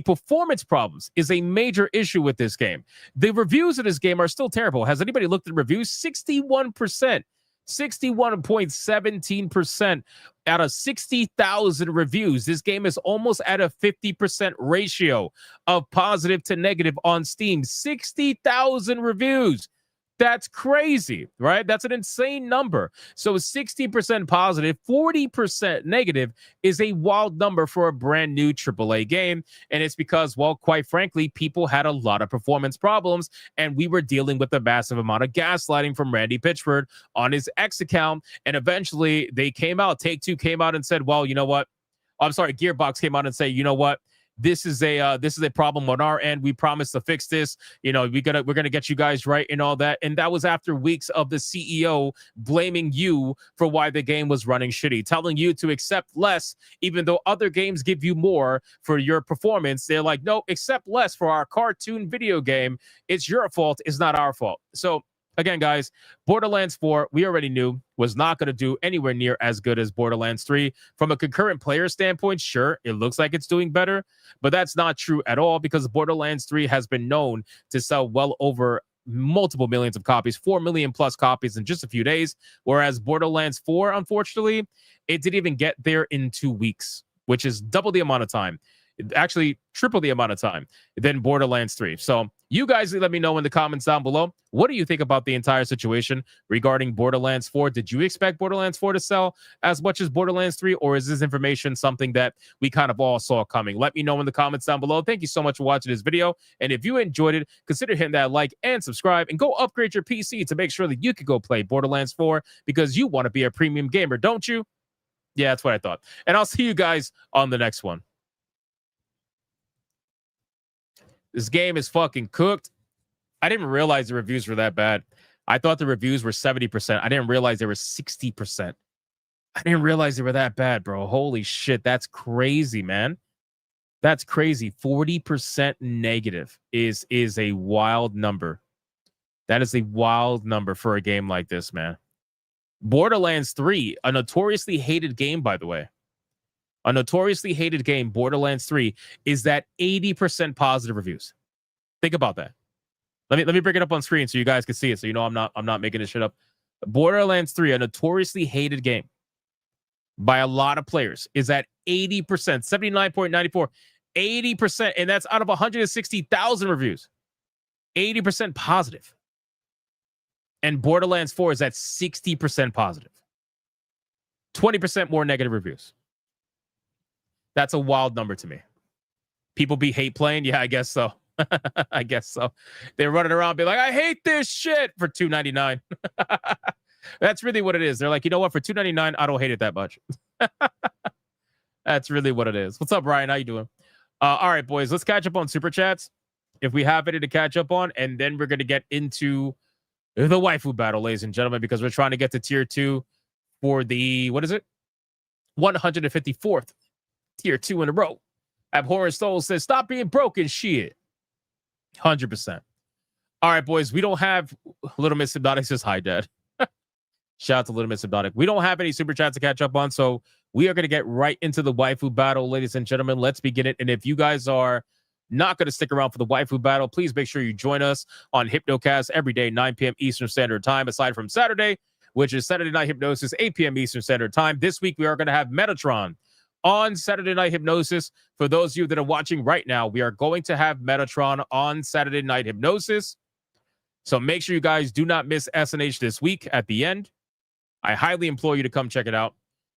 performance problems is a major issue with this game. The reviews of this game are still terrible. Has anybody looked at reviews? 61%. 61.17% out of 60,000 reviews. This game is almost at a 50% ratio of positive to negative on Steam. 60,000 reviews. That's crazy, right? That's an insane number. So 60% positive, 40% negative is a wild number for a brand new AAA game. And it's because, well, quite frankly, people had a lot of performance problems, and we were dealing with a massive amount of gaslighting from Randy Pitchford on his X account. And eventually they came out, Take-Two came out and said, well, you know what? I'm sorry, Gearbox came out and say, you know what? This is a problem on our end. We promise to fix this. You know, we're gonna get you guys right and all that. And that was after weeks of the CEO blaming you for why the game was running shitty, telling you to accept less, even though other games give you more for your performance. They're like, no, accept less for our cartoon video game. It's your fault. It's not our fault. So again, guys, Borderlands 4, we already knew, was not going to do anywhere near as good as Borderlands 3. From a concurrent player standpoint, sure, it looks like it's doing better, but that's not true at all because Borderlands 3 has been known to sell well over multiple millions of copies, 4 million plus copies in just a few days, whereas Borderlands 4, unfortunately, it didn't even get there in 2 weeks, which is double the amount of time. Actually, triple the amount of time than Borderlands 3. So you guys let me know in the comments down below. What do you think about the entire situation regarding Borderlands 4? Did you expect Borderlands 4 to sell as much as Borderlands 3? Or is this information something that we kind of all saw coming? Let me know in the comments down below. Thank you so much for watching this video. And if you enjoyed it, consider hitting that like and subscribe and go upgrade your PC to make sure that you can go play Borderlands 4 because you want to be a premium gamer, don't you? Yeah, that's what I thought. And I'll see you guys on the next one. This game is fucking cooked. I didn't realize the reviews were that bad. I thought the reviews were 70%. I didn't realize they were 60%. I didn't realize they were that bad, bro. Holy shit. That's crazy, man. That's crazy. 40% negative is a wild number. That is a wild number for a game like this, man. Borderlands 3, a notoriously hated game, by the way. A notoriously hated game, Borderlands 3, is that 80% positive reviews. Think about that. Let me bring it up on screen so you guys can see it. So you know I'm not making this shit up. Borderlands 3, a notoriously hated game by a lot of players, is at 80%, 79.94, 80%, and that's out of 160,000 reviews. 80% positive. And Borderlands 4 is at 60% positive. 20% more negative reviews. That's a wild number to me. People be hate playing? Yeah, I guess so. I guess so. They're running around be like, I hate this shit for $2.99. That's really what it is. They're like, you know what? For $2.99, I don't hate it that much. That's really what it is. What's up, Ryan? How you doing? All right, boys, let's catch up on Super Chats if we have any to catch up on, and then we're going to get into the Waifu Battle, ladies and gentlemen, because we're trying to get to Tier 2 for the, what is it? 154th. Tier 2 in a row. Abhorrent Soul says, stop being broken, shit. 100%. All right, boys, we don't have Little Miss Hypnotic says, hi, Dad. Shout out to Little Miss Hypnotic. We don't have any super chats to catch up on, so we are going to get right into the Waifu Battle, ladies and gentlemen. Let's begin it. And if you guys are not going to stick around for the Waifu Battle, please make sure you join us on Hypnocast every day, 9 p.m. Eastern Standard Time, aside from Saturday, which is Saturday Night Hypnosis, 8 p.m. Eastern Standard Time. This week, we are going to have Metatron on Saturday Night Hypnosis. For those of you that are watching right now, we are going to have Metatron on Saturday Night Hypnosis. So make sure you guys do not miss SNH this week at the end. I highly implore you to come check it out.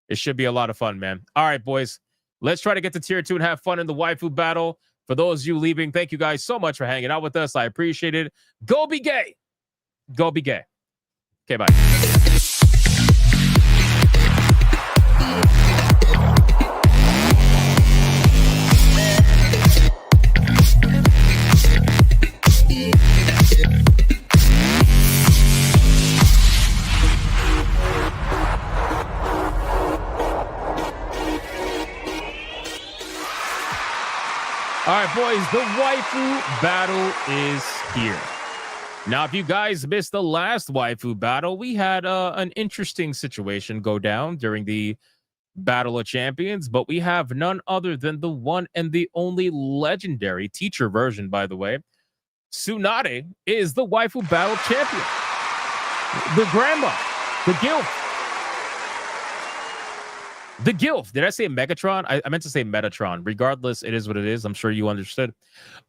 It should be a lot of fun, man. All right, boys. Let's try to get to Tier 2 and have fun in the Waifu Battle. For those of you leaving, thank you guys so much for hanging out with us. I appreciate it. Go be gay. Go be gay. Okay, bye. All right, boys, the Waifu Battle is here. Now, if you guys missed the last Waifu Battle, we had an interesting situation go down during the Battle of Champions, but we have none other than the one and the only legendary teacher version, by the way. Tsunade is the Waifu Battle champion. The grandma, the guild. The Gilf. Did I say Megatron? I meant to say Metatron. Regardless, it is what it is. I'm sure you understood.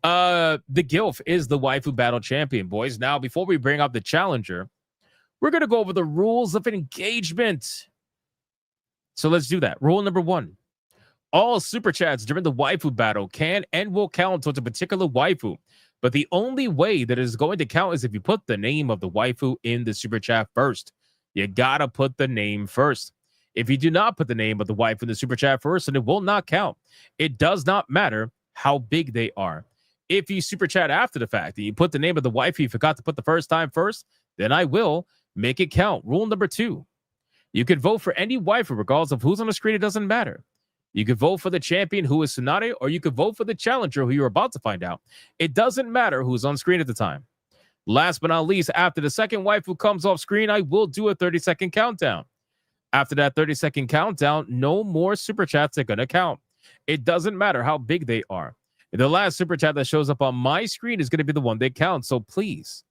The Gilf is the Waifu Battle champion, boys. Now, before we bring up the challenger, we're going to go over the rules of engagement. So let's do that. Rule number 1. All super chats during the Waifu Battle can and will count towards a particular waifu. But the only way that it is going to count is if you put the name of the waifu in the super chat first. You got to put the name first. If you do not put the name of the waifu in the super chat first, then it will not count. It does not matter how big they are. If you super chat after the fact and you put the name of the waifu you forgot to put the first time first, then I will make it count. Rule number 2. You can vote for any waifu regardless of who's on the screen. It doesn't matter. You could vote for the champion who is Tsunade, or you could vote for the challenger who you're about to find out. It doesn't matter who's on screen at the time. Last but not least, after the second waifu comes off screen, I will do a 30-second countdown. After that 30-second countdown, no more super chats are going to count. It doesn't matter how big they are. The last super chat that shows up on my screen is going to be the one that counts. So please,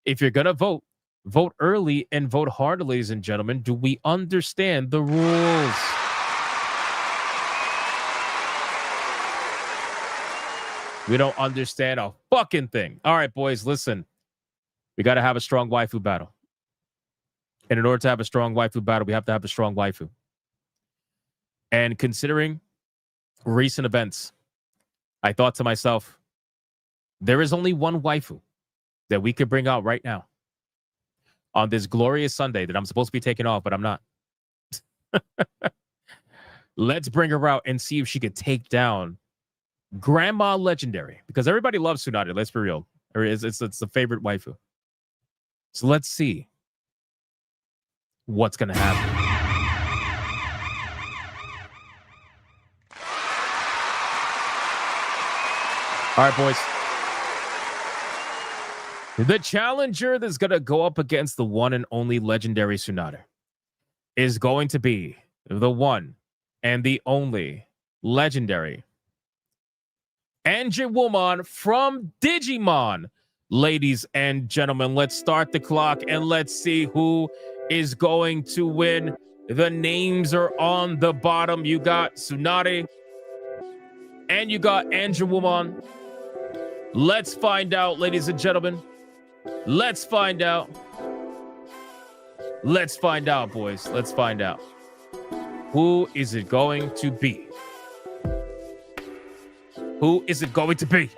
if you're going to vote, vote early and vote hard, ladies and gentlemen. Do we understand the rules? We don't understand a fucking thing. All right, boys, listen. We got to have a strong waifu battle. And in order to have a strong waifu battle, we have to have a strong waifu. And considering recent events, I thought to myself, there is only one waifu that we could bring out right now on this glorious Sunday that I'm supposed to be taking off, but I'm not. Let's bring her out and see if she could take down Grandma Legendary, because everybody loves Tsunade. Let's be real. It's the favorite waifu. So let's see what's going to happen. All right, boys. The challenger that's going to go up against the one and only legendary Tsunade is going to be the one and the only legendary Angelwoman from Digimon. Ladies and gentlemen, let's start the clock and let's see who is going to win. The names are on the bottom. You got Tsunade and you got Angelwoman. Let's find out, ladies and gentlemen. Let's find out. Let's find out, boys. Let's find out. Who is it going to be? Who is it going to be?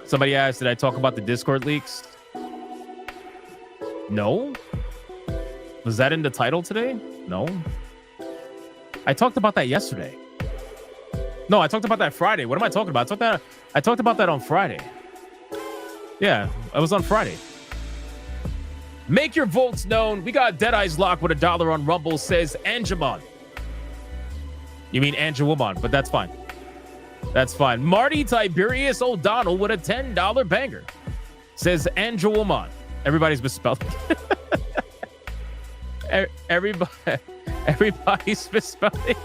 Somebody asked, did I talk about the Discord leaks? No. Was that in the title today? No. I talked about that yesterday. No, I talked about that Friday. What am I talking about? I talked about that on Friday. Yeah, it was on Friday. Make your votes known. We got Deadeye's Lock with $1 on Rumble, says Angemon. You mean Angelwoman, but that's fine. That's fine. Marty Tiberius O'Donnell with a $10 banger, says Angelwoman. Everybody's misspelling. Everybody's misspelling.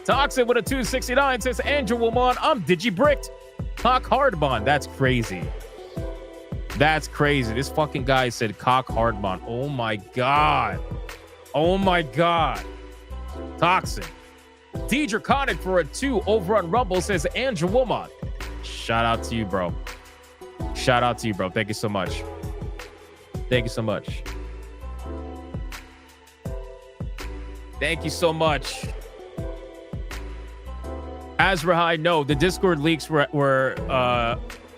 Toxic with a 269 says Angelwoman. I'm Digibricked. Cock Hardbon. That's crazy. That's crazy. This fucking guy said Cock Hardbon. Oh my god. Oh my god. Toxic. D-Draconic for a 2 over on Rumble says Angelwoman. Shout out to you, bro. Shout out to you, bro. Thank you so much. Thank you so much. Thank you so much. Azrahai, no, the Discord leaks were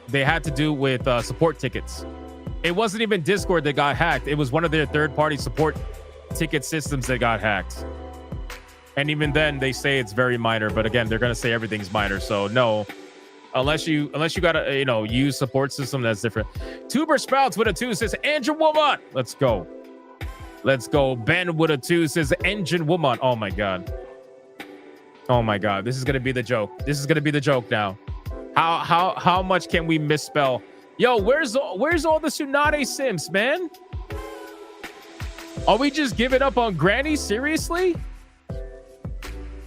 they had to do with support tickets. It wasn't even Discord that got hacked. It was one of their third-party support ticket systems that got hacked. And even then, they say it's very minor. But again, they're gonna say everything's minor. So no, unless you gotta use support system, that's different. Tuber Sprouts with a 2 says Angelwoman. Let's go. Let's go. Ben with a 2 says Angelwoman. Oh my god. Oh my god. This is gonna be the joke. This is gonna be the joke now. How much can we misspell? Yo, where's all the Tsunade Sims, man? Are we just giving up on Granny? Seriously?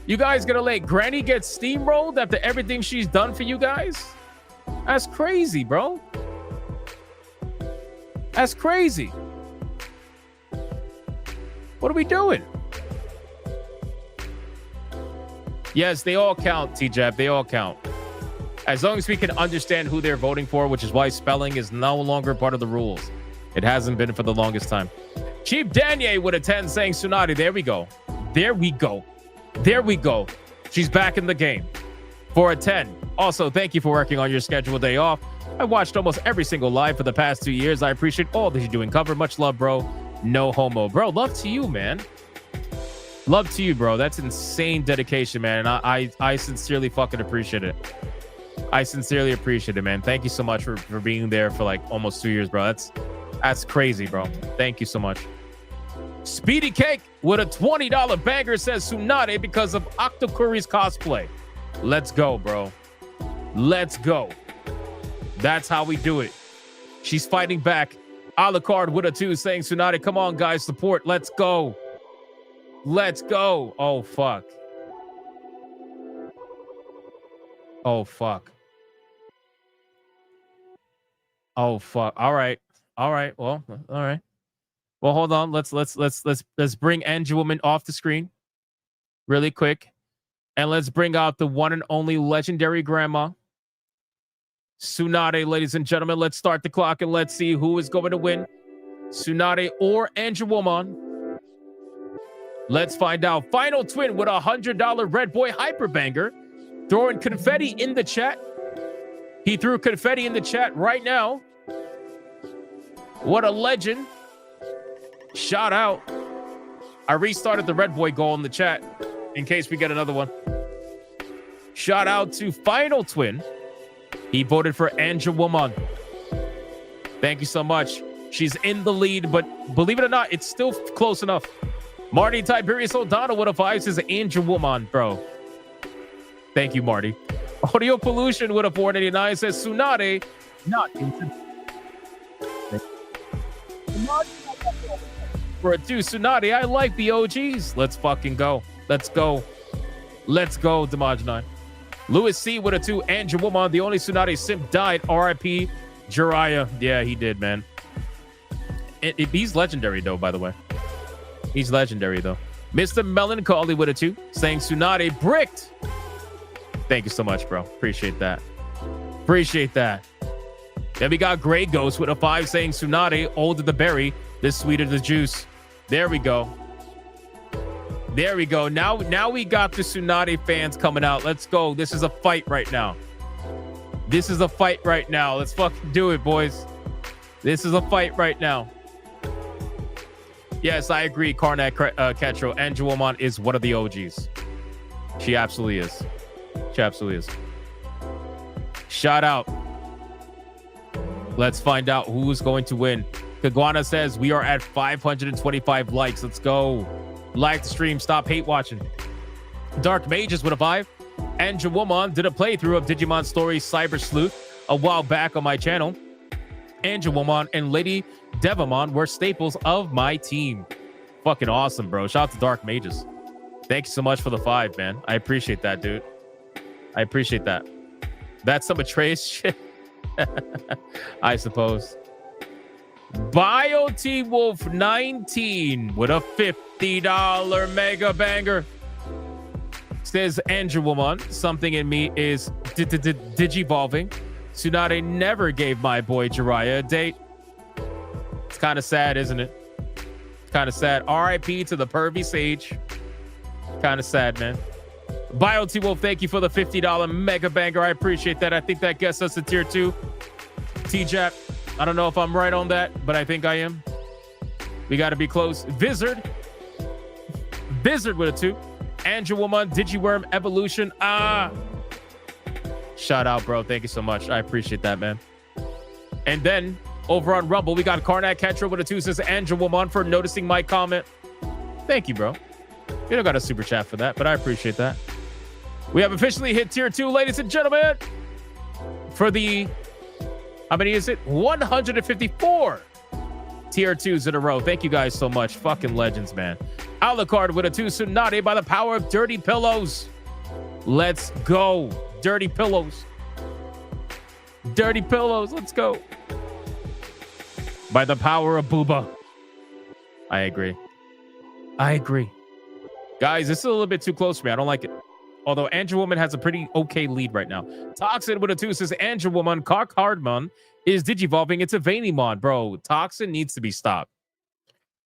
You guys gonna let Granny get steamrolled after everything she's done for you guys? That's crazy, bro. That's crazy. What are we doing? Yes, they all count, T-Jab. They all count. As long as we can understand who they're voting for, which is why spelling is no longer part of the rules. It hasn't been for the longest time. Cheap Danier with a 10 saying Tsunade. There we go. There we go. There we go. She's back in the game for a 10. Also, thank you for working on your scheduled day off. I watched almost every single live for the past 2 years. I appreciate all that you do and cover. Much love, bro. No homo. Bro, love to you, man. Love to you, bro. That's insane dedication, man. And I sincerely fucking appreciate it. I sincerely appreciate it, man. Thank you so much for being there for like almost 2 years, bro. That's crazy, bro. Thank you so much. Speedy Cake with a $20 banger says Tsunade because of Octokuri's cosplay. Let's go, bro. Let's go. That's how we do it. She's fighting back. Alucard with a 2 saying Tsunade. Come on, guys. Support. Let's go. Let's go. Oh, fuck. Oh, fuck. Oh, fuck. All right. All right. Well, all right. Well, hold on. Let's bring Angelwoman off the screen really quick. And let's bring out the one and only legendary grandma. Tsunade, ladies and gentlemen. Let's start the clock and let's see who is going to win. Tsunade or Angelwoman. Let's find out. Final twin with a $100 Red Boy Hyperbanger. Throwing confetti in the chat. He threw confetti in the chat right now. What a legend. Shout out. I restarted the Red Boy goal in the chat in case we get another one. Shout out to Final Twin. He voted for Angelwoman. Thank you so much. She's in the lead, but believe it or not, it's still close enough. Marty Tiberius O'Donnell with a 5 says Angelwoman, bro. Thank you, Marty. Audio Pollution with a 489 says Tsunade. Not for a 2, Tsunade. I like the OGs. Let's fucking go. Let's go. Let's go, Damaj9. Louis C with a 2, Angelwoman. The only Tsunade simp died. RIP Jiraiya. Yeah, he did, man. He's legendary, though, by the way. He's legendary, though. Mr. Melancholy with a 2, saying Tsunade bricked. Thank you so much, bro. Appreciate that. Appreciate that. Then we got Grey Ghost with a 5 saying Tsunade, older the berry, the sweeter the juice. There we go. There we go. Now we got the Tsunade fans coming out. Let's go. This is a fight right now. This is a fight right now. Let's fucking do it, boys. This is a fight right now. Yes, I agree, Karnak Ketro. Angelwoman is one of the OGs. She absolutely is. She absolutely is. Shout out. Let's find out who's going to win. Kagwana says we are at 525 likes. Let's go. Like the stream. Stop hate watching. Dark Mages with a 5. Angelwoman did a playthrough of Digimon Story Cyber Sleuth a while back on my channel. Angelwoman and Lady Devamon were staples of my team. Fucking awesome, bro. Shout out to Dark Mages. Thank you so much for the 5, man. I appreciate that, dude. I appreciate that. That's some Atreus shit. I suppose. BioT Wolf 19 with a $50 mega banger. Says Angelwoman, something in me is digivolving. Tsunade never gave my boy Jiraiya a date. It's kind of sad, isn't it? It's kind of sad. RIP to the pervy sage. Kind of sad, man. BioT Wolf, thank you for the $50 mega banger. I appreciate that. I think that gets us to tier 2. T-Jap, I don't know if I'm right on that, but I think I am. We got to be close. Vizard with a 2. Angelwoman, Digiworm Evolution. Shout out, bro. Thank you so much. I appreciate that, man. And then over on Rumble, we got Karnak Ketro with a 2 says Angelwoman for noticing my comment. Thank you, bro. You don't got a super chat for that, but I appreciate that. We have officially hit tier 2, ladies and gentlemen, for the, how many is it? 154 tier 2s in a row. Thank you guys so much. Fucking legends, man. Alucard with a 2, Tsunade by the power of Dirty Pillows. Let's go. Dirty Pillows. Dirty Pillows. Let's go. By the power of Booba. I agree. I agree. Guys, this is a little bit too close for me. I don't like it. Although Andrew Woman has a pretty okay lead right now. Toxin with a 2 says Andrew Woman, Cock Hardmon is digivolving. It's a Vanimon, bro. Toxin needs to be stopped.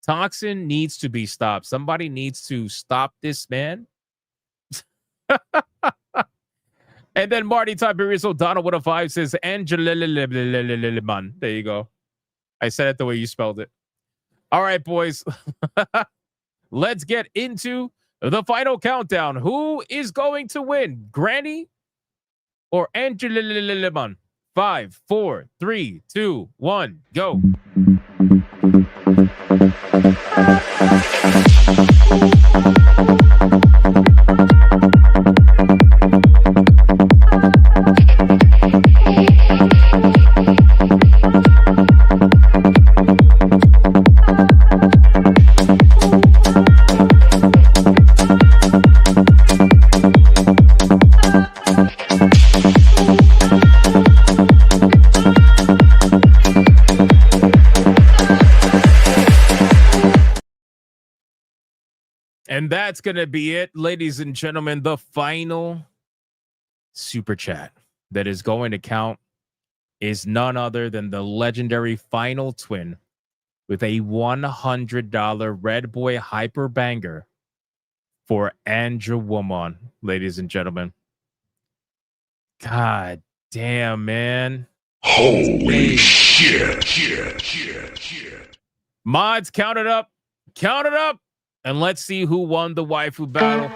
Toxin needs to be stopped. Somebody needs to stop this man. And then Marty Tiberius O'Donnell with a 5 says Angela. There you go. I said it the way you spelled it. All right, boys. Let's get into the final countdown. Who is going to win? Granny or Angela? 5, 4, 3, 2, 1, go. And that's going to be it, ladies and gentlemen. The final super chat that is going to count is none other than the legendary final twin with a $100 Red Boy Hyper Banger for Andrew Woman, ladies and gentlemen. God damn, man. Holy shit. Mods, count it up. Count it up. And let's see who won the waifu battle.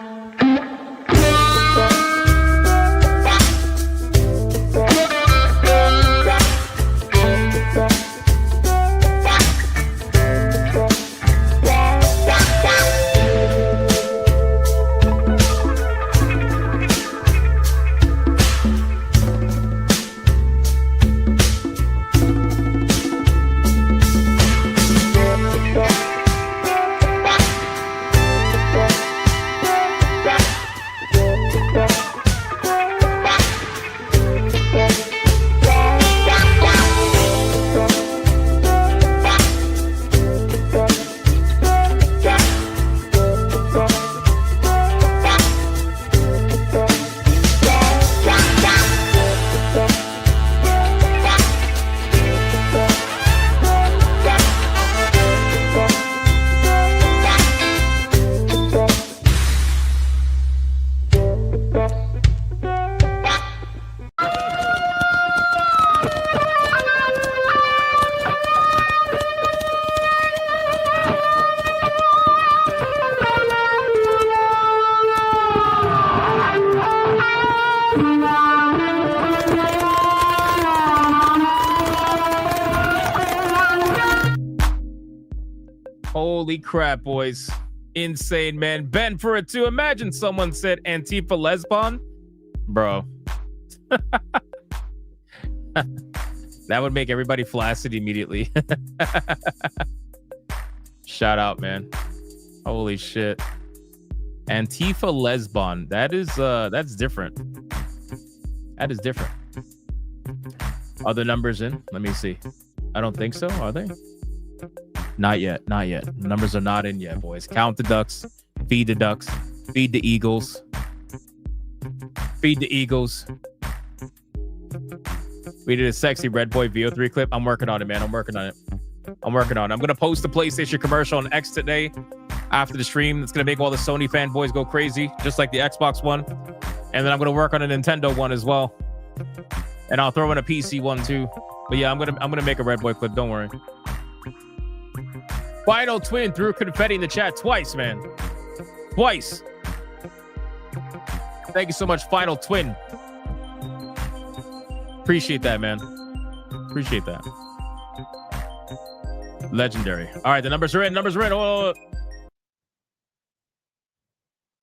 Holy crap, boys. Insane, man. Ben for it too. Imagine someone said Antifa lesbon. Bro. That would make everybody flaccid immediately. Shout out, man. Holy shit. Antifa lesbon. That's different. That is different. Are the numbers in? Let me see. I don't think so. Are they? Not yet. Not yet. The numbers are not in yet, boys. Count the ducks. Feed the ducks. Feed the eagles. Feed the eagles. We did a sexy Red Boy VO3 clip. I'm working on it, man. I'm working on it. I'm going to post the PlayStation commercial on X today after the stream. It's going to make all the Sony fanboys go crazy, just like the Xbox one. And then I'm going to work on a Nintendo one as well. And I'll throw in a PC one too. But yeah, I'm gonna make a Red Boy clip. Don't worry. Final twin threw confetti in the chat twice, man. Twice. Thank you so much, Final Twin. Appreciate that, man. Appreciate that. Legendary. All right, the numbers are in. Numbers are in.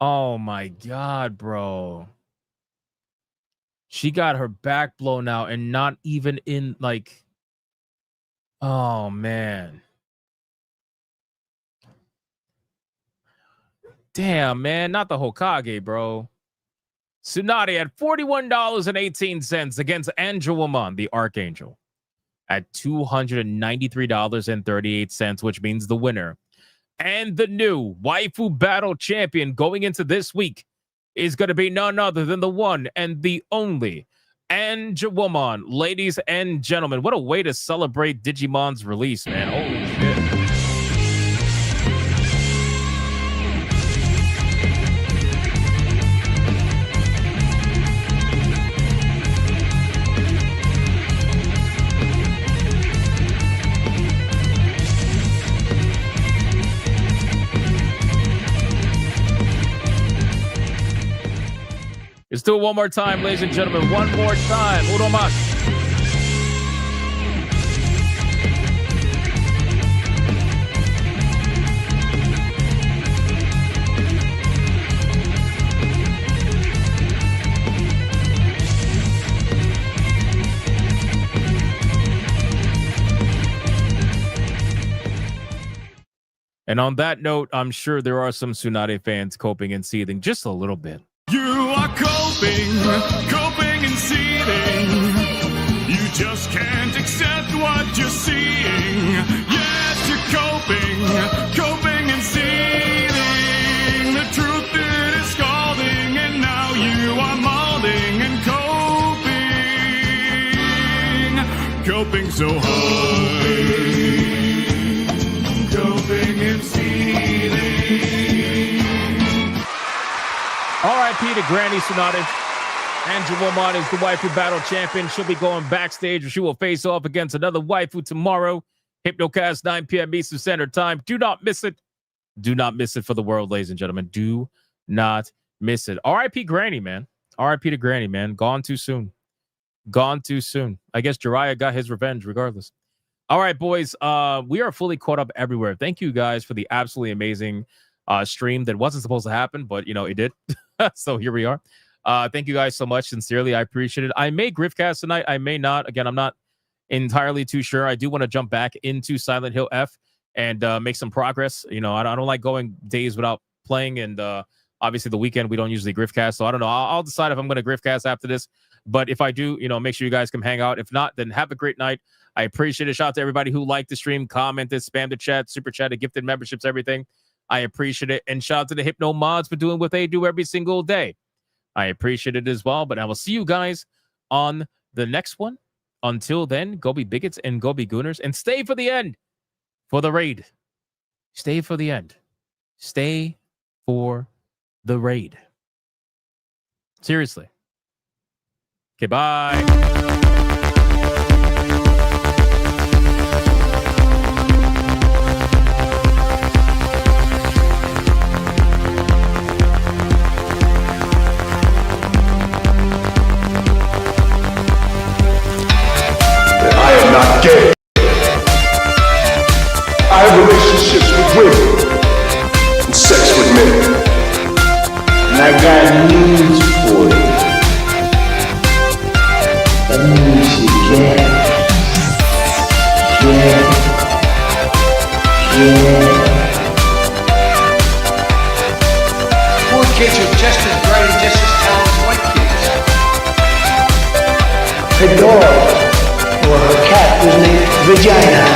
Oh my God, bro. She got her back blown out and not even in, like... Oh, man. Damn, man. Not the Hokage, bro. Tsunade at $41.18 against Angelwoman, the Archangel, at $293.38, which means the winner And the new Waifu Battle champion going into this week is going to be none other than the one and the only Angelwoman. Ladies and gentlemen, what a way to celebrate Digimon's release, man. Holy shit. Let's do it one more time, ladies and gentlemen. One more time. Uno más. And on that note, I'm sure there are some Tsunade fans coping and seething just a little bit. You are coping and seething. You just can't accept what you're seeing. Yes, you're coping and seething. The truth is scalding, and now you are molding and coping so hard. Coping and seething. R.I.P. to Granny Tsunade. Angelwoman is the Waifu Battle champion. She'll be going backstage, or she will face off against another waifu tomorrow. Hypnocast, 9 p.m. Eastern Standard Time. Do not miss it. Do not miss it for the world, ladies and gentlemen. Do not miss it. R.I.P. Granny, man. R.I.P. to Granny, man. Gone too soon. Gone too soon. I guess Jiraiya got his revenge regardless. All right, boys. We are fully caught up everywhere. Thank you guys for the absolutely amazing stream that wasn't supposed to happen, but, you know, it did. So here we are. Thank you guys so much. Sincerely, I appreciate it. I may Griffcast tonight. I may not. Again, I'm not entirely too sure. I do want to jump back into Silent Hill F and make some progress. You know, I don't like going days without playing. And obviously the weekend, we don't usually Griffcast. So I don't know. I'll decide if I'm going to Griffcast after this. But if I do, you know, make sure you guys come hang out. If not, then have a great night. I appreciate it. Shout out to everybody who liked the stream, commented, spammed the chat, super chatted, gifted memberships, everything. I appreciate it. And shout out to the Hypno mods for doing what they do every single day. I appreciate it as well. But I will see you guys on the next one. Until then, go be bigots and go be gooners. And stay for the end for the raid. Stay for the end. Stay for the raid. Seriously. Okay, bye. I am not gay. I have relationships with women and sex with men. And I got news for you. That means you get. Poor kids are just as bright and just as talented as white kids. Her dog, or her cat, was named Vagina.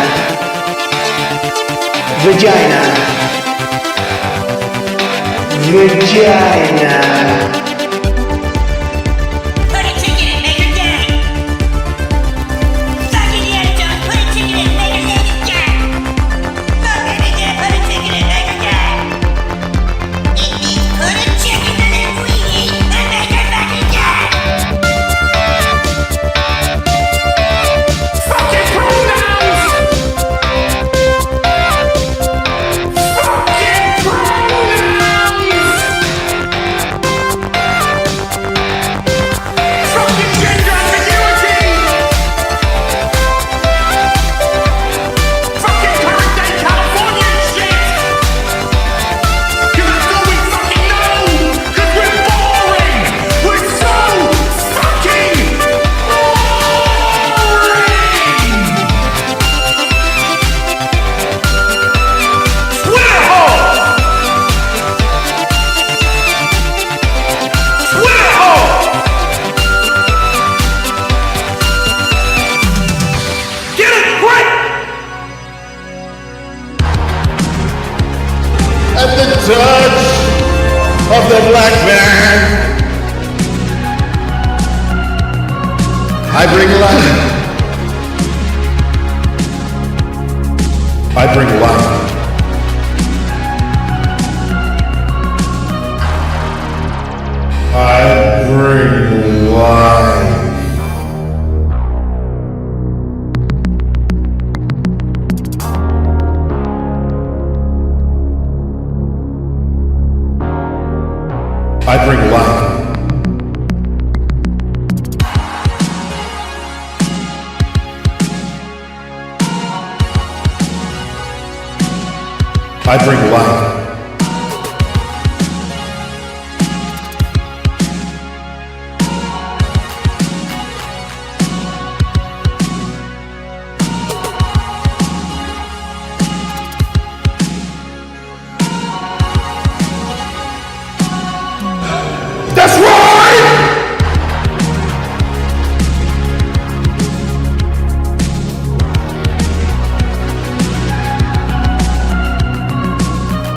Put a ticket in Maker Gang! Fuck Indiana Jones, put a ticket in Maker Gang! Fuck Indiana, put a ticket in Maker Gang! It means put a chicken in it we eat and make her fucking gang! Fucking pronouns! Fucking pronouns! I bring life. I bring life. I bring life. I bring life. I bring life.